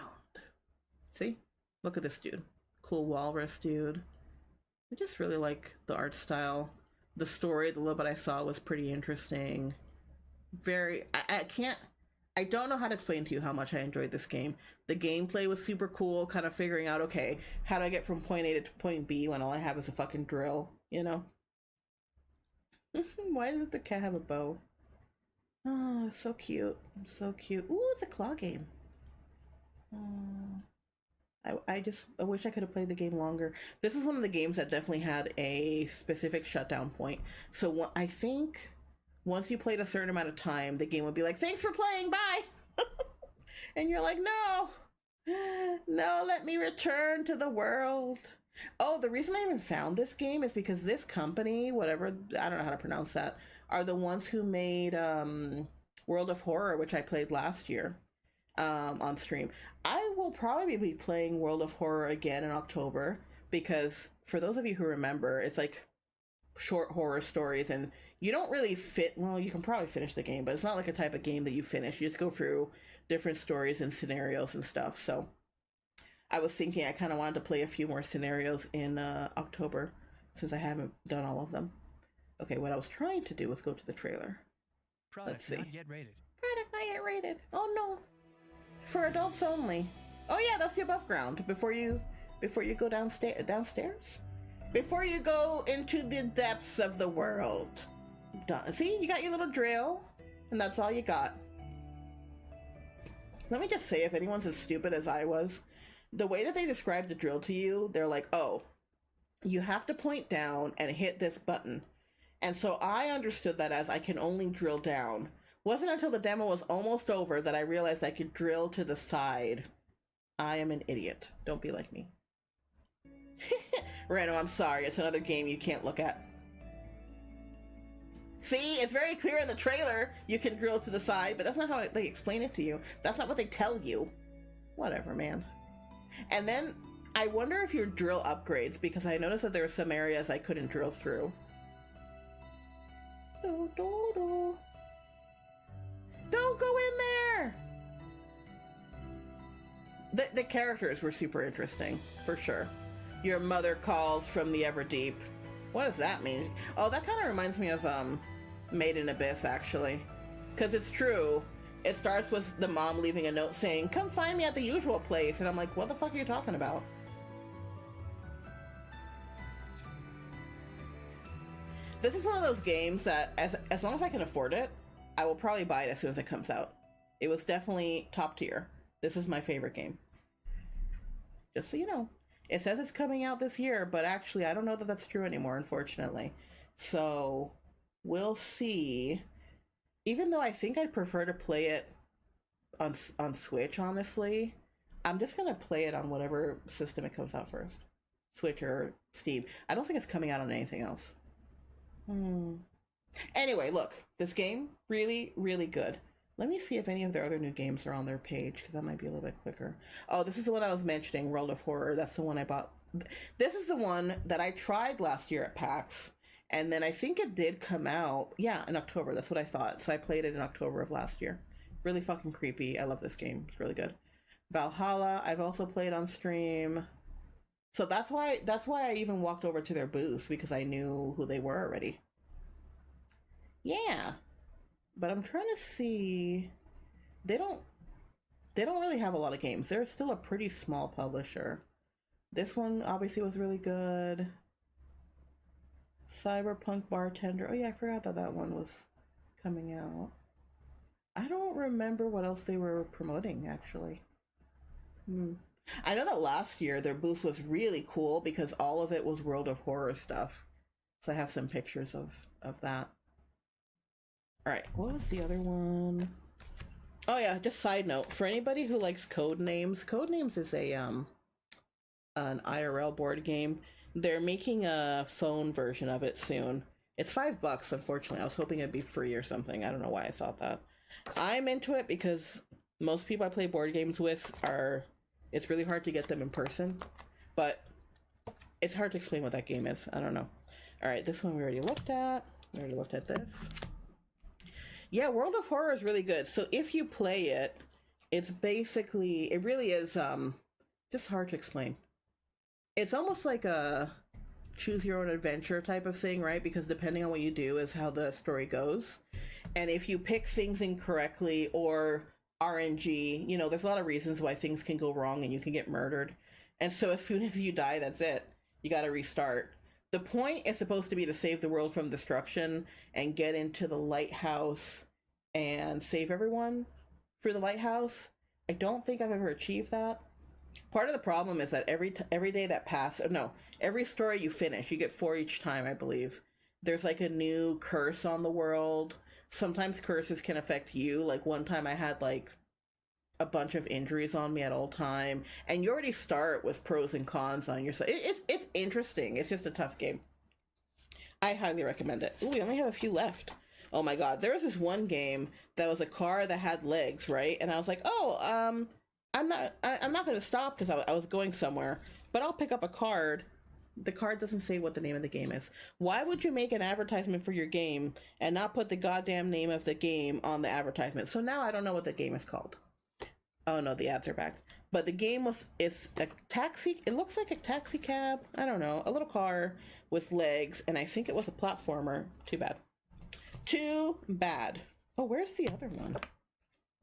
Speaker 1: See? Look at this dude. Cool walrus dude. I just really like the art style. The story, the little bit I saw, was pretty interesting. I don't know how to explain to you how much I enjoyed this game. The gameplay was super cool, kind of figuring out, okay, how do I get from point A to point B when all I have is a fucking drill, you know? Why does the cat have a bow? Oh, so cute. So cute. Ooh, it's a claw game. I wish I could have played the game longer. This is one of the games that definitely had a specific shutdown point. So I think once you played a certain amount of time, the game would be like, thanks for playing, bye! And you're like, no! No, let me return to the world. Oh, the reason I even found this game is because this company, whatever, I don't know how to pronounce that, are the ones who made World of Horror, which I played last year on stream. I will probably be playing World of Horror again in October because, for those of you who remember, it's like short horror stories, and you don't really well, you can probably finish the game, but it's not like a type of game that you finish. You just go through different stories and scenarios and stuff. So I was thinking I kind of wanted to play a few more scenarios in October, since I haven't done all of them. Okay, what I was trying to do was go to the trailer. Let's see.
Speaker 3: Not yet rated.
Speaker 1: Product not yet rated. Oh no. For adults only. Oh yeah, that's the above ground. Before you go downstairs? Before you go into the depths of the world. Done. See, you got your little drill, and that's all you got. Let me just say, if anyone's as stupid as I was, the way that they described the drill to you, they're like, oh, you have to point down and hit this button. And so I understood that as I can only drill down. Wasn't until the demo was almost over that I realized I could drill to the side. I am an idiot. Don't be like me. Reno, I'm sorry. It's another game you can't look at. See, it's very clear in the trailer you can drill to the side, but that's not how they explain it to you. That's not what they tell you. Whatever, man. And then I wonder if your drill upgrades, because I noticed that there were some areas I couldn't drill through. Don't go in there! The characters were super interesting, for sure. Your mother calls from the Everdeep. What does that mean? Oh, that kind of reminds me of Made in Abyss, actually. Because it's true. It starts with the mom leaving a note saying, come find me at the usual place. And I'm like, what the fuck are you talking about? This is one of those games that, as long as I can afford it, I will probably buy it as soon as it comes out. It was definitely top tier. This is my favorite game. Just so you know. It says it's coming out this year, but actually I don't know that that's true anymore, unfortunately. So, we'll see. Even though I think I'd prefer to play it on Switch, honestly, I'm just gonna play it on whatever system it comes out first. Switch or Steam. I don't think it's coming out on anything else. Anyway, look, this game, really, really good. Let me see if any of their other new games are on their page, because that might be a little bit quicker. Oh, this is the one I was mentioning, World of Horror. That's the one I bought. This is the one that I tried last year at PAX, and then I think it did come out, yeah, in October. That's what I thought. So I played it in October of last year. Really fucking creepy. I love this game. It's really good. Valhalla, I've also played on stream. So that's why I even walked over to their booth, because I knew who they were already. Yeah. But I'm trying to see, they don't really have a lot of games. They're still a pretty small publisher. This one obviously was really good. Cyberpunk Bartender. Oh yeah, I forgot that that one was coming out. I don't remember what else they were promoting actually. Hmm. I know that last year their booth was really cool because all of it was World of Horror stuff. So I have some pictures of that. All right, what was the other one? Oh yeah, just side note for anybody who likes Codenames. Codenames is a an IRL board game. They're making a phone version of it soon. It's $5, unfortunately. I was hoping it'd be free or something. I don't know why I thought that. I'm into it because most people I play board games with are, it's really hard to get them in person, but it's hard to explain what that game is. I don't know. All right, this one we already looked at. We already looked at this. Yeah, World of Horror is really good. So if you play it, it's basically, it really is just hard to explain. It's almost like a choose your own adventure type of thing, right? Because depending on what you do is how the story goes. And if you pick things incorrectly or RNG, you know, there's a lot of reasons why things can go wrong and you can get murdered. And so as soon as you die, that's it. You got to restart. The point is supposed to be to save the world from destruction and get into the lighthouse and save everyone for the lighthouse. I don't think I've ever achieved that. Part of the problem is that every day that passes, no, every story you finish, you get 4 each time, I believe. There's like a new curse on the world. Sometimes curses can affect you. Like one time I had like a bunch of injuries on me at all time, and you already start with pros and cons on your side. It's interesting. It's just a tough game. I highly recommend it. Ooh, we only have a few left. Oh my god, there was this one game that was a car that had legs, right? And I was like, oh, I'm not going to stop because I was going somewhere, but I'll pick up a card. The card doesn't say what the name of the game is. Why would you make an advertisement for your game and not put the goddamn name of the game on the advertisement? So now I don't know what the game is called. Oh no, the ads are back. But the game it's a taxi. It looks like a taxi cab. I don't know, a little car with legs, and I think it was a platformer. Too bad. Too bad. Oh, where's the other one?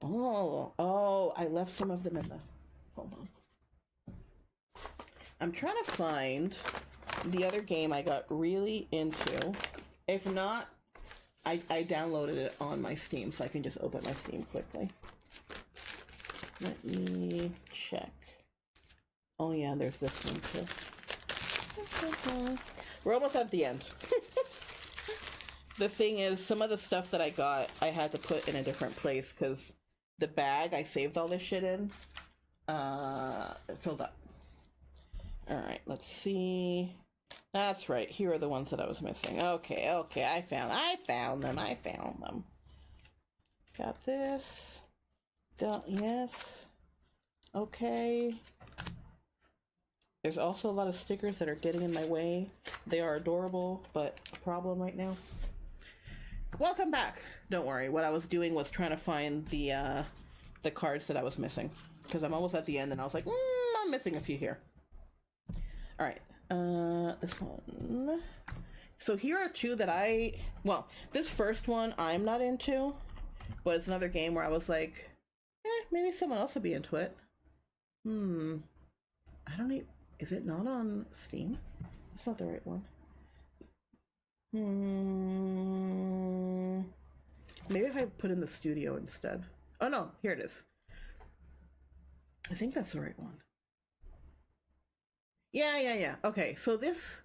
Speaker 1: Oh, I left some of them in the... Hold on. I'm trying to find the other game I got really into. If not, I downloaded it on my Steam, so I can just open my Steam quickly. Let me check. Oh yeah, there's this one too. We're almost at the end. The thing is, some of the stuff that I got, I had to put in a different place because the bag I saved all this shit in filled up. Alright, let's see. That's right, here are the ones that I was missing. Okay, I found them. Got this. Yes. Okay. There's also a lot of stickers that are getting in my way. They are adorable, but a problem right now. Welcome back. Don't worry. What I was doing was trying to find the cards that I was missing, because I'm almost at the end, and I was like, I'm missing a few here. All right. This one. So here are two that this first one I'm not into, but it's another game where I was like, maybe someone else would be into it. I don't need... Is it not on Steam? That's not the right one. Maybe if I put in the studio instead. Oh no, here it is. I think that's the right one. Yeah. Okay, so this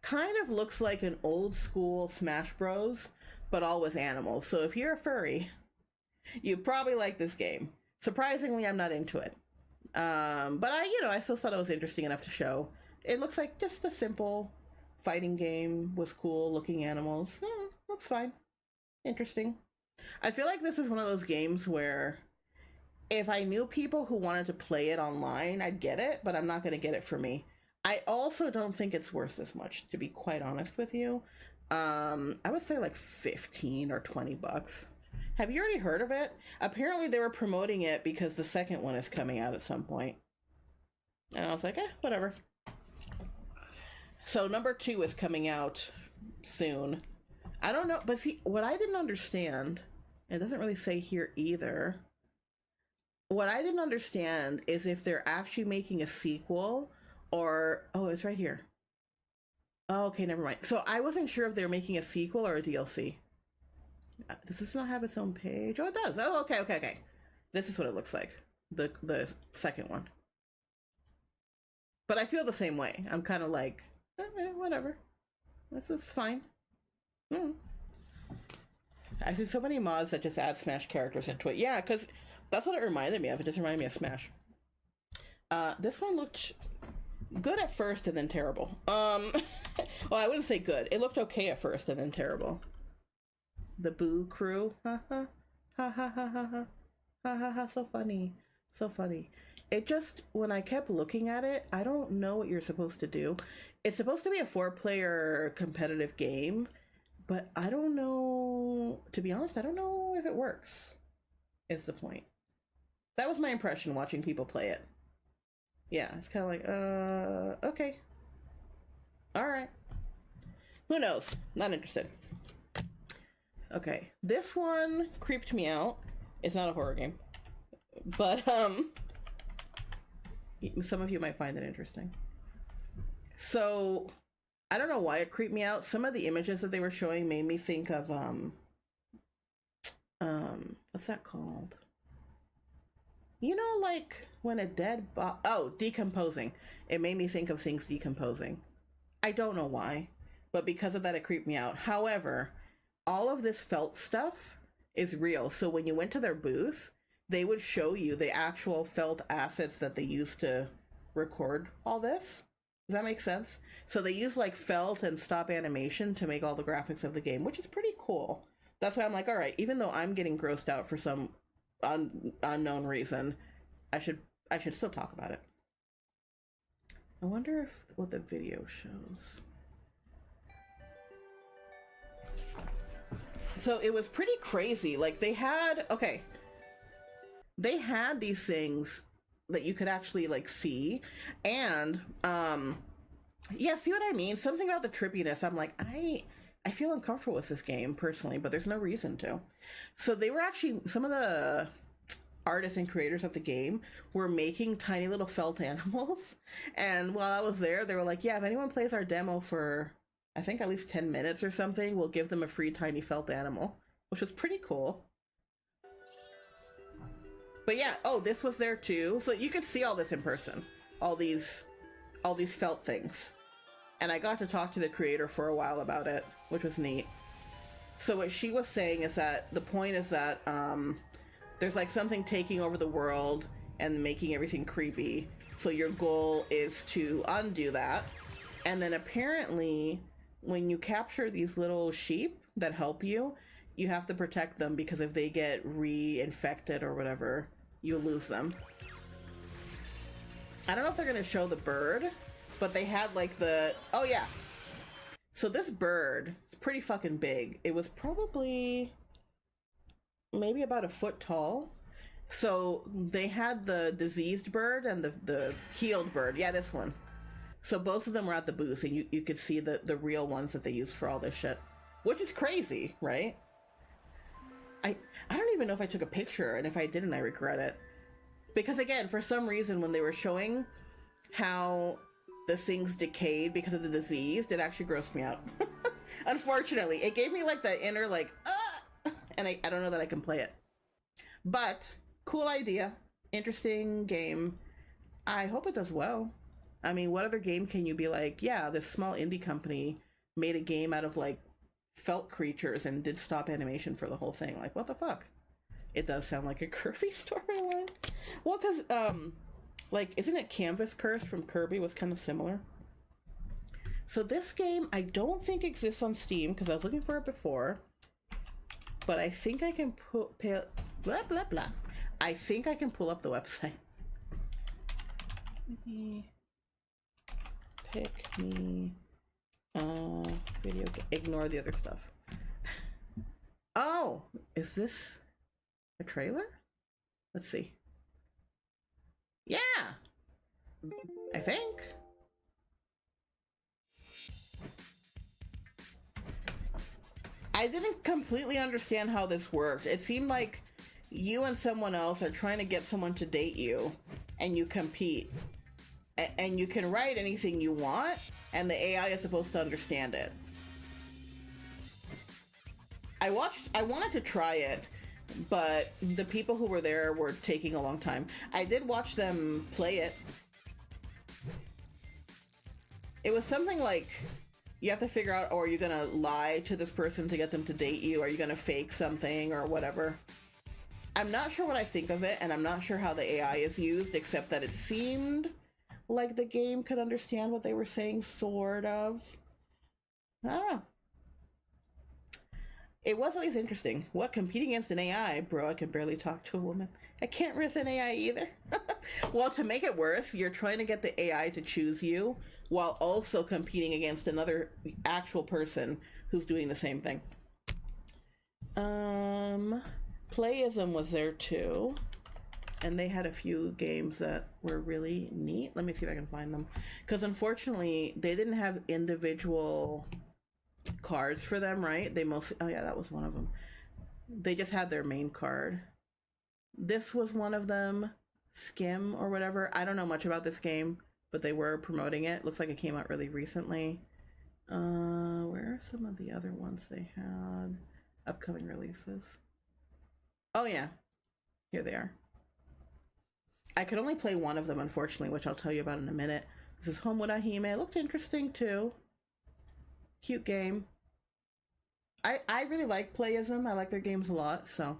Speaker 1: kind of looks like an old school Smash Bros, but all with animals. So if you're a furry, you probably like this game. Surprisingly, I'm not into it. But I still thought it was interesting enough to show. It looks like just a simple fighting game with cool looking animals. Looks fine. Interesting. I feel like this is one of those games where if I knew people who wanted to play it online, I'd get it, but I'm not going to get it for me. I also don't think it's worth this much, to be quite honest with you. I would say like 15 or 20 bucks. Have you already heard of it? Apparently they were promoting it because the second one is coming out at some point. And I was like, whatever. So number 2 is coming out soon. I don't know, but see, what I didn't understand, it doesn't really say here either. What I didn't understand is if they're actually making a sequel or, it's right here. Oh, okay, never mind. So I wasn't sure if they were making a sequel or a DLC. Does this not have its own page? Oh, it does. Oh, okay, okay, okay. This is what it looks like. The second one. But I feel the same way. I'm kind of like, whatever. This is fine. I see so many mods that just add Smash characters into it. Yeah, because that's what it reminded me of. It just reminded me of Smash. This one looked good at first and then terrible. Well, I wouldn't say good. It looked okay at first and then terrible. The Boo crew. Ha ha. Ha ha ha ha ha. Ha ha ha. So funny. So funny. It just, when I kept looking at it, I don't know what you're supposed to do. It's supposed to be a 4-player competitive game, but I don't know, to be honest, I don't know if it works, is the point. That was my impression watching people play it. Yeah, it's kind of like, okay. Alright. Who knows? Not interested. Okay, this one creeped me out. It's not a horror game. But, some of you might find it interesting. So, I don't know why it creeped me out. Some of the images that they were showing made me think of, what's that called? You know, like, when a dead decomposing. It made me think of things decomposing. I don't know why, but because of that, it creeped me out. However, all of this felt stuff is real. So when you went to their booth, they would show you the actual felt assets that they used to record all this. Does that make sense? So they use like felt and stop animation to make all the graphics of the game, which is pretty cool. That's why I'm like, all right, even though I'm getting grossed out for some unknown reason, I should still talk about it. I wonder if what the video shows. So it was pretty crazy. Like they had these things that you could actually like see, and yeah, see what I mean? Something about the trippiness. I'm like, I feel uncomfortable with this game personally, but there's no reason to. So they were actually, some of the artists and creators of the game were making tiny little felt animals, and while I was there, they were like, yeah, if anyone plays our demo for I think at least 10 minutes or something, we'll give them a free tiny felt animal, which was pretty cool. But yeah, oh, this was there too. So you could see all this in person. All these felt things. And I got to talk to the creator for a while about it, which was neat. So what she was saying is that the point is that there's like something taking over the world and making everything creepy. So your goal is to undo that. And then apparently when you capture these little sheep that help you, you have to protect them, because if they get reinfected or whatever, you lose them. I don't know if they're gonna show the bird, but they had like oh yeah. So this bird is pretty fucking big. It was probably maybe about a foot tall. So they had the diseased bird and the healed bird. Yeah, this one. So both of them were at the booth, and you could see the real ones that they use for all this shit. Which is crazy, right? I don't even know if I took a picture, and if I didn't, I regret it. Because again, for some reason, when they were showing how the things decayed because of the disease, it actually grossed me out. Unfortunately, it gave me like the inner like, and I don't know that I can play it. But cool idea, interesting game. I hope it does well. I mean, what other game can you be like, yeah, this small indie company made a game out of like felt creatures and did stop animation for the whole thing? Like, what the fuck? It does sound like a Kirby storyline. Well, because like, isn't it Canvas Curse from Kirby was kind of similar? So this game I don't think exists on Steam, because I was looking for it before, but I think I can blah blah blah. I think I can pull up the website. Pick me video. Ignore the other stuff. Oh, is this a trailer? Let's see. Yeah, I think. I didn't completely understand how this worked. It seemed like you and someone else are trying to get someone to date you, and you compete. And you can write anything you want, and the AI is supposed to understand it. I wanted to try it, but the people who were there were taking a long time. I did watch them play it. It was something like, you have to figure out, oh, are you gonna lie to this person to get them to date you? Are you gonna fake something or whatever? I'm not sure what I think of it, and I'm not sure how the AI is used, except that it seemed like the game could understand what they were saying, sort of. I don't know. It was at least interesting. What, competing against an AI? Bro, I can barely talk to a woman. I can't with an AI either. Well, to make it worse, you're trying to get the AI to choose you while also competing against another actual person who's doing the same thing. Playism was there too. And they had a few games that were really neat. Let me see if I can find them. Because unfortunately, they didn't have individual cards for them, right? They mostly, oh yeah, that was one of them. They just had their main card. This was one of them, Skim or whatever. I don't know much about this game, but they were promoting it. Looks like it came out really recently. Where are some of the other ones they had? Upcoming releases. Oh yeah, here they are. I could only play one of them, unfortunately, which I'll tell you about in a minute. This is Homura Hime. It looked interesting too. Cute game. I really like Playism. I like their games a lot, so.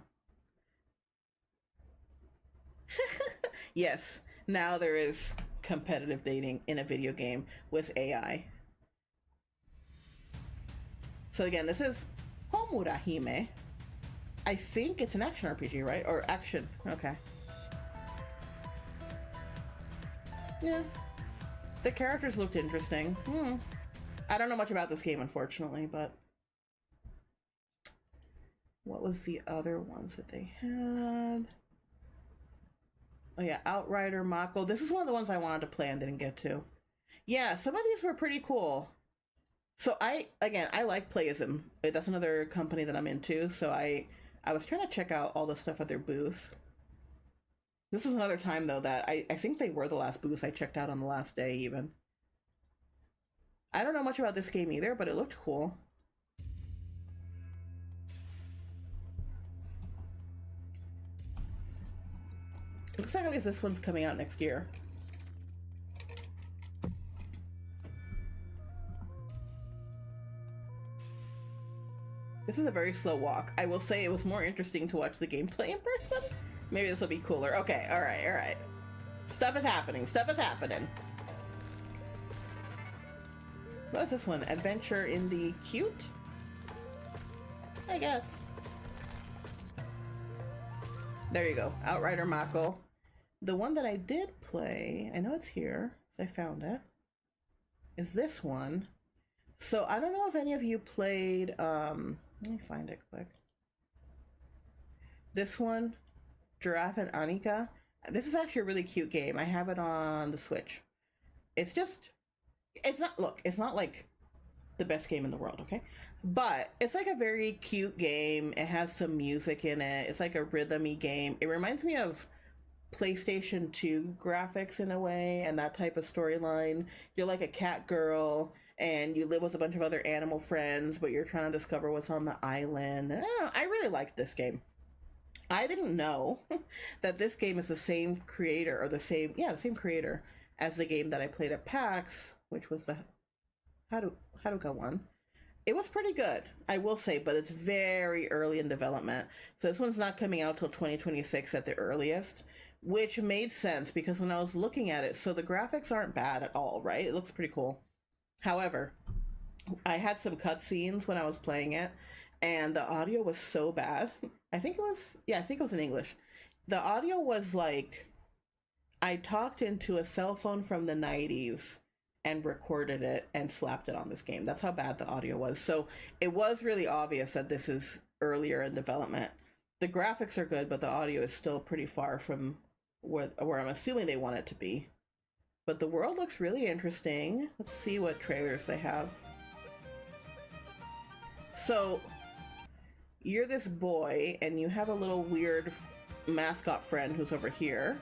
Speaker 1: Yes, now there is competitive dating in a video game with AI. So again, this is Homura Hime. I think it's an action RPG, right? Or action. Okay. Yeah. The characters looked interesting. I don't know much about this game, unfortunately, but... What was the other ones that they had? Oh yeah, Outrider, Mako. This is one of the ones I wanted to play and didn't get to. Yeah, some of these were pretty cool. So I like Playism. That's another company that I'm into, so I was trying to check out all the stuff at their booth. This is another time, though, that I think they were the last booth I checked out on the last day, even. I don't know much about this game either, but it looked cool. Looks like at least this one's coming out next year. This is a very slow walk. I will say it was more interesting to watch the gameplay in person. Maybe this will be cooler. Okay, alright, alright. Stuff is happening, stuff is happening. What is this one? Adventure in the Cute? I guess. There you go. Outrider Mako. The one that I did play, I know it's here, I found it, is this one. So I don't know if any of you played, let me find it quick. This one, Giraffe and Anika. This is actually a really cute game. I have it on the Switch. It's just, it's not like the best game in the world, okay? But it's like a very cute game. It has some music in it. It's like a rhythmy game. It reminds me of PlayStation 2 graphics in a way, and that type of storyline. You're like a cat girl, and you live with a bunch of other animal friends, but you're trying to discover what's on the island. I really liked this game. I didn't know that this game is the same creator, or the same creator as the game that I played at PAX, which was the Haruka one. It was pretty good, I will say, but it's very early in development. So this one's not coming out till 2026 at the earliest, which made sense because when I was looking at it, so the graphics aren't bad at all, right? It looks pretty cool. However, I had some cutscenes when I was playing it, and the audio was so bad. I think it was in English. The audio was like, I talked into a cell phone from the 90s and recorded it and slapped it on this game. That's how bad the audio was. So it was really obvious that this is earlier in development. The graphics are good, but the audio is still pretty far from where I'm assuming they want it to be. But the world looks really interesting. Let's see what trailers they have. So you're this boy and you have a little weird mascot friend who's over here.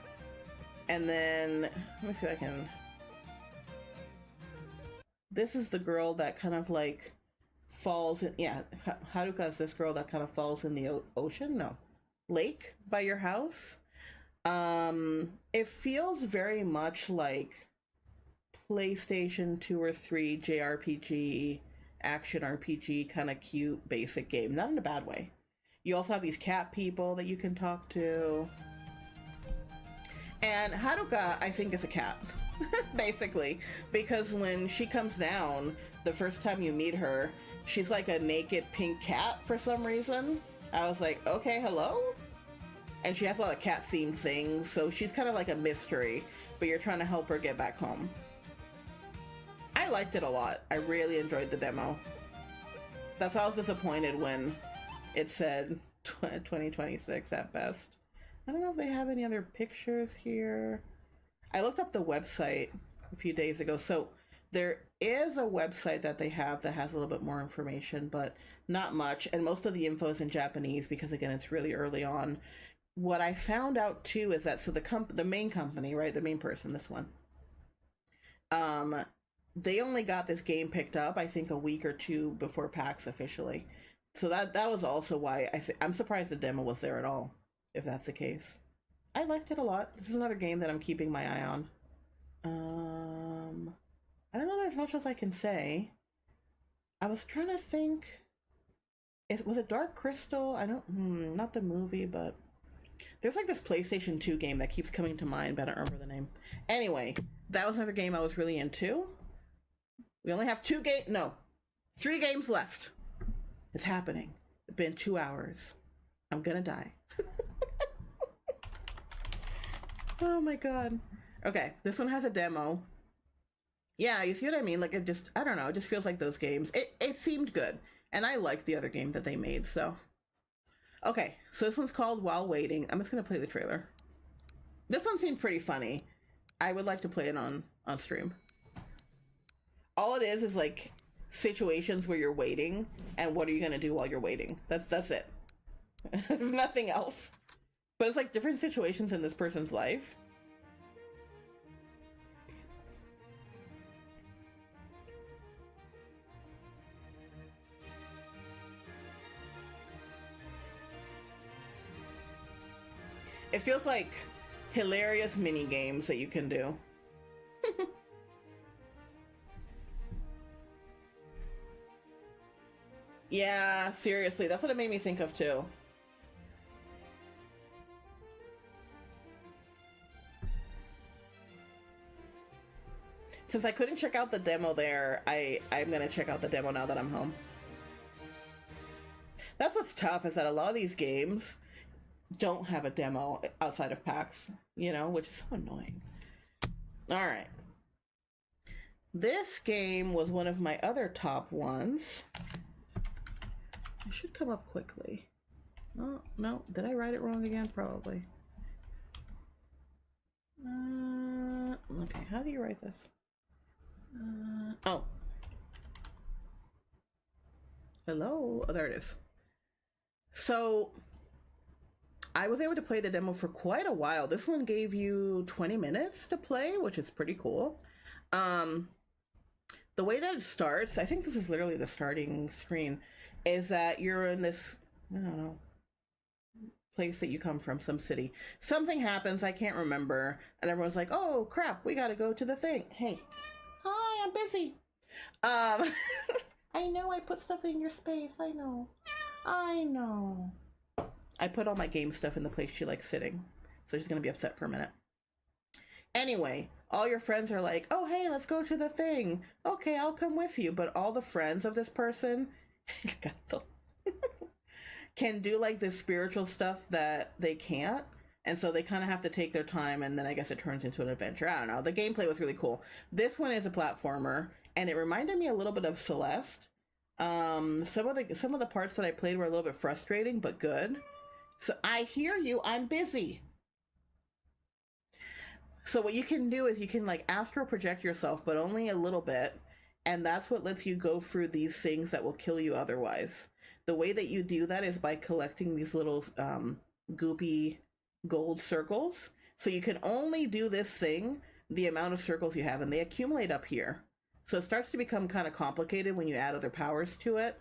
Speaker 1: And then, let me see if I can... this is the girl that kind of like falls in, yeah, Haruka is this girl that kind of falls in the ocean, no, lake by your house. It feels very much like PlayStation 2 or 3 JRPG, action RPG, kind of cute, basic game. Not in a bad way. You also have these cat people that you can talk to. And Haruka, I think, is a cat, basically. Because when she comes down, the first time you meet her, she's like a naked pink cat for some reason. I was like, okay, hello? And she has a lot of cat-themed things, so she's kind of like a mystery, but you're trying to help her get back home. I liked it a lot. I really enjoyed the demo. That's why I was disappointed when it said 2026 at best. I don't know if they have any other pictures here. I looked up the website a few days ago. So there is a website that they have that has a little bit more information, but not much. And most of the info is in Japanese because, again, it's really early on. What I found out too is that, so the main company, right, the main person, this one, they only got this game picked up, I think, a week or two before PAX officially. So that was also why I'm surprised the demo was there at all, if that's the case. I liked it a lot. This is another game that I'm keeping my eye on. I don't know there's much else I can say. I was trying to think. Was it Dark Crystal? I don't. Not the movie, but there's like this PlayStation 2 game that keeps coming to mind, but I don't remember the name. Anyway, that was another game I was really into. We only have 3 games left. It's happening. It's been 2 hours. I'm gonna die. Oh my god. Okay, this one has a demo. Yeah, you see what I mean? Like, it just, I don't know, it just feels like those games. It seemed good. And I liked the other game that they made, so. Okay, so this one's called While Waiting. I'm just gonna play the trailer. This one seemed pretty funny. I would like to play it on stream. All it is like situations where you're waiting, and what are you gonna do while you're waiting? That's it. Nothing else. But it's like different situations in this person's life. It feels like hilarious mini games that you can do. Yeah, seriously, that's what it made me think of too. Since I couldn't check out the demo there, I'm gonna check out the demo now that I'm home. That's what's tough, is that a lot of these games don't have a demo outside of PAX, you know, which is so annoying. Alright. This game was one of my other top ones. It should come up quickly. Oh, no. Did I write it wrong again? Probably. Okay, how do you write this? Oh. Hello? Oh, there it is. So, I was able to play the demo for quite a while. This one gave you 20 minutes to play, which is pretty cool. The way that it starts, I think this is literally the starting screen, is that you're in this, I don't know, place that you come from, some city. Something happens, I can't remember, and everyone's like, oh crap, we gotta go to the thing. Hey, hi, I'm busy. I know I put stuff in your space, I know. I put all my game stuff in the place she likes sitting, so she's gonna be upset for a minute. Anyway, all your friends are like, oh hey, let's go to the thing. Okay, I'll come with you. But all the friends of this person can do like this spiritual stuff that they can't, and so they kind of have to take their time, and then I guess it turns into an adventure. I don't know. The gameplay was really cool. This one is a platformer, and it reminded me a little bit of Celeste. Some of the parts that I played were a little bit frustrating, but good. So I hear you, I'm busy. So what you can do is you can like astral project yourself, but only a little bit. And that's what lets you go through these things that will kill you otherwise. The way that you do that is by collecting these little goopy gold circles. So you can only do this thing the amount of circles you have, and they accumulate up here. So it starts to become kind of complicated when you add other powers to it.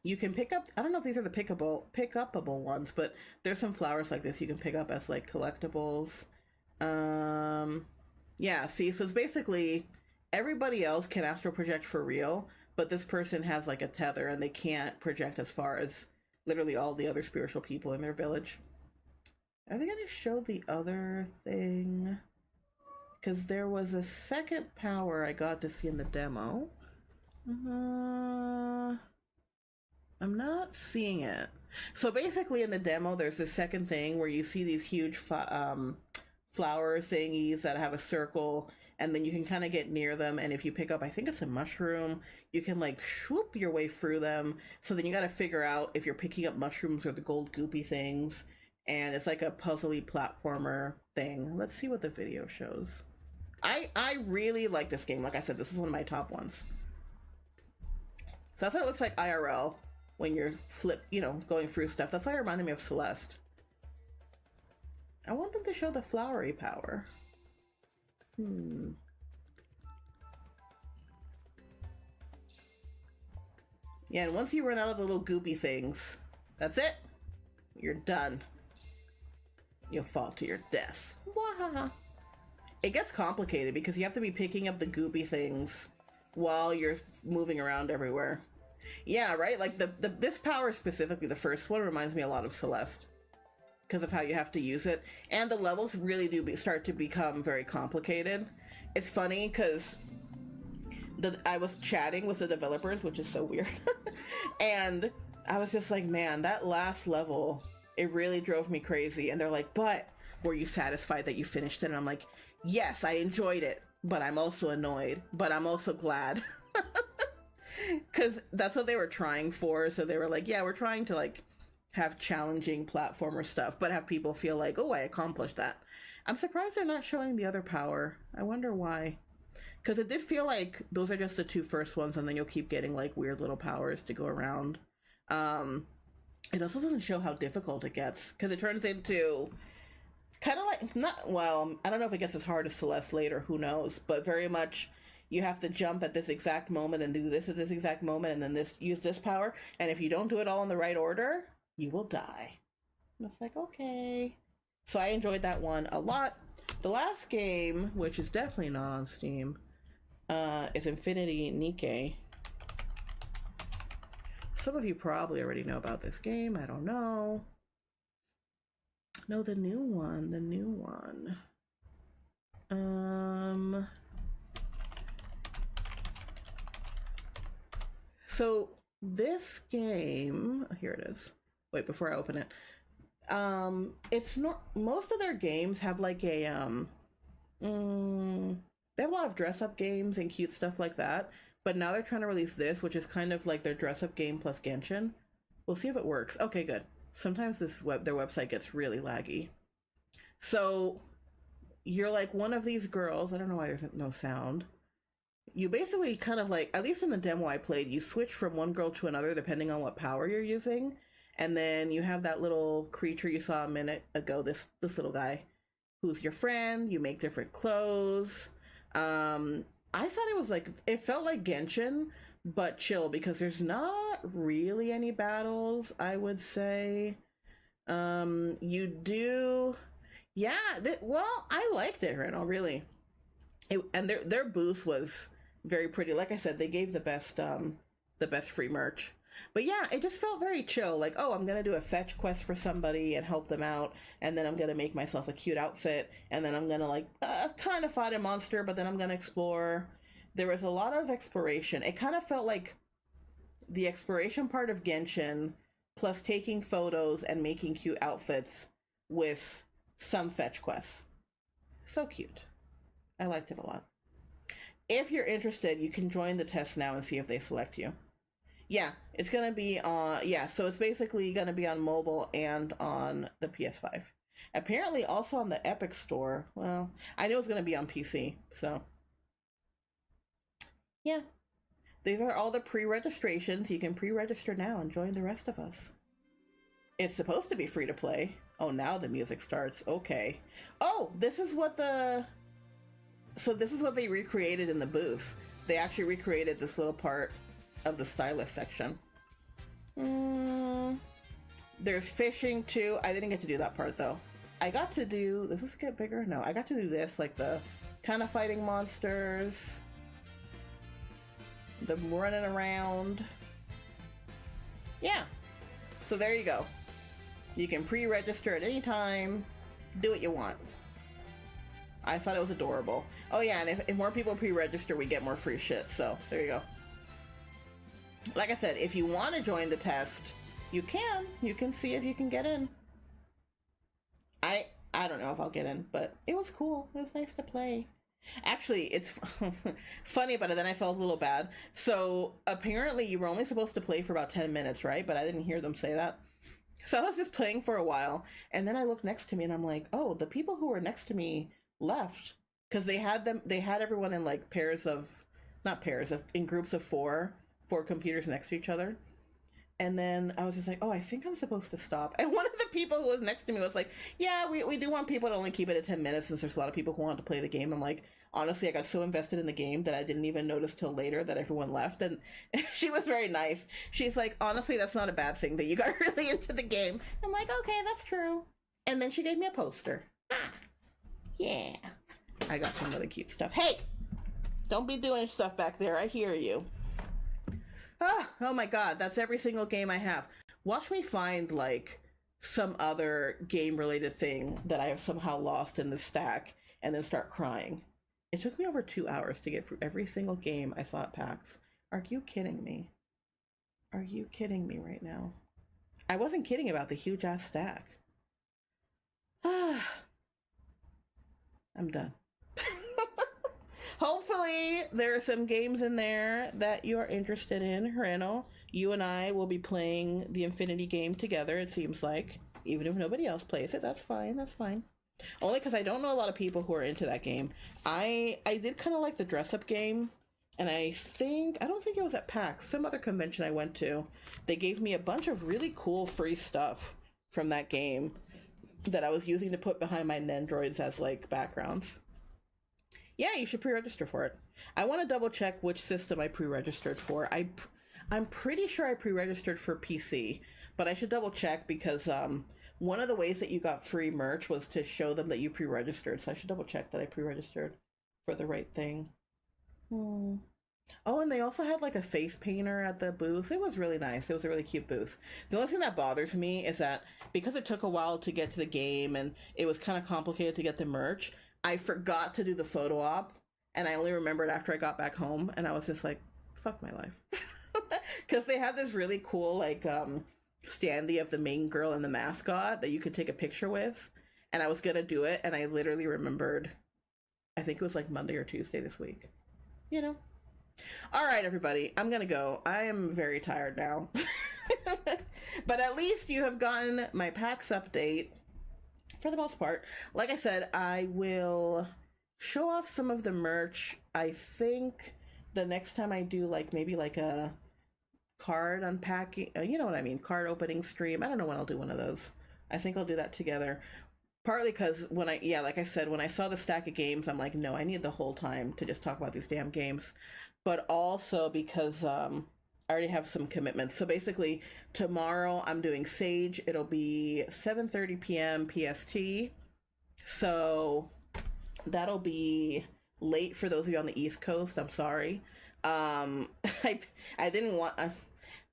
Speaker 1: You can pick up, I don't know if these are the pick-upable ones, but there's some flowers like this you can pick up as like collectibles. Yeah, see, so it's basically everybody else can astral project for real, but this person has like a tether and they can't project as far as literally all the other spiritual people in their village. Are they going to show the other thing? Because there was a second power I got to see in the demo. I'm not seeing it. So basically in the demo, there's this second thing where you see these huge flower thingies that have a circle, and then you can kind of get near them, and if you pick up, I think it's a mushroom, you can like swoop your way through them. So then you got to figure out if you're picking up mushrooms or the gold goopy things, and it's like a puzzly platformer thing. Let's see what the video shows. I really like this game. Like I said, this is one of my top ones. So that's what it looks like IRL when you're going through stuff. That's why it reminded me of Celeste. I want them to show the flowery power. Yeah, and once you run out of the little goopy things, that's it. You're done. You'll fall to your death. Wahaha. It gets complicated because you have to be picking up the goopy things while you're moving around everywhere. Yeah, right? Like this power specifically, the first one, reminds me a lot of Celeste because of how you have to use it. And the levels really do start to become very complicated. It's funny because I was chatting with the developers, which is so weird. And I was just like, man, that last level, it really drove me crazy. And they're like, but were you satisfied that you finished it? And I'm like, yes, I enjoyed it, but I'm also annoyed, but I'm also glad. Because that's what they were trying for. So they were like, yeah, we're trying to like have challenging platformer stuff, but have people feel like, oh, I accomplished that. I'm surprised they're not showing the other power. I wonder why. Because it did feel like those are just the two first ones, and then you'll keep getting like weird little powers to go around. It also doesn't show how difficult it gets, because it turns into kind of like, I don't know if it gets as hard as Celeste later, who knows, but very much you have to jump at this exact moment and do this at this exact moment, and then use this power, and if you don't do it all in the right order, you will die. And it's like, okay. So I enjoyed that one a lot. The last game, which is definitely not on Steam, is Infinity Nikki. Some of you probably already know about this game. I don't know. No, the new one. So this game, here it is. Wait, before I open it. It's not, most of their games have like a, they have a lot of dress-up games and cute stuff like that, but now they're trying to release this, which is kind of like their dress-up game plus Genshin. We'll see if it works. Okay, good. Sometimes their website gets really laggy. So you're like one of these girls. I don't know why there's no sound. You basically kind of like, at least in the demo I played, you switch from one girl to another depending on what power you're using. And then you have that little creature you saw a minute ago, this little guy, who's your friend. You make different clothes. I thought it was like, it felt like Genshin, but chill, because there's not really any battles, I would say. You do, yeah, well, I liked it, Reno, really. And their booth was very pretty. Like I said, they gave the best free merch. But yeah, it just felt very chill. Like, oh, I'm going to do a fetch quest for somebody and help them out. And then I'm going to make myself a cute outfit. And then I'm going to like kind of fight a monster, but then I'm going to explore. There was a lot of exploration. It kind of felt like the exploration part of Genshin plus taking photos and making cute outfits with some fetch quests. So cute. I liked it a lot. If you're interested, you can join the test now and see if they select you. Yeah, it's going to be on, so it's basically going to be on mobile and on the PS5. Apparently also on the Epic Store. Well, I knew it was going to be on PC, so. Yeah. These are all the pre-registrations. You can pre-register now and join the rest of us. It's supposed to be free to play. Oh, now the music starts. Okay. Oh, this is what they recreated in the booth. They actually recreated this little part of the stylus section. There's fishing too. I didn't get to do that part though. I got to do, does this get bigger? No, I got to do this, like the kind of fighting monsters, the running around. Yeah. So there you go. You can pre-register at any time, do what you want. I thought it was adorable. Oh yeah, and if more people pre-register, we get more free shit, so there you go. Like I said, if you want to join the test, you can. You can see if you can get in. I don't know if I'll get in, but it was cool. It was nice to play. Actually, it's funny about it, then I felt a little bad. So apparently you were only supposed to play for about 10 minutes, right? But I didn't hear them say that. So I was just playing for a while, and then I looked next to me and I'm like, oh, the people who were next to me left. Because they had everyone in like in groups of four computers next to each other. And then I was just like, oh, I think I'm supposed to stop. And one of the people who was next to me was like, yeah, we do want people to only keep it at 10 minutes since there's a lot of people who want to play the game. I'm like, honestly, I got so invested in the game that I didn't even notice till later that everyone left. And she was very nice. She's like, honestly, that's not a bad thing that you got really into the game. I'm like, okay, that's true. And then she gave me a poster. Yeah. I got some really cute stuff. Hey! Don't be doing stuff back there. I hear you. Oh my god, that's every single game I have. Watch me find, like, some other game-related thing that I have somehow lost in the stack and then start crying. It took me over 2 hours to get through every single game I saw at PAX. Are you kidding me? Are you kidding me right now? I wasn't kidding about the huge-ass stack. I'm done. Hopefully there are some games in there that you're interested in. Reno, you and I will be playing the Infinity game together, it seems like. Even if nobody else plays it, that's fine, that's fine. Only because I don't know a lot of people who are into that game. I did kind of like the dress-up game, and I don't think it was at PAX, some other convention I went to. They gave me a bunch of really cool free stuff from that game that I was using to put behind my Nendroids as, like, backgrounds. Yeah, you should pre-register for it. I want to double check which system I pre-registered for. I'm pretty sure I pre-registered for PC, but I should double check because one of the ways that you got free merch was to show them that you pre-registered, so I should double check that I pre-registered for the right thing. Oh, and they also had like a face painter at the booth. It was really nice. It was a really cute booth. The only thing that bothers me is that because it took a while to get to the game and it was kind of complicated to get the merch, I forgot to do the photo op, and I only remembered after I got back home, and I was just like, fuck my life. Because they had this really cool, like, standee of the main girl and the mascot that you could take a picture with, and I was gonna do it, and I literally remembered, I think it was like Monday or Tuesday this week. You know? Alright, everybody, I'm gonna go. I am very tired now. But at least you have gotten my PAX update. For the most part. Like I said, I will show off some of the merch. I think the next time I do like maybe like a card unpacking, you know what I mean, card opening stream. I don't know when I'll do one of those. I think I'll do that together. Partly because like I said, when I saw the stack of games, I'm like, no, I need the whole time to just talk about these damn games. But also because I already have some commitments. So basically, tomorrow I'm doing Sage. It'll be 7:30 p.m. PST. So that'll be late for those of you on the East Coast. I'm sorry. I didn't want...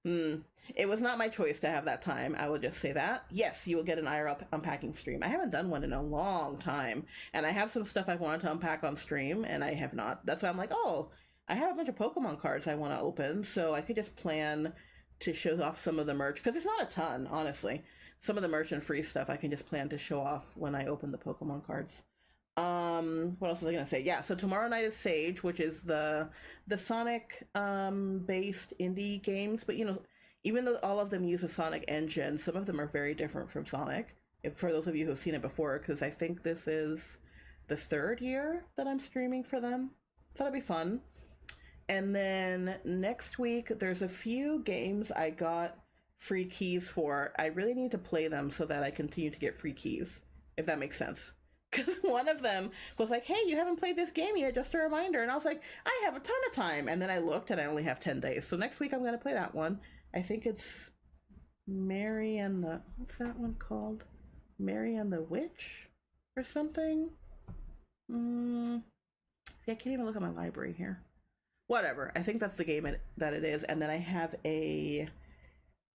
Speaker 1: It was not my choice to have that time. I will just say that. Yes, you will get an IRL unpacking stream. I haven't done one in a long time. And I have some stuff I wanted to unpack on stream, and I have not. That's why I'm like, oh... I have a bunch of Pokemon cards I want to open, so I could just plan to show off some of the merch, because it's not a ton, honestly. Some of the merch and free stuff I can just plan to show off when I open the Pokemon cards. What else was I going to say? Yeah, so tomorrow night is Sage, which is the Sonic based indie games, but you know, even though all of them use a Sonic engine, some of them are very different from Sonic, for those of you who have seen it before, because I think this is the 3rd year that I'm streaming for them. So that'll be fun. And then next week, there's a few games I got free keys for. I really need to play them so that I continue to get free keys, if that makes sense. Because one of them was like, hey, you haven't played this game yet, just a reminder. And I was like, I have a ton of time. And then I looked and I only have 10 days. So next week I'm going to play that one. I think it's Mary and the... What's that one called? Mary and the Witch? Or something? See, I can't even look at my library here. Whatever. I think that's the game that it is. And then I have a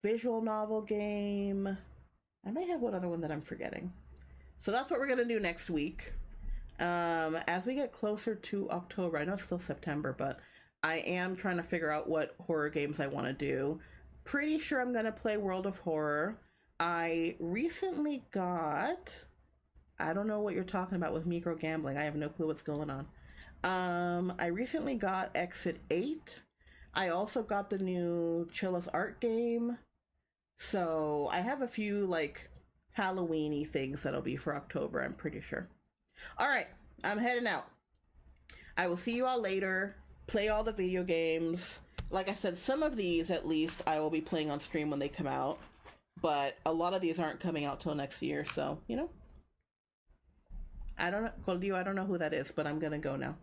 Speaker 1: visual novel game. I may have one other one that I'm forgetting. So that's what we're going to do next week. As we get closer to October, I know it's still September, but I am trying to figure out what horror games I want to do. Pretty sure I'm going to play World of Horror. I recently got... I don't know what you're talking about with micro gambling. I have no clue what's going on. I recently got Exit 8. I also got the new Chillus art game. So I have a few like Halloween-y things that'll be for October, I'm pretty sure. All right, I'm heading out. I will see you all later. Play all the video games. Like I said, some of these at least I will be playing on stream when they come out. But a lot of these aren't coming out till next year, so, you know. I don't know, Goldio, I don't know who that is, but I'm gonna go now.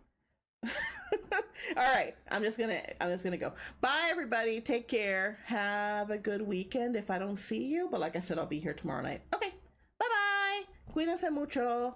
Speaker 1: All right, I'm just gonna go. Bye, everybody. Take care. Have a good weekend if I don't see you. But like I said, I'll be here tomorrow night. Okay, bye-bye. Cuídense mucho.